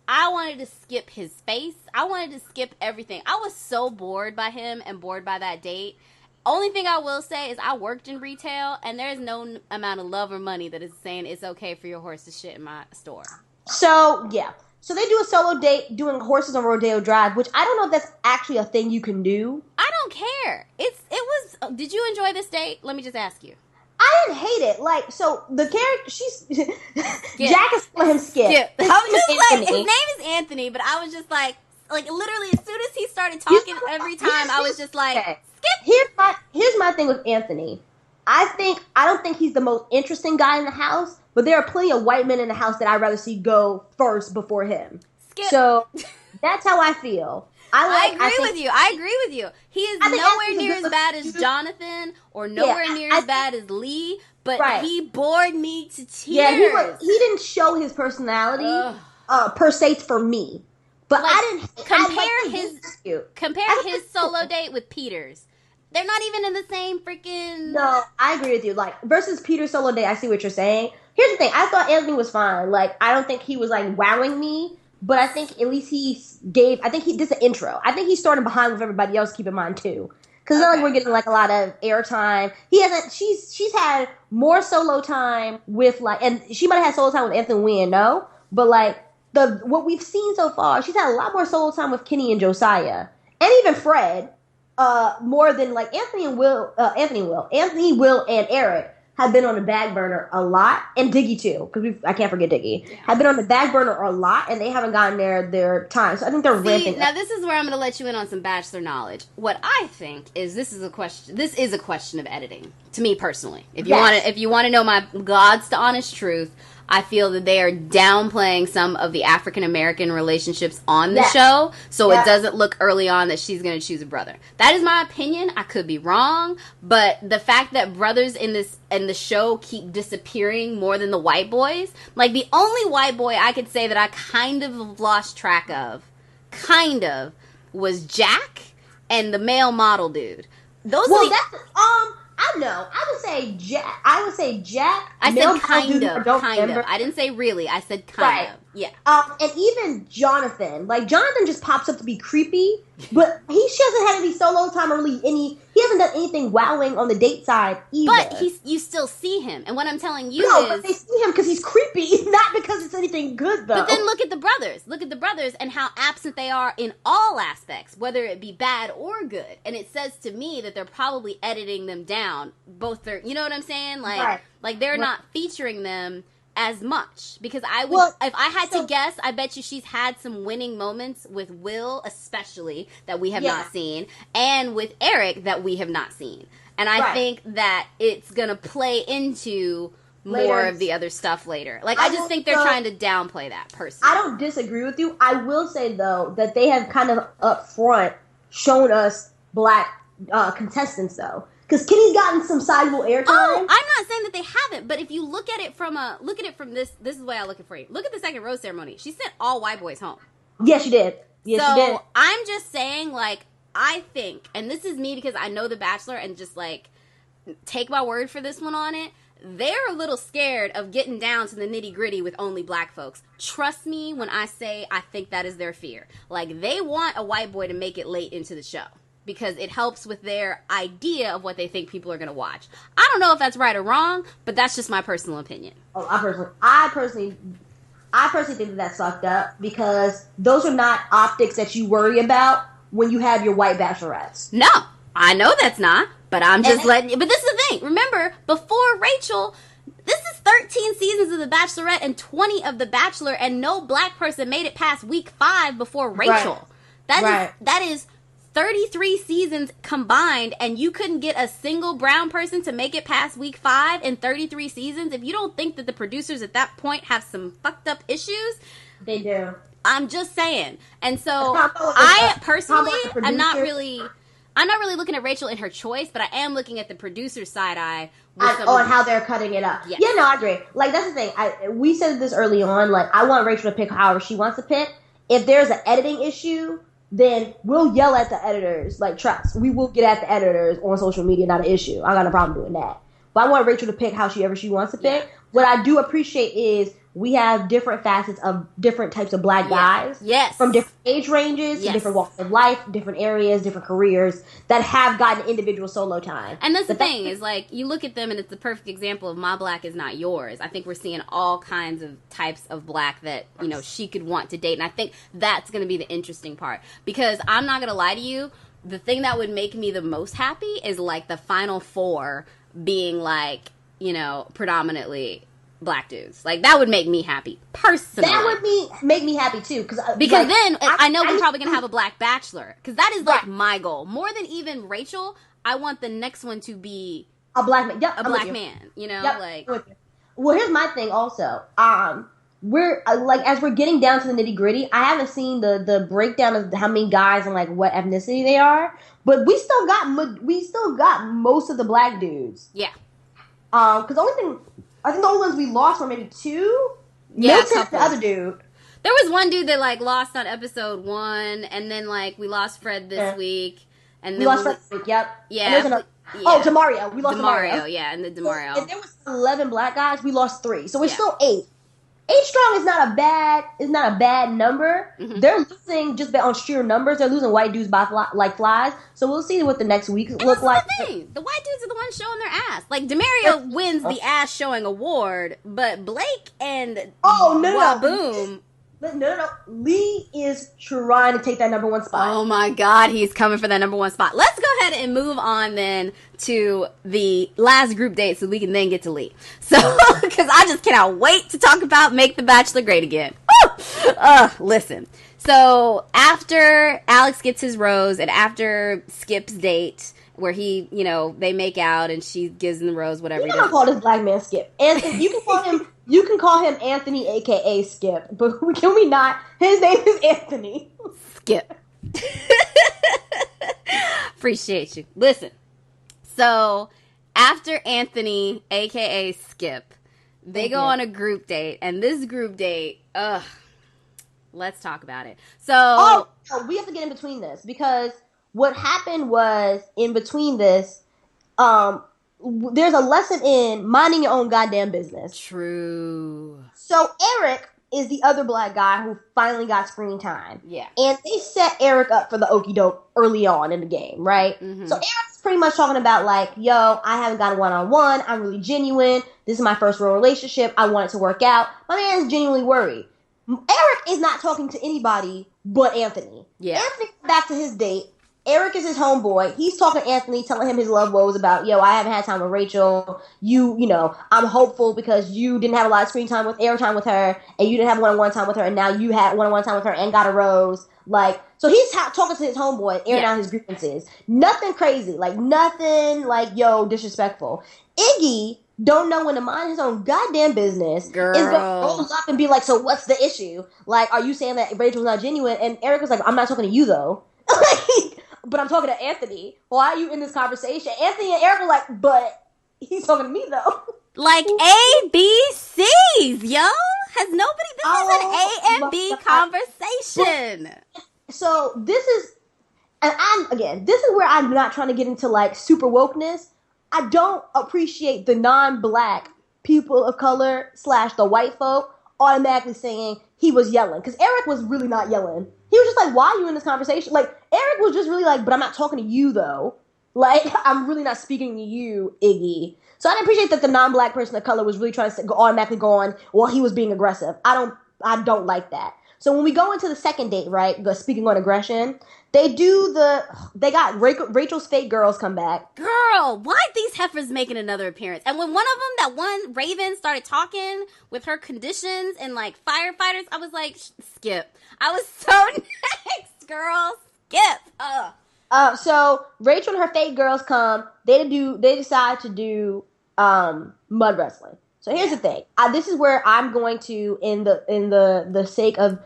Speaker 4: I wanted to skip his face. I wanted to skip everything. I was so bored by him and bored by that date. Only thing I will say is I worked in retail, and there's no amount of love or money that is saying it's okay for your horse to shit in my store.
Speaker 5: So, yeah. So they do a solo date doing horses on Rodeo Drive, which I don't know if that's actually a thing you can do.
Speaker 4: I don't care. It was. Did you enjoy this date? Let me just ask you.
Speaker 5: I didn't hate it. Like, so the character, Jack is calling him Skip.
Speaker 4: His name is Anthony, but I was just like literally as soon as he started talking every time, I was just like, Skip.
Speaker 5: Here's my thing with Anthony. I don't think he's the most interesting guy in the house, but there are plenty of white men in the house that I'd rather see go first before him. Skip. So that's how I feel. I agree with you. He is nowhere near as bad as Jonathan or nowhere near as bad as Lee, but he bored me to tears. Yeah, he didn't show his personality per se for me. But
Speaker 4: like,
Speaker 5: I didn't
Speaker 4: compare his solo date with Peter's. They're not even in the same freaking...
Speaker 5: No, I agree with you. Like, versus Peter's solo date, I see what you're saying. Here's the thing. I thought Anthony was fine. Like, I don't think he was, like, wowing me. But I think at least he did the intro. I think he's starting behind with everybody else, keep in mind, too. Because it's not like we're getting, like, a lot of airtime. She's had more solo time with, like... And she might have had solo time with Anthony, we didn't know. But, like, what we've seen so far, she's had a lot more solo time with Kenny and Josiah. And even Fred. More than like Anthony, Will, and Eric have been on the back burner a lot, and Diggy too, because I can't forget Diggy. Yeah. Have been on the back burner a lot, and they haven't gotten their time. So I think they're ramping up.
Speaker 4: Now this is where I'm going to let you in on some Bachelor knowledge. What I think is this is a question of editing to me personally. If you want to know my God's to honest truth, I feel that they are downplaying some of the African American relationships on the show, so it doesn't look early on that she's going to choose a brother. That is my opinion. I could be wrong, but the fact that brothers in the show keep disappearing more than the white boys, like the only white boy I could say that I kind of lost track of, was Jack and the male model dude.
Speaker 5: I know. I would say Jack.
Speaker 4: I said kind of. I didn't say really. I said kind of. Yeah.
Speaker 5: And even Jonathan. Like, Jonathan just pops up to be creepy, but he hasn't had any solo time or really he hasn't done anything wowing on the date side either.
Speaker 4: But you still see him. And what I'm telling you
Speaker 5: but they see him because he's creepy, not because it's anything good, though.
Speaker 4: But then look at the brothers. Look at the brothers and how absent they are in all aspects, whether it be bad or good. And it says to me that they're probably editing them down. Both are, you know what I'm saying? Like they're not featuring them as much, because if I had to guess, I bet you she's had some winning moments with Will, especially, that we have not seen, and with Eric that we have not seen. And I think that it's gonna play into more of the other stuff later. Like, I just think they're trying to downplay that, personally.
Speaker 5: I don't disagree with you. I will say, though, that they have kind of up front shown us black contestants, though. Because Kenny's gotten some sizable airtime.
Speaker 4: Oh, I'm not saying that they haven't, but if you look at it from this is the way I look at it for you. Look at the second rose ceremony. She sent all white boys home.
Speaker 5: Yes, she did. Yes, she did.
Speaker 4: I'm just saying, like, I think, and this is me because I know The Bachelor, and just, like, take my word for this one on it, they're a little scared of getting down to the nitty-gritty with only black folks. Trust me when I say I think that is their fear. Like, they want a white boy to make it late into the show, because it helps with their idea of what they think people are going to watch. I don't know if that's right or wrong, but that's just my personal opinion.
Speaker 5: Oh, I personally think that's fucked up, because those are not optics that you worry about when you have your white bachelorettes.
Speaker 4: No, I know that's not, but I'm just letting you. But this is the thing. Remember, before Rachel, this is 13 seasons of The Bachelorette and 20 of The Bachelor, and no black person made it past week 5 before Rachel. That is 33 seasons combined, and you couldn't get a single brown person to make it past week 5 in 33 seasons. If you don't think that the producers at that point have some fucked up issues,
Speaker 5: they do.
Speaker 4: I'm just saying. And so I personally am not really looking at Rachel in her choice, but I am looking at the producer's side eye.
Speaker 5: And how they're cutting it up. Yes. Yeah, no, I agree. Like, that's the thing. We said this early on. Like, I want Rachel to pick however she wants to pick. If there's an editing issue, then we'll yell at the editors. Like, trust, we will get at the editors on social media, not an issue. I got no problem doing that. But I want Rachel to pick however she wants to pick. Yeah. What I do appreciate is we have different facets of different types of black guys.
Speaker 4: Yes.
Speaker 5: From different age ranges, to different walks of life, different areas, different careers that have gotten individual solo time.
Speaker 4: And that's the thing, is like, you look at them and it's the perfect example of my black is not yours. I think we're seeing all kinds of types of black that, you know, she could want to date. And I think that's going to be the interesting part. Because I'm not going to lie to you, the thing that would make me the most happy is, like, the final 4 being, like, you know, predominantly black dudes. Like, that would make me happy, personally.
Speaker 5: That would make me happy, too. Because
Speaker 4: like, then I know we're probably going to have a black bachelor. Because that is, like, my goal. More than even Rachel, I want the next one to be
Speaker 5: a black man. Yep,
Speaker 4: a black man, you know? Yep. Like,
Speaker 5: well, here's my thing also. We're, like, as we're getting down to the nitty-gritty, I haven't seen the breakdown of how many guys and, like, what ethnicity they are. But we still got most of the black dudes.
Speaker 4: Yeah.
Speaker 5: Because I think the only ones we lost were maybe 2.
Speaker 4: Yeah,
Speaker 5: Milton, the other dude.
Speaker 4: There was one dude that, like, lost on episode 1, and then, like, we lost Fred this week, and then
Speaker 5: we lost Fred this week. Yep.
Speaker 4: Yeah.
Speaker 5: Oh, Demario. We lost
Speaker 4: Demario. Yeah, and the Demario.
Speaker 5: So if there was 11 black guys, we lost 3. So we're still 8. 8 strong is not a bad number. Mm-hmm. They're losing just on sheer numbers. They're losing white dudes by like flies. So we'll see what the next weeks look like.
Speaker 4: The thing. The white dudes are the ones showing their ass. Like, Demario wins the ass showing award, but Blake and Waboom.
Speaker 5: No. Lee is trying to take that number 1 spot.
Speaker 4: Oh my God, he's coming for that number 1 spot. Let's go ahead and move on then to the last group date so we can then get to Lee. So, because I just cannot wait to talk about Make the Bachelor Great Again. Listen. So, after Alex gets his rose and after Skip's date, where he, you know, they make out and she gives him the rose, whatever.
Speaker 5: You don't call this black man Skip. Anthony, you can call him Anthony, aka Skip, but can we not? His name is Anthony.
Speaker 4: Skip. Appreciate you. Listen. So, after Anthony, aka Skip, they go on a group date, and this group date, let's talk about it. So,
Speaker 5: we have to get in between this, because what happened was, in between this, there's a lesson in minding your own goddamn business.
Speaker 4: True.
Speaker 5: So Eric is the other black guy who finally got screen time.
Speaker 4: Yeah.
Speaker 5: And they set Eric up for the okie doke early on in the game, right?
Speaker 4: Mm-hmm.
Speaker 5: So Eric's pretty much talking about like, yo, I haven't got a one-on-one. I'm really genuine. This is my first real relationship. I want it to work out. My man is genuinely worried. Eric is not talking to anybody but Anthony.
Speaker 4: Yeah.
Speaker 5: Anthony got back to his date. Eric is his homeboy. He's talking to Anthony, telling him his love woes about, yo, I haven't had time with Rachel. You know, I'm hopeful because you didn't have a lot of screen time with airtime with her, and you didn't have one-on-one time with her, and now you had one-on-one time with her and got a rose. Like, so he's talking to his homeboy, airing out his grievances. Nothing crazy. Like, nothing like, yo, disrespectful. Iggy don't know when to mind his own goddamn business.
Speaker 4: Girl.
Speaker 5: Is going to roll up and be like, so what's the issue? Like, are you saying that Rachel's not genuine? And Eric was like, I'm not talking to you, though. But I'm talking to Anthony. Why are you in this conversation? Anthony and Eric were like, but he's talking to me, though.
Speaker 4: Like ABCs, yo. Has nobody... This is an A and B conversation.
Speaker 5: So this is... And this is where I'm not trying to get into, like, super wokeness. I don't appreciate the non-black people of color / the white folk automatically saying he was yelling. Because Eric was really not yelling. He was just like, why are you in this conversation? Like, Eric was just really like, but I'm not talking to you, though. Like, I'm really not speaking to you, Iggy. So I didn't appreciate that the non-black person of color was really trying to automatically go on, well, he was being aggressive. I don't like that. So when we go into the second date, right, speaking on aggression, they got Rachel's fake girls come back.
Speaker 4: Girl, why these heifers making another appearance? And when one of them, that one Raven, started talking with her conditions and like firefighters, I was like, skip. I was so next, girl, skip.
Speaker 5: So Rachel and her fake girls come. They decide to do mud wrestling. So here's the thing. This is where I'm going to, in the sake of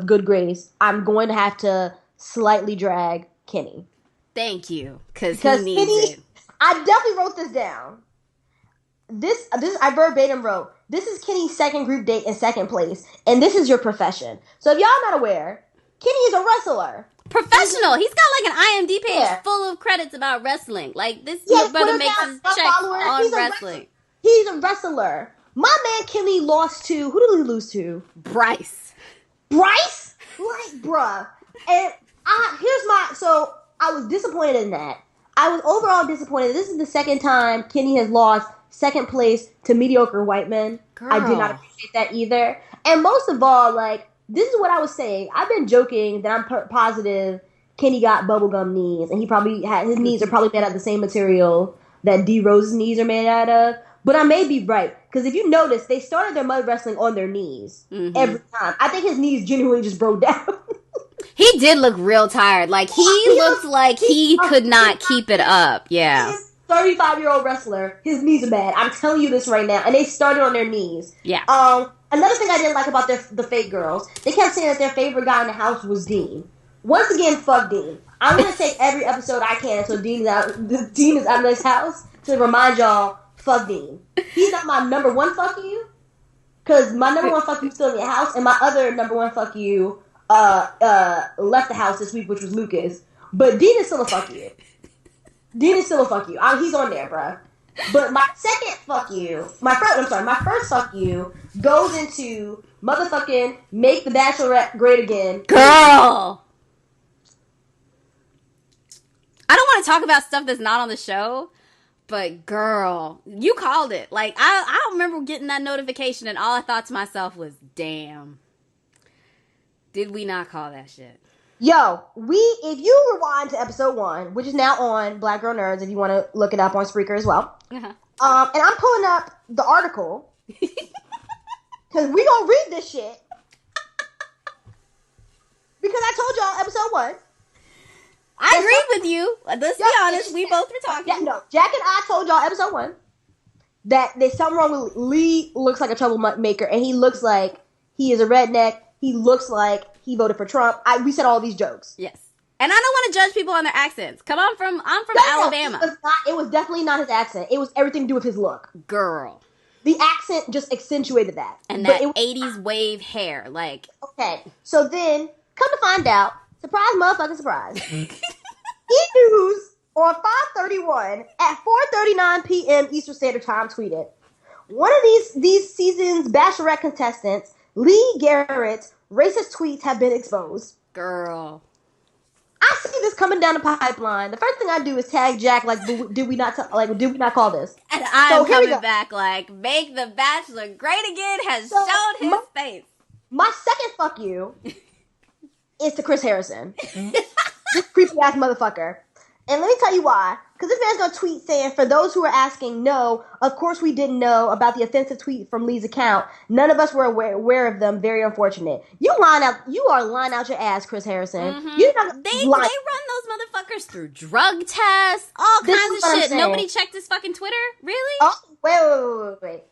Speaker 5: good grace, I'm going to have to slightly drag Kenny.
Speaker 4: Thank you, because he needs
Speaker 5: Kenny,
Speaker 4: it.
Speaker 5: I definitely wrote this down. This I verbatim wrote. This is Kenny's second group date in second place, and this is your profession. So if y'all not aware, Kenny is a wrestler.
Speaker 4: Professional. He's got like an IMDb page full of credits about wrestling. Like this brother makes his check on wrestling.
Speaker 5: He's a wrestler. My man Kenny lost to, who did he lose to?
Speaker 4: Bryce?
Speaker 5: Like, bruh. And I was disappointed in that. I was overall disappointed. This is the second time Kenny has lost second place to mediocre white men.
Speaker 4: Girl.
Speaker 5: I did not appreciate that either. And most of all, like, this is what I was saying. I've been joking that I'm positive Kenny got bubblegum knees, and his knees are probably made out of the same material that D Rose's knees are made out of. But I may be right, because if you notice, they started their mud wrestling on their knees every time. I think his knees genuinely just broke down.
Speaker 4: He did look real tired. Like, he looked like he could not keep it up. Yeah.
Speaker 5: He's a 35-year-old wrestler. His knees are bad. I'm telling you this right now. And they started on their knees.
Speaker 4: Yeah.
Speaker 5: Another thing I didn't like about the fake girls, they kept saying that their favorite guy in the house was Dean. Once again, fuck Dean. I'm going to take every episode I can until Dean is out of this house to remind y'all, fuck Dean. He's not my number one fuck you, because my number one fuck you is still in your house, and my other number one fuck you left the house this week, which was Lucas. But Dean is still a fuck you. He's on there, bruh. But my second fuck you, my first fuck you goes into motherfucking make the Bachelorette great again.
Speaker 4: Girl! I don't want to talk about stuff that's not on the show, but girl, you called it. Like, I remember getting that notification and all I thought to myself was, damn. Did we not call that shit?
Speaker 5: Yo, if you rewind to episode 1, which is now on Black Girl Nerds, if you want to look it up on Spreaker as well.
Speaker 4: Uh-huh.
Speaker 5: And I'm pulling up the article, because we gonna read this shit. Because I told y'all episode 1.
Speaker 4: I agreed with you. Let's be honest, we both were talking.
Speaker 5: Yeah, no, Jack and I told y'all episode 1 that there's something wrong with Lee. Looks like a troublemaker, and he looks like he is a redneck. He looks like he voted for Trump. We said all these jokes.
Speaker 4: Yes. And I don't want to judge people on their accents. I'm from Alabama.
Speaker 5: It was definitely not his accent. It was everything to do with his look.
Speaker 4: Girl.
Speaker 5: The accent just accentuated that.
Speaker 4: And that 80s wave hair. Like.
Speaker 5: Okay. So then, come to find out, surprise motherfucking surprise. E-News on 5/31 at 4:39 p.m. Eastern Standard Time tweeted, one of these season's Bachelorette contestants Lee Garrett's racist tweets have been exposed.
Speaker 4: Girl.
Speaker 5: I see this coming down the pipeline. The first thing I do is tag Jack, like, did we not call this?
Speaker 4: And I'm coming back like, make the Bachelor great again has shown his face.
Speaker 5: My second fuck you is to Chris Harrison. This creepy ass motherfucker. And let me tell you why. Because this man's gonna tweet saying, for those who are asking, no, of course we didn't know about the offensive tweet from Lee's account. None of us were aware of them. Very unfortunate. You are lying out your ass, Chris Harrison.
Speaker 4: Mm-hmm.
Speaker 5: They
Speaker 4: run those motherfuckers through drug tests, all kinds of shit. Nobody checked his fucking Twitter? Really?
Speaker 5: Oh, wait.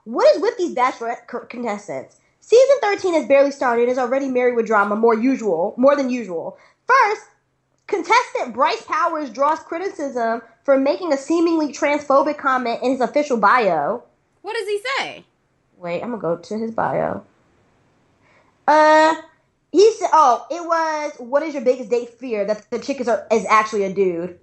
Speaker 5: What is with these Bachelorette contestants? Season 13 has barely started and is already married with drama more than usual. First, contestant Bryce Powers draws criticism for making a seemingly transphobic comment in his official bio.
Speaker 4: What does he say?
Speaker 5: Wait, I'm gonna go to his bio. He said, it was, what is your biggest date fear? That the chick is actually a dude.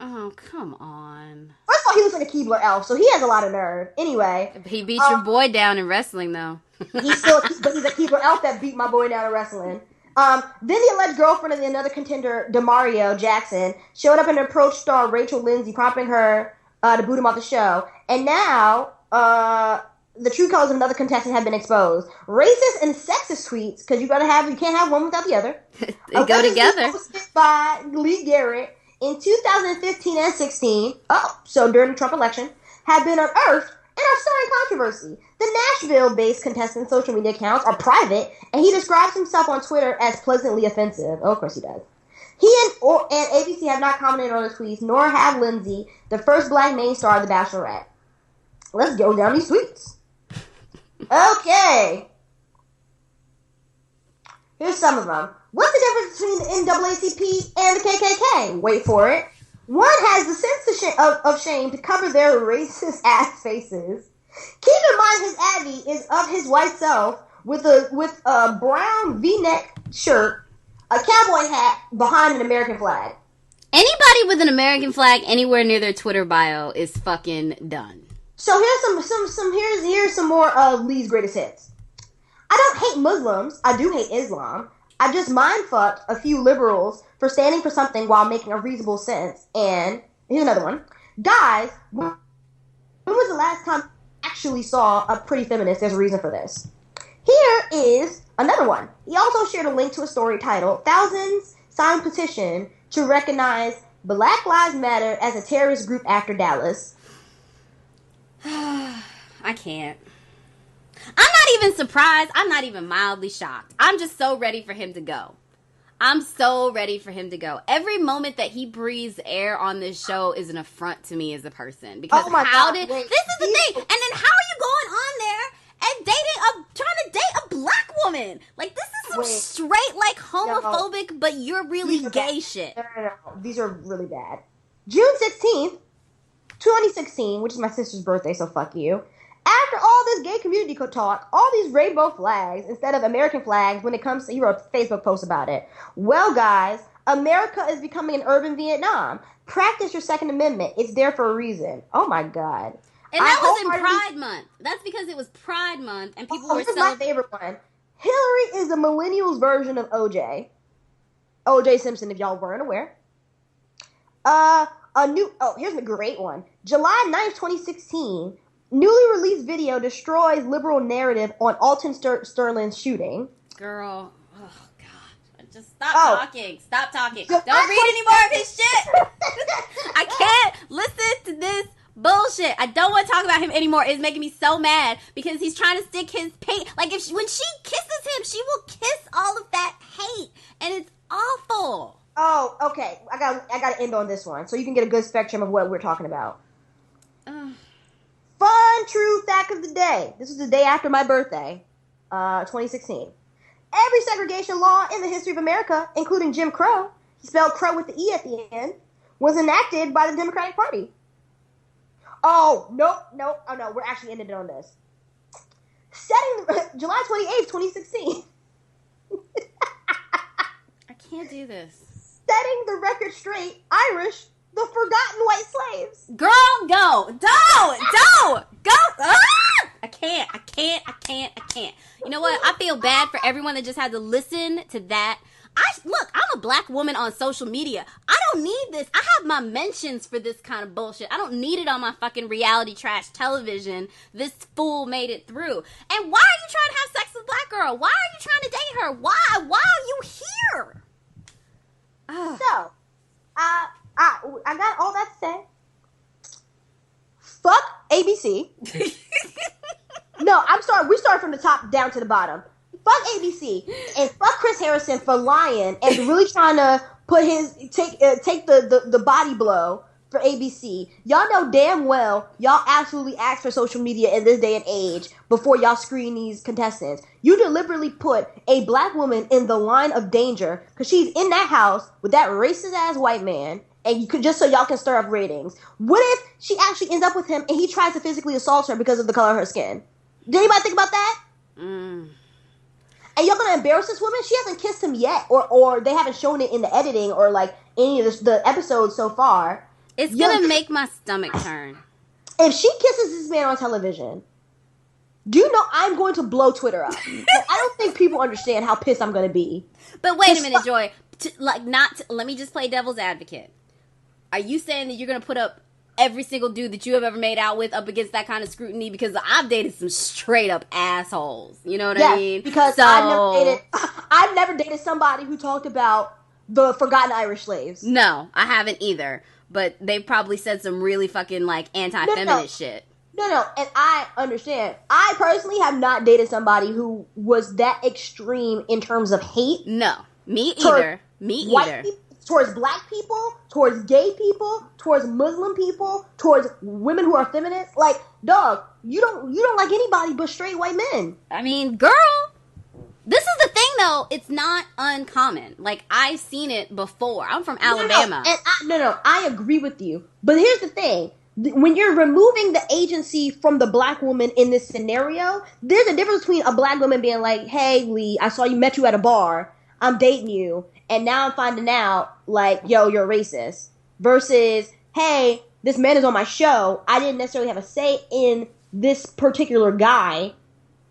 Speaker 4: Oh, come on.
Speaker 5: First of all, he looks like a Keebler elf, so he has a lot of nerve. Anyway.
Speaker 4: He beat your boy down in wrestling, though.
Speaker 5: But he's a Keebler elf that beat my boy down in wrestling. Then the alleged girlfriend of another contender, Demario Jackson, showed up and approached star Rachel Lindsay, prompting her to boot him off the show. And now, the true colors of another contestant have been exposed. Racist and sexist tweets, because you can't have one without the other.
Speaker 4: They go together.
Speaker 5: Posted by Lee Garrett in 2015 and 16, so during the Trump election, have been unearthed and are stirring controversy. The Nashville-based contestant's social media accounts are private, and he describes himself on Twitter as pleasantly offensive. Oh, of course he does. He and ABC have not commented on the tweets, nor have Lindsay, the first black main star of The Bachelorette. Let's go down these tweets. Okay. Here's some of them. What's the difference between the NAACP and the KKK? Wait for it. One has the sense of shame to cover their racist ass faces. Keep in mind his Abby is of his white self with a brown V-neck shirt, a cowboy hat behind an American flag.
Speaker 4: Anybody with an American flag anywhere near their Twitter bio is fucking done.
Speaker 5: So here's some more of Lee's greatest hits. I don't hate Muslims. I do hate Islam. I just mind-fucked a few liberals for standing for something while making a reasonable sense. And here's another one. Guys, when was the last time you actually saw a pretty feminist? There's a reason for this. Here is another one. He also shared a link to a story titled Thousands Sign Petition to Recognize Black Lives Matter as a Terrorist Group After Dallas.
Speaker 4: I can't. I'm not even surprised. I'm not even mildly shocked. I'm just so ready for him to go. I'm so ready for him to go. Every moment that he breathes air on this show is an affront to me as a person. Because this is the thing. And then how are you going on there and trying to date a black woman? Like, this is some straight, like, homophobic, but you're really gay shit.
Speaker 5: No. These are really bad. June 16th, 2016, which is my sister's birthday, so fuck you. After all this gay community talk, all these rainbow flags instead of American flags when it comes to, he wrote a Facebook post about it. Well, guys, America is becoming an urban Vietnam. Practice your Second Amendment. It's there for a reason. Oh, my God.
Speaker 4: And that was in Pride Month. That's because it was Pride Month and people were celebrating.
Speaker 5: My favorite one. Hillary is the millennials version of OJ. OJ Simpson, if y'all weren't aware. Here's a great one. July 9th, 2016. Newly released video destroys liberal narrative on Alton Sterling's shooting.
Speaker 4: Girl, oh God, just stop talking. Stop talking. Don't read any more of his shit. I can't listen to this bullshit. I don't want to talk about him anymore. It's making me so mad because he's trying to stick his paint. Like when she kisses him, she will kiss all of that hate, and it's awful.
Speaker 5: Oh, okay. I got to end on this one so you can get a good spectrum of what we're talking about. Fun true fact of the day. This was the day after my birthday, 2016. Every segregation law in the history of America, including Jim Crow, spelled Crow with the E at the end, was enacted by the Democratic Party. Oh, no, we're actually ending it on this. July 28th, 2016.
Speaker 4: I can't do this.
Speaker 5: Setting the record straight, Irish, the forgotten white slaves.
Speaker 4: Girl, go. Don't. Go. Ah! I can't. You know what? I feel bad for everyone that just had to listen to that. Look, I'm a black woman on social media. I don't need this. I have my mentions for this kind of bullshit. I don't need it on my fucking reality trash television. This fool made it through. And why are you trying to have sex with a black girl? Why are you trying to date her? Why? Why are you here?
Speaker 5: So, I got all that to say. Fuck ABC. No, I'm sorry. We started from the top down to the bottom. Fuck ABC and fuck Chris Harrison for lying and really trying to put take the body blow for ABC. Y'all know damn well y'all absolutely asked for social media in this day and age before y'all screen these contestants. You deliberately put a black woman in the line of danger because she's in that house with that racist ass white man, and you could just so y'all can stir up ratings. What if she actually ends up with him and he tries to physically assault her because of the color of her skin? Did anybody think about that? And y'all gonna embarrass this woman? She hasn't kissed him yet, or they haven't shown it in the editing or like any of the episodes so far.
Speaker 4: It's gonna make my stomach turn.
Speaker 5: If she kisses this man on television, do you know I'm going to blow Twitter up? Like, I don't think people understand how pissed I'm gonna be.
Speaker 4: But wait a minute, Joy. Let me just play devil's advocate. Are you saying that you're gonna put up every single dude that you have ever made out with up against that kind of scrutiny? Because I've dated some straight up assholes. You know what I mean?
Speaker 5: Because I've never dated somebody who talked about the forgotten Irish slaves.
Speaker 4: No, I haven't either. But they probably said some really fucking like anti-feminist shit.
Speaker 5: No, and I understand. I personally have not dated somebody who was that extreme in terms of hate.
Speaker 4: No, me either.
Speaker 5: Towards black people, towards gay people, towards Muslim people, towards women who are feminists. Like, dog, you don't like anybody but straight white men.
Speaker 4: I mean, girl, this is the thing though. It's not uncommon. Like, I've seen it before. I'm from Alabama.
Speaker 5: I agree with you. But here's the thing. When you're removing the agency from the black woman in this scenario, there's a difference between a black woman being like, hey, Lee, I saw you met you at a bar. I'm dating you. And now I'm finding out, like, yo, you're racist. Versus, hey, this man is on my show. I didn't necessarily have a say in this particular guy,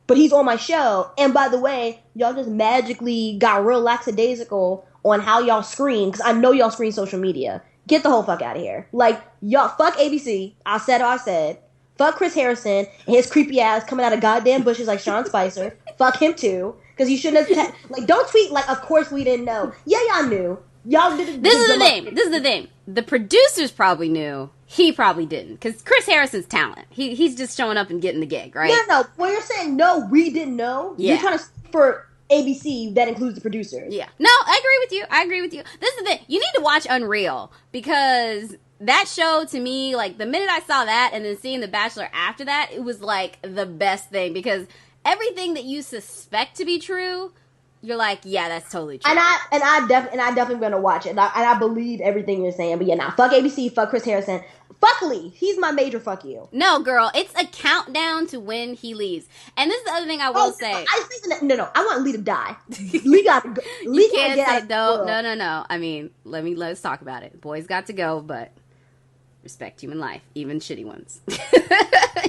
Speaker 5: but he's on my show. And by the way, y'all just magically got real lackadaisical on how y'all screen, because I know y'all screen social media. Get the whole fuck out of here. Like, y'all, fuck ABC. I said. Fuck Chris Harrison and his creepy ass coming out of goddamn bushes like Sean Spicer. Fuck him too. Because you shouldn't have... don't tweet like, of course we didn't know. Yeah, y'all knew. Y'all didn't...
Speaker 4: This is the thing. The producers probably knew. He probably didn't. Because Chris Harrison's talent. He's just showing up and getting the gig, right?
Speaker 5: No. When you're saying, no, we didn't know, you're trying to... For ABC, that includes the producers.
Speaker 4: Yeah. No, I agree with you. This is the thing. You need to watch Unreal. Because... that show, to me, like, the minute I saw that and then seeing The Bachelor after that, it was, like, the best thing. Because everything that you suspect to be true, you're like, yeah, that's totally true.
Speaker 5: And I definitely gonna watch it. And I believe everything you're saying. But yeah, nah, fuck ABC, fuck Chris Harrison. Fuck Lee. He's my major fuck you.
Speaker 4: No, girl. It's a countdown to when he leaves. And this is the other thing I will say.
Speaker 5: No. I want Lee to die. Lee got to go.
Speaker 4: Lee can't say no. I mean, let's talk about it. Boys got to go, but... respect human life, even shitty ones.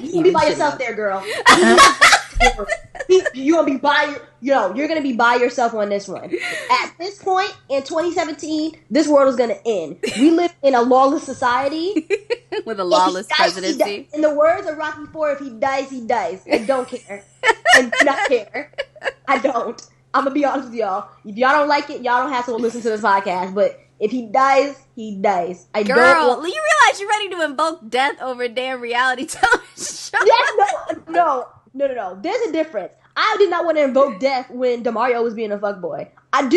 Speaker 5: You can be by yourself there, girl. You're gonna be by yourself on this one. At this point in 2017, this world is gonna end. We live in a lawless society
Speaker 4: with a lawless presidency.
Speaker 5: In the words of Rocky IV, if he dies, he dies. I don't care. I do not care. I don't. I'm gonna be honest with y'all. If y'all don't like it, y'all don't have to listen to this podcast. But if he dies, he dies.
Speaker 4: You realize you're ready to invoke death over a damn reality television show?
Speaker 5: Yes, no. There's a difference. I did not want to invoke death when DeMario was being a fuckboy. I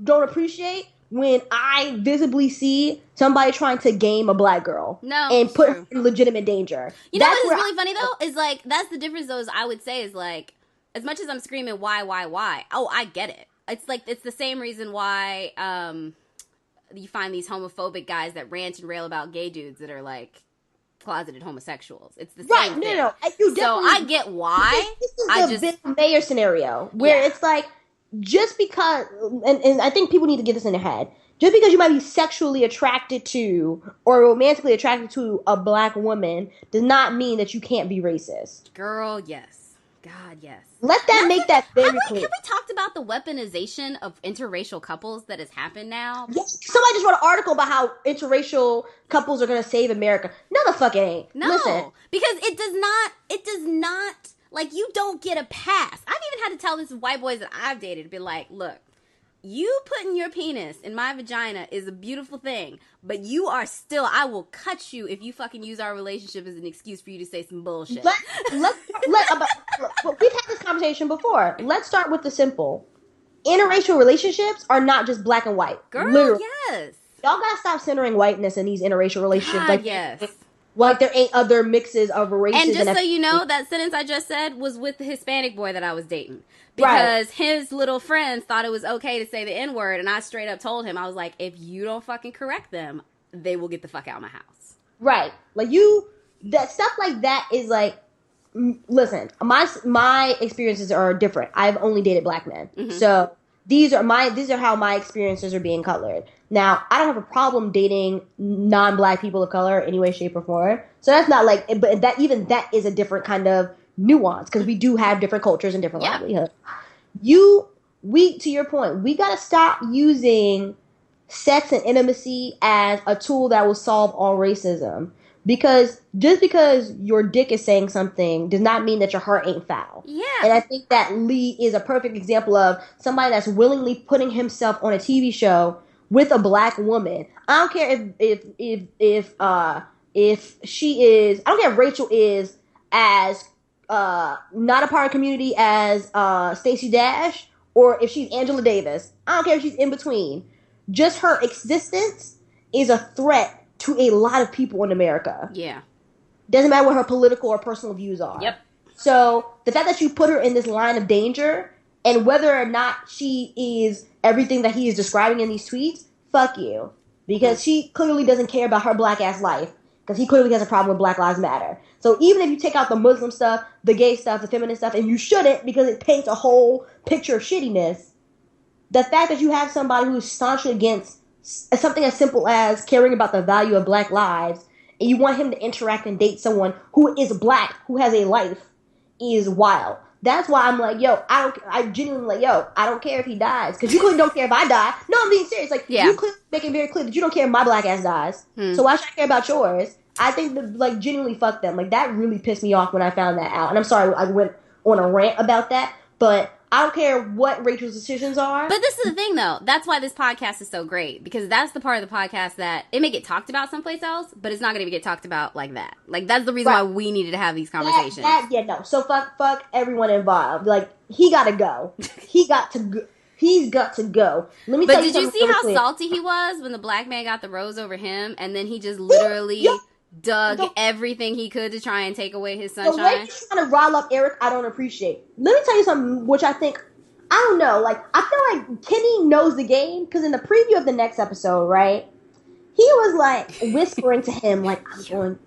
Speaker 5: don't appreciate when I visibly see somebody trying to game a black girl and put her in legitimate danger.
Speaker 4: You know what's really funny though? Is like, that's the difference though, is I would say is like, as much as I'm screaming why, oh, I get it. It's like, it's the same reason why you find these homophobic guys that rant and rail about gay dudes that are like closeted homosexuals. It's the same thing.
Speaker 5: No.
Speaker 4: So I get why.
Speaker 5: This is the Mayor scenario where it's like, just because, and I think people need to get this in their head, just because you might be sexually attracted to or romantically attracted to a black woman does not mean that you can't be racist.
Speaker 4: Girl, yes. God, yes.
Speaker 5: Let them make that very clear.
Speaker 4: Have we talked about the weaponization of interracial couples that has happened now?
Speaker 5: Yes. Somebody just wrote an article about how interracial couples are going to save America. No, the fuck it ain't.
Speaker 4: No,
Speaker 5: Listen.
Speaker 4: because it does not, like, you don't get a pass. I've even had to tell this white boys that I've dated to be like, look, you putting your penis in my vagina is a beautiful thing, but you are still, I will cut you if you fucking use our relationship as an excuse for you to say some bullshit.
Speaker 5: But we've had this conversation before. Let's start with the simple. Interracial relationships are not just black and white.
Speaker 4: Girl,
Speaker 5: literally.
Speaker 4: yes.
Speaker 5: Y'all gotta stop centering whiteness in these interracial relationships.
Speaker 4: God, yes.
Speaker 5: Like there ain't other mixes of races.
Speaker 4: And just so you know, that sentence I just said was with the Hispanic boy that I was dating.
Speaker 5: Right.
Speaker 4: Because his little friends thought it was okay to say the N-word, and I straight up told him, I was like, if you don't fucking correct them, they will get the fuck out of my house.
Speaker 5: Right. Like that stuff like that is like, listen, my experiences are different. I've only dated black men. Mm-hmm. So these are how my experiences are being colored. Now, I don't have a problem dating non-black people of color any way, shape, or form. So that's not like, but that is a different kind of nuance because we do have different cultures and different livelihoods. To your point, we gotta stop using sex and intimacy as a tool that will solve all racism. Because just because your dick is saying something does not mean that your heart ain't foul.
Speaker 4: Yeah.
Speaker 5: And I think that Lee is a perfect example of somebody that's willingly putting himself on a TV show with a black woman. I don't care if she is, I don't care if Rachel is as not a part of community as Stacey Dash, or if she's Angela Davis. I don't care if she's in between. Just her existence is a threat to a lot of people in America.
Speaker 4: Yeah.
Speaker 5: Doesn't matter what her political or personal views are.
Speaker 4: Yep.
Speaker 5: So the fact that you put her in this line of danger, and whether or not she is everything that he is describing in these tweets, fuck you. Because she clearly doesn't care about her black ass life. Because he clearly has a problem with Black Lives Matter. So even if you take out the Muslim stuff, the gay stuff, the feminist stuff, and you shouldn't because it paints a whole picture of shittiness, the fact that you have somebody who's staunchly against something as simple as caring about the value of black lives, and you want him to interact and date someone who is black, who has a life, is wild. That's why I'm like, I genuinely I don't care if he dies. Because you clearly don't care if I die. No, I'm being serious. Like, you clearly make it very clear that you don't care if my black ass dies. So why should I care about yours? I think genuinely fuck them. Like, that really pissed me off when I found that out. And I'm sorry I went on a rant about that. But I don't care what Rachel's decisions are.
Speaker 4: But this is the thing, though. That's why this podcast is so great. Because that's the part of the podcast that it may get talked about someplace else, but it's not going to get talked about like that. Like, that's the reason why we needed to have these conversations.
Speaker 5: No. So fuck everyone involved. Like, he got to go. He's got to go. Let me tell you something. But did you see how
Speaker 4: salty he was when the black man got the rose over him, and then he just literally dug everything he could to try and take away his sunshine?
Speaker 5: The way he's trying to rile up Eric, I don't appreciate. Let me tell you something, which I think, I don't know, like, I feel like Kenny knows the game, because in the preview of the next episode, right, he was, like, whispering to him, like, you're a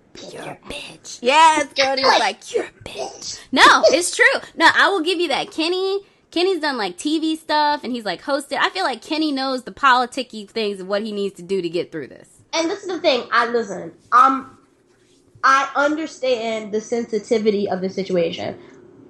Speaker 5: bitch.
Speaker 4: Yes, girl, he was like, you're a bitch. No, it's true. No, I will give you that. Kenny's done, like, TV stuff, and he's, like, hosted. I feel like Kenny knows the politicky things of what he needs to do to get through this.
Speaker 5: And this is the thing. I understand the sensitivity of the situation.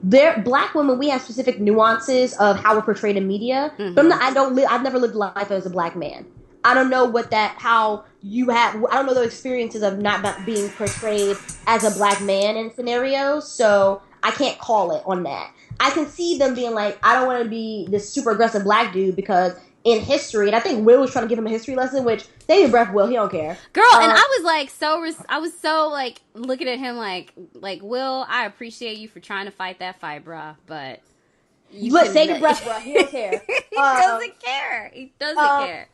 Speaker 5: Black women, we have specific nuances of how we're portrayed in media. Mm-hmm. But I've never lived life as a black man. I don't know I don't know the experiences of not being portrayed as a black man in scenarios. So I can't call it on that. I can see them being like, I don't want to be this super aggressive black dude because in history, and I think Will was trying to give him a history lesson, which they your breath, Will, he don't care.
Speaker 4: Girl, and I was like, I was so like looking at him like Will, I appreciate you for trying to fight that fight, bruh, but
Speaker 5: say your breath, bruh, he don't care.
Speaker 4: He doesn't care. He doesn't care.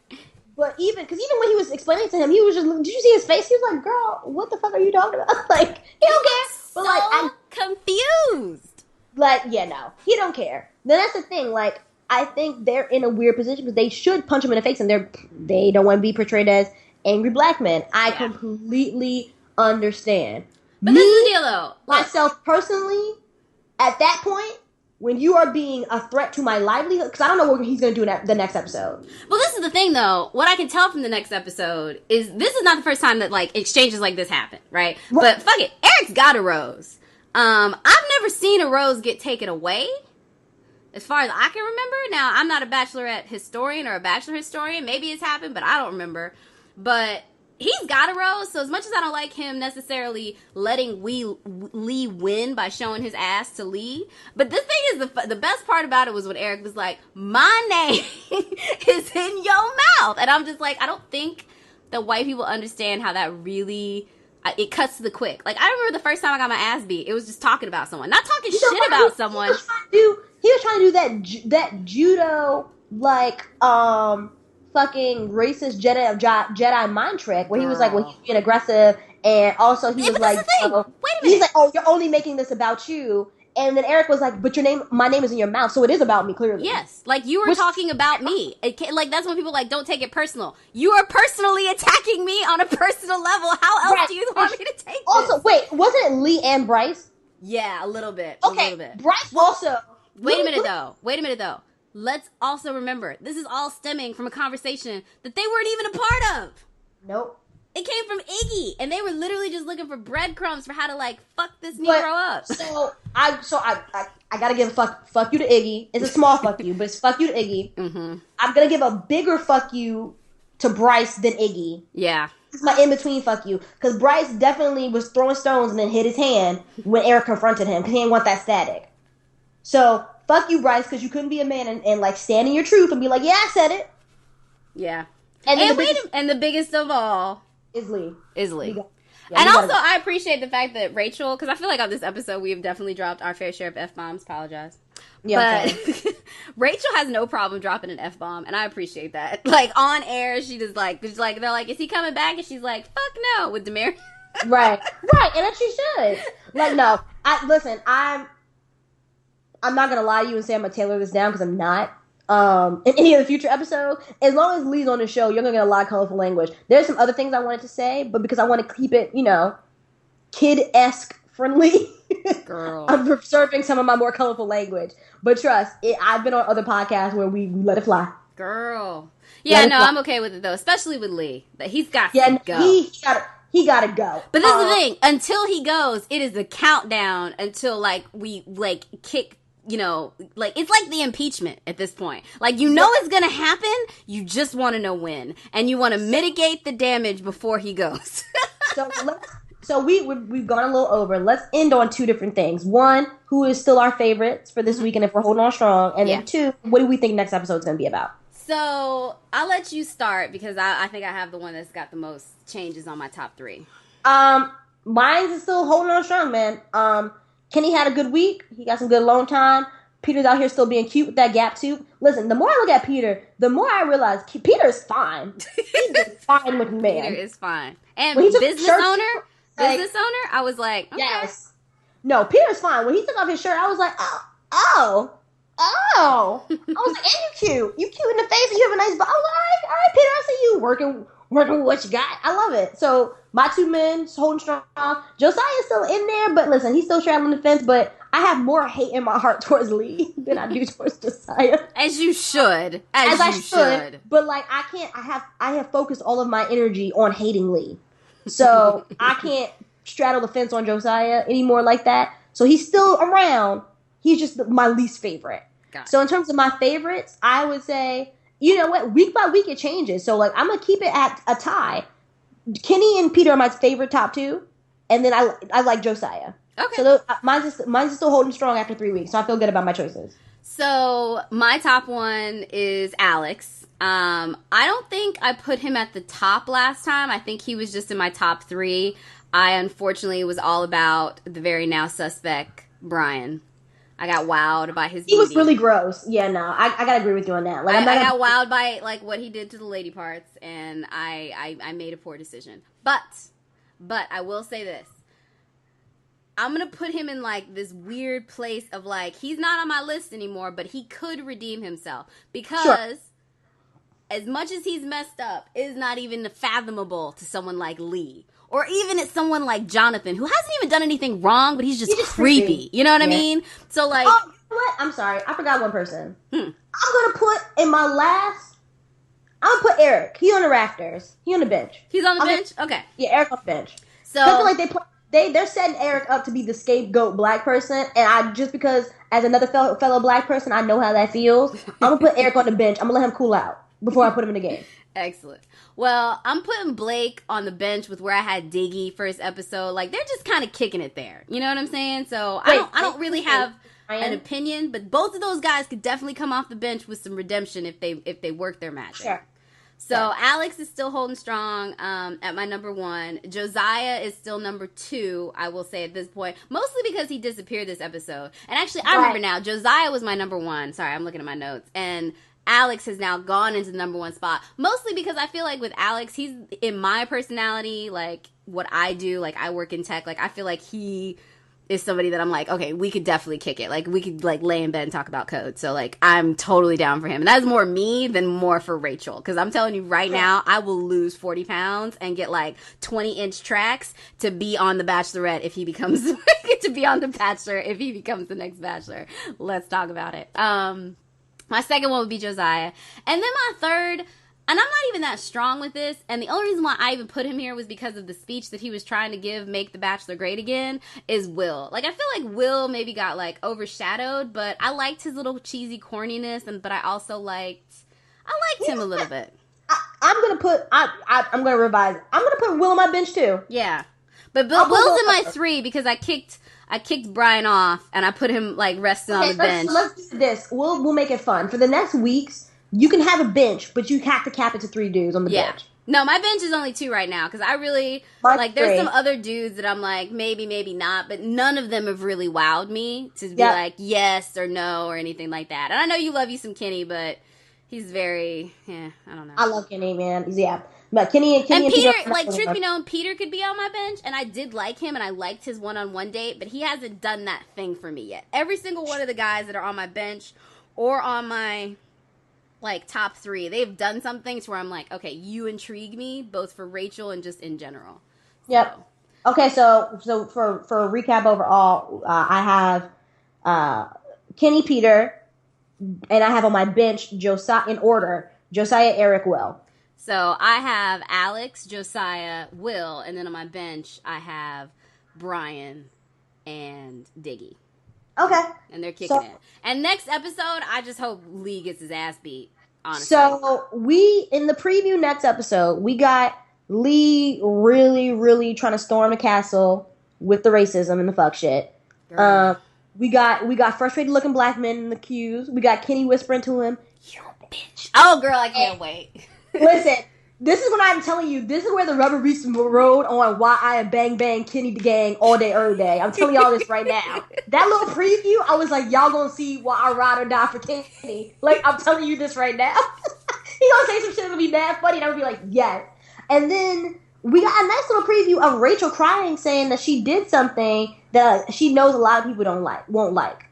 Speaker 5: But even when he was explaining to him, he was just, did you see his face? He was like, girl, what the fuck are you talking about? Like, he don't care. But
Speaker 4: like, I'm confused.
Speaker 5: Like, no, he don't care. Then that's the thing, like, I think they're in a weird position because they should punch him in the face, and they don't want to be portrayed as angry black men. I completely understand.
Speaker 4: But this is the deal, though.
Speaker 5: Myself personally, at that point, when you are being a threat to my livelihood, because I don't know what he's going to do in the next episode.
Speaker 4: Well, this is the thing, though. What I can tell from the next episode is this is not the first time that, like, exchanges like this happen, right? But fuck it. Eric's got a rose. I've never seen a rose get taken away, as far as I can remember. Now, I'm not a Bachelorette historian or a Bachelor historian. Maybe it's happened, but I don't remember. But he's got a rose, so as much as I don't like him necessarily letting Lee win by showing his ass to Lee, but this thing is the best part about it was when Eric was like, my name is in your mouth. And I'm just like, I don't think that white people understand how that really... It cuts to the quick. Like, I remember the first time I got my ass beat, it was just talking about someone. Not talking shit about someone.
Speaker 5: He was trying to do that judo, like, fucking racist Jedi mind trick, where he was like, well, he's being aggressive, and also he was like,
Speaker 4: wait a minute.
Speaker 5: He's like, oh, you're only making this about you. And then Eric was like, but my name is in your mouth, so it is about me, clearly.
Speaker 4: Yes, like, you were talking about me. Like, that's when people like, don't take it personal. You are personally attacking me on a personal level. How else do you want me to take this?
Speaker 5: Also, wait, wasn't it Lee and Bryce?
Speaker 4: Yeah, a little bit.
Speaker 5: Okay,
Speaker 4: a little bit.
Speaker 5: Bryce also...
Speaker 4: Wait a minute, though. Let's also remember, this is all stemming from a conversation that they weren't even a part of.
Speaker 5: Nope.
Speaker 4: It came from Iggy, and they were literally just looking for breadcrumbs for how to, like, fuck this Negro up.
Speaker 5: So I gotta give a fuck you to Iggy. It's a small fuck you, but it's fuck you to Iggy.
Speaker 4: Mm-hmm.
Speaker 5: I'm gonna give a bigger fuck you to Bryce than Iggy.
Speaker 4: Yeah.
Speaker 5: This is my in-between fuck you. Because Bryce definitely was throwing stones and then hit his hand when Eric confronted him, because he didn't want that static. So, fuck you, Bryce, because you couldn't be a man and like, stand in your truth and be like, yeah, I said it.
Speaker 4: Yeah.
Speaker 5: And
Speaker 4: the biggest of all...
Speaker 5: Is Lee.
Speaker 4: And also, I appreciate the fact that Rachel, because I feel like on this episode we have definitely dropped our fair share of F-bombs. Apologize.
Speaker 5: Yeah,
Speaker 4: but Rachel has no problem dropping an F-bomb, and I appreciate that. Like, on air, they're like, is he coming back? And she's like, fuck no, with Demary.
Speaker 5: Right, and that she should. Like, no, I'm not gonna lie to you and say I'm gonna tailor this down, because I'm not. In any of the future episodes, as long as Lee's on the show, you're gonna get a lot of colorful language. There's some other things I wanted to say, but because I want to keep it, kid-esque friendly,
Speaker 4: girl,
Speaker 5: I'm preserving some of my more colorful language. But trust, I've been on other podcasts where we let it fly.
Speaker 4: Girl. Yeah, no, I'm okay with it, though, especially with Lee. That he's got to go.
Speaker 5: He gotta go.
Speaker 4: But this is the thing. Until he goes, it is a countdown until, like, we, like, kick... it's like the impeachment at this point. Like, it's gonna happen, you just want to know when. And you want to mitigate the damage before he goes.
Speaker 5: So we've gone a little over. Let's end on two different things. One, who is still our favorites for this week, and if we're holding on strong. And then two, what do we think next episode's gonna be about? So,
Speaker 4: I'll let you start, because I think I have the one that's got the most changes on my top 3.
Speaker 5: Mine is still holding on strong, man. Kenny had a good week. He got some good alone time. Peter's out here still being cute with that gap tooth. Listen, the more I look at Peter, the more I realize Peter's fine. He's a fine looking man.
Speaker 4: Peter is fine. And business owner, I was like, okay.
Speaker 5: Yes. No, Peter's fine. When he took off his shirt, I was like, oh. I was like, and you cute. You cute in the face and you have a nice body. I was like, all right, Peter, I see you working with what you got. I love it. So, my 2 men holding strong. Josiah's still in there, but listen, he's still straddling the fence, but I have more hate in my heart towards Lee than I do towards Josiah.
Speaker 4: As you should. As
Speaker 5: I
Speaker 4: you should.
Speaker 5: But, like, I have focused all of my energy on hating Lee. So, I can't straddle the fence on Josiah anymore like that. So, he's still around. He's just my least favorite. So, in terms of my favorites, I would say, you know what? Week by week, it changes. So, like, I'm going to keep it at a tie. Kenny and Peter are my favorite top 2. And then I like Josiah. Okay. So, mine's still holding strong after 3 weeks. So, I feel good about my choices.
Speaker 4: So, my top 1 is Alex. I don't think I put him at the top last time. I think he was just in my top 3. I, unfortunately, was all about the very now suspect, Brian. I got wowed by his beauty.
Speaker 5: He was really gross. Yeah, no, I gotta agree with you on that. Like,
Speaker 4: I got wowed by, like, what he did to the lady parts, and I made a poor decision. But I will say this. I'm gonna put him in, like, this weird place of, like, he's not on my list anymore, but he could redeem himself. Because as much as he's messed up, it is not even fathomable to someone like Lee. Or even it's someone like Jonathan, who hasn't even done anything wrong, but he's just creepy. You know what I mean? So, like...
Speaker 5: Oh, you know what? I'm sorry. I forgot one person. I'm going to put in my last... I'm going to put Eric. He on the rafters. He on the bench.
Speaker 4: He's on the bench? Okay.
Speaker 5: Yeah, Eric on the bench.
Speaker 4: So...
Speaker 5: I feel like they're setting Eric up to be the scapegoat black person, and I just because as another fellow black person, I know how that feels. I'm gonna put Eric on the bench. I'm gonna let him cool out before I put him in the game.
Speaker 4: Excellent. Well, I'm putting Blake on the bench with where I had Diggy first episode. Like, they're just kind of kicking it there. You know what I'm saying? So I don't really have an opinion, but both of those guys could definitely come off the bench with some redemption if they work their magic.
Speaker 5: Sure.
Speaker 4: So Alex is still holding strong at my number 1. Josiah is still number 2, I will say at this point. Mostly because he disappeared this episode. And actually, I remember now, Josiah was my number 1. Sorry, I'm looking at my notes. And Alex has now gone into the number 1 spot. Mostly because I feel like with Alex, he's in my personality, like what I do, like I work in tech. Like I feel like he is somebody that I'm like, okay, we could definitely kick it. Like, we could, like, lay in bed and talk about code. So, like, I'm totally down for him. And that's more me than more for Rachel. Because I'm telling you right now, I will lose 40 pounds and get, like, 20-inch tracks to be on The Bachelorette if he becomes, to be on The Bachelor if he becomes the next Bachelor. Let's talk about it. My second one would be Josiah. And then my third... And I'm not even that strong with this, and the only reason why I even put him here was because of the speech that he was trying to give, Make the Bachelor Great Again, is Will. Like, I feel like Will maybe got, like, overshadowed, but I liked his little cheesy corniness, but I also liked him a little bit.
Speaker 5: I'm gonna revise it. I'm gonna put Will on my bench, too.
Speaker 4: Yeah. But Will's in my 3 because I kicked Brian off, and I put him, like, resting on the bench.
Speaker 5: Let's do this. We'll make it fun. For the next weeks... You can have a bench, but you have to cap it to 3 dudes on the bench.
Speaker 4: No, my bench is only 2 right now, because I really, there's some other dudes that I'm like, maybe, maybe not, but none of them have really wowed me to be like, yes or no or anything like that. And I know you love you some Kenny, but he's very, I don't know.
Speaker 5: I love Kenny, man. But Kenny and
Speaker 4: Peter, like, truth be known, Peter could be on my bench, and I did like him, and I liked his one-on-one date, but he hasn't done that thing for me yet. Every single one of the guys that are on my bench or on my... like, top 3, they've done some things where I'm like, okay, you intrigue me, both for Rachel and just in general.
Speaker 5: Yep. So. Okay, so for a recap overall, I have Kenny, Peter, and I have on my bench Josiah in order, Josiah, Eric, Will.
Speaker 4: So I have Alex, Josiah, Will, and then on my bench I have Brian and Diggy.
Speaker 5: Okay.
Speaker 4: And they're kicking it. And next episode, I just hope Lee gets his ass beat, honestly.
Speaker 5: So, in the preview next episode, we got Lee really, really trying to storm the castle with the racism and the fuck shit. We got frustrated looking black men in the queues. We got Kenny whispering to him, "You bitch."
Speaker 4: Oh, girl, I can't wait.
Speaker 5: Listen. This is what I'm telling you. This is where the rubber meets the road on why I am bang bang Kenny the gang all day, every day. I'm telling y'all this right now. That little preview, I was like, y'all gonna see why I ride or die for Kenny. Like, I'm telling you this right now. He gonna say some shit that'll be mad funny, and I'm gonna be like, yes. And then we got a nice little preview of Rachel crying, saying that she did something that she knows a lot of people won't like.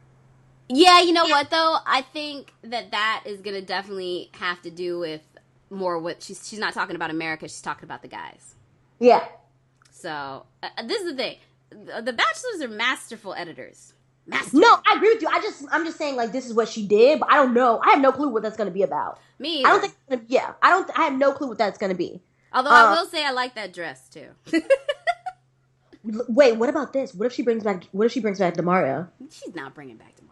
Speaker 4: Yeah, you know what though? I think that is gonna definitely have to do with more what she's not talking about America, she's talking about the guys.
Speaker 5: Yeah.
Speaker 4: So this is the thing, the Bachelors are masterful editors.
Speaker 5: No, I agree with you. I'm just saying, like, this is what she did, but I don't know. I have no clue what that's going to be about.
Speaker 4: Me either.
Speaker 5: I don't think. I have no clue what that's going to be.
Speaker 4: Although I will say I like that dress too.
Speaker 5: Wait, what about this? What if she brings back Demario?
Speaker 4: She's not bringing back Demario.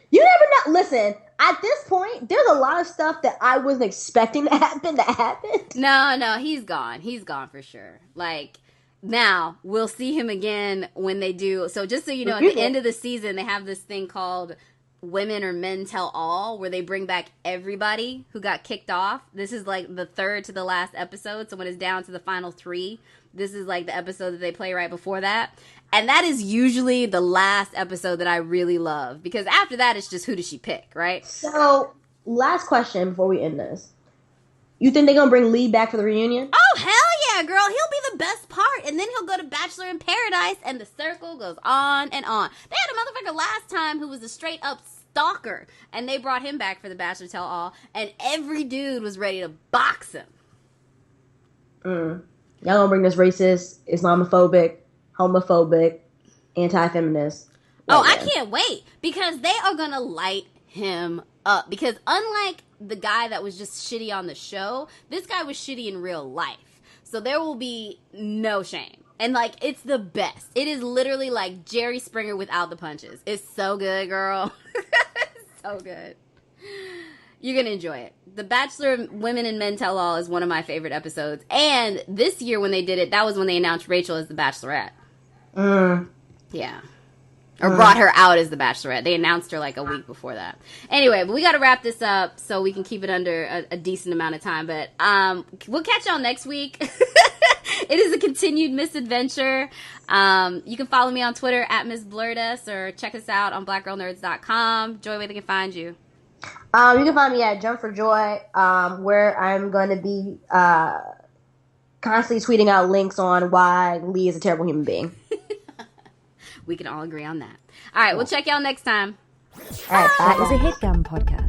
Speaker 5: You never know. Listen, at this point, there's a lot of stuff that I wasn't expecting to happen that happened.
Speaker 4: No, he's gone. He's gone for sure. Like, now, we'll see him again when they do. So just so you know, at the end of the season, they have this thing called Women or Men Tell All, where they bring back everybody who got kicked off. This is like the third to the last episode. So when it's down to the final 3, this is like the episode that they play right before that. And that is usually the last episode that I really love. Because after that, it's just who does she pick, right?
Speaker 5: So, last question before we end this. You think they're going to bring Lee back for the reunion?
Speaker 4: Oh, hell yeah, girl. He'll be the best part. And then he'll go to Bachelor in Paradise, and the circle goes on and on. They had a motherfucker last time who was a straight-up stalker, and they brought him back for the Bachelor Tell All, and every dude was ready to box him.
Speaker 5: Y'all going to bring this racist, Islamophobic, homophobic, anti-feminist.
Speaker 4: I can't wait, because they are going to light him up. Because unlike the guy that was just shitty on the show, this guy was shitty in real life. So there will be no shame. And, like, it's the best. It is literally like Jerry Springer without the punches. It's so good, girl. It's so good. You're going to enjoy it. The Bachelor Women and Men Tell All is one of my favorite episodes. And this year when they did it, that was when they announced Rachel as the Bachelorette. Yeah. Or brought her out as the Bachelorette. They announced her like a week before that. Anyway, but we got to wrap this up so we can keep it under a decent amount of time. But we'll catch y'all next week. It is a continued misadventure. You can follow me on Twitter at Miss Blurtus, or check us out on blackgirlnerds.com. Joy, where they can find you.
Speaker 5: You can find me at Jump for Joy, where I'm going to be constantly tweeting out links on why Lee is a terrible human being.
Speaker 4: We can all agree on that. All right, we'll check y'all next time.
Speaker 5: All right, bye.
Speaker 1: That was a HeadGum podcast.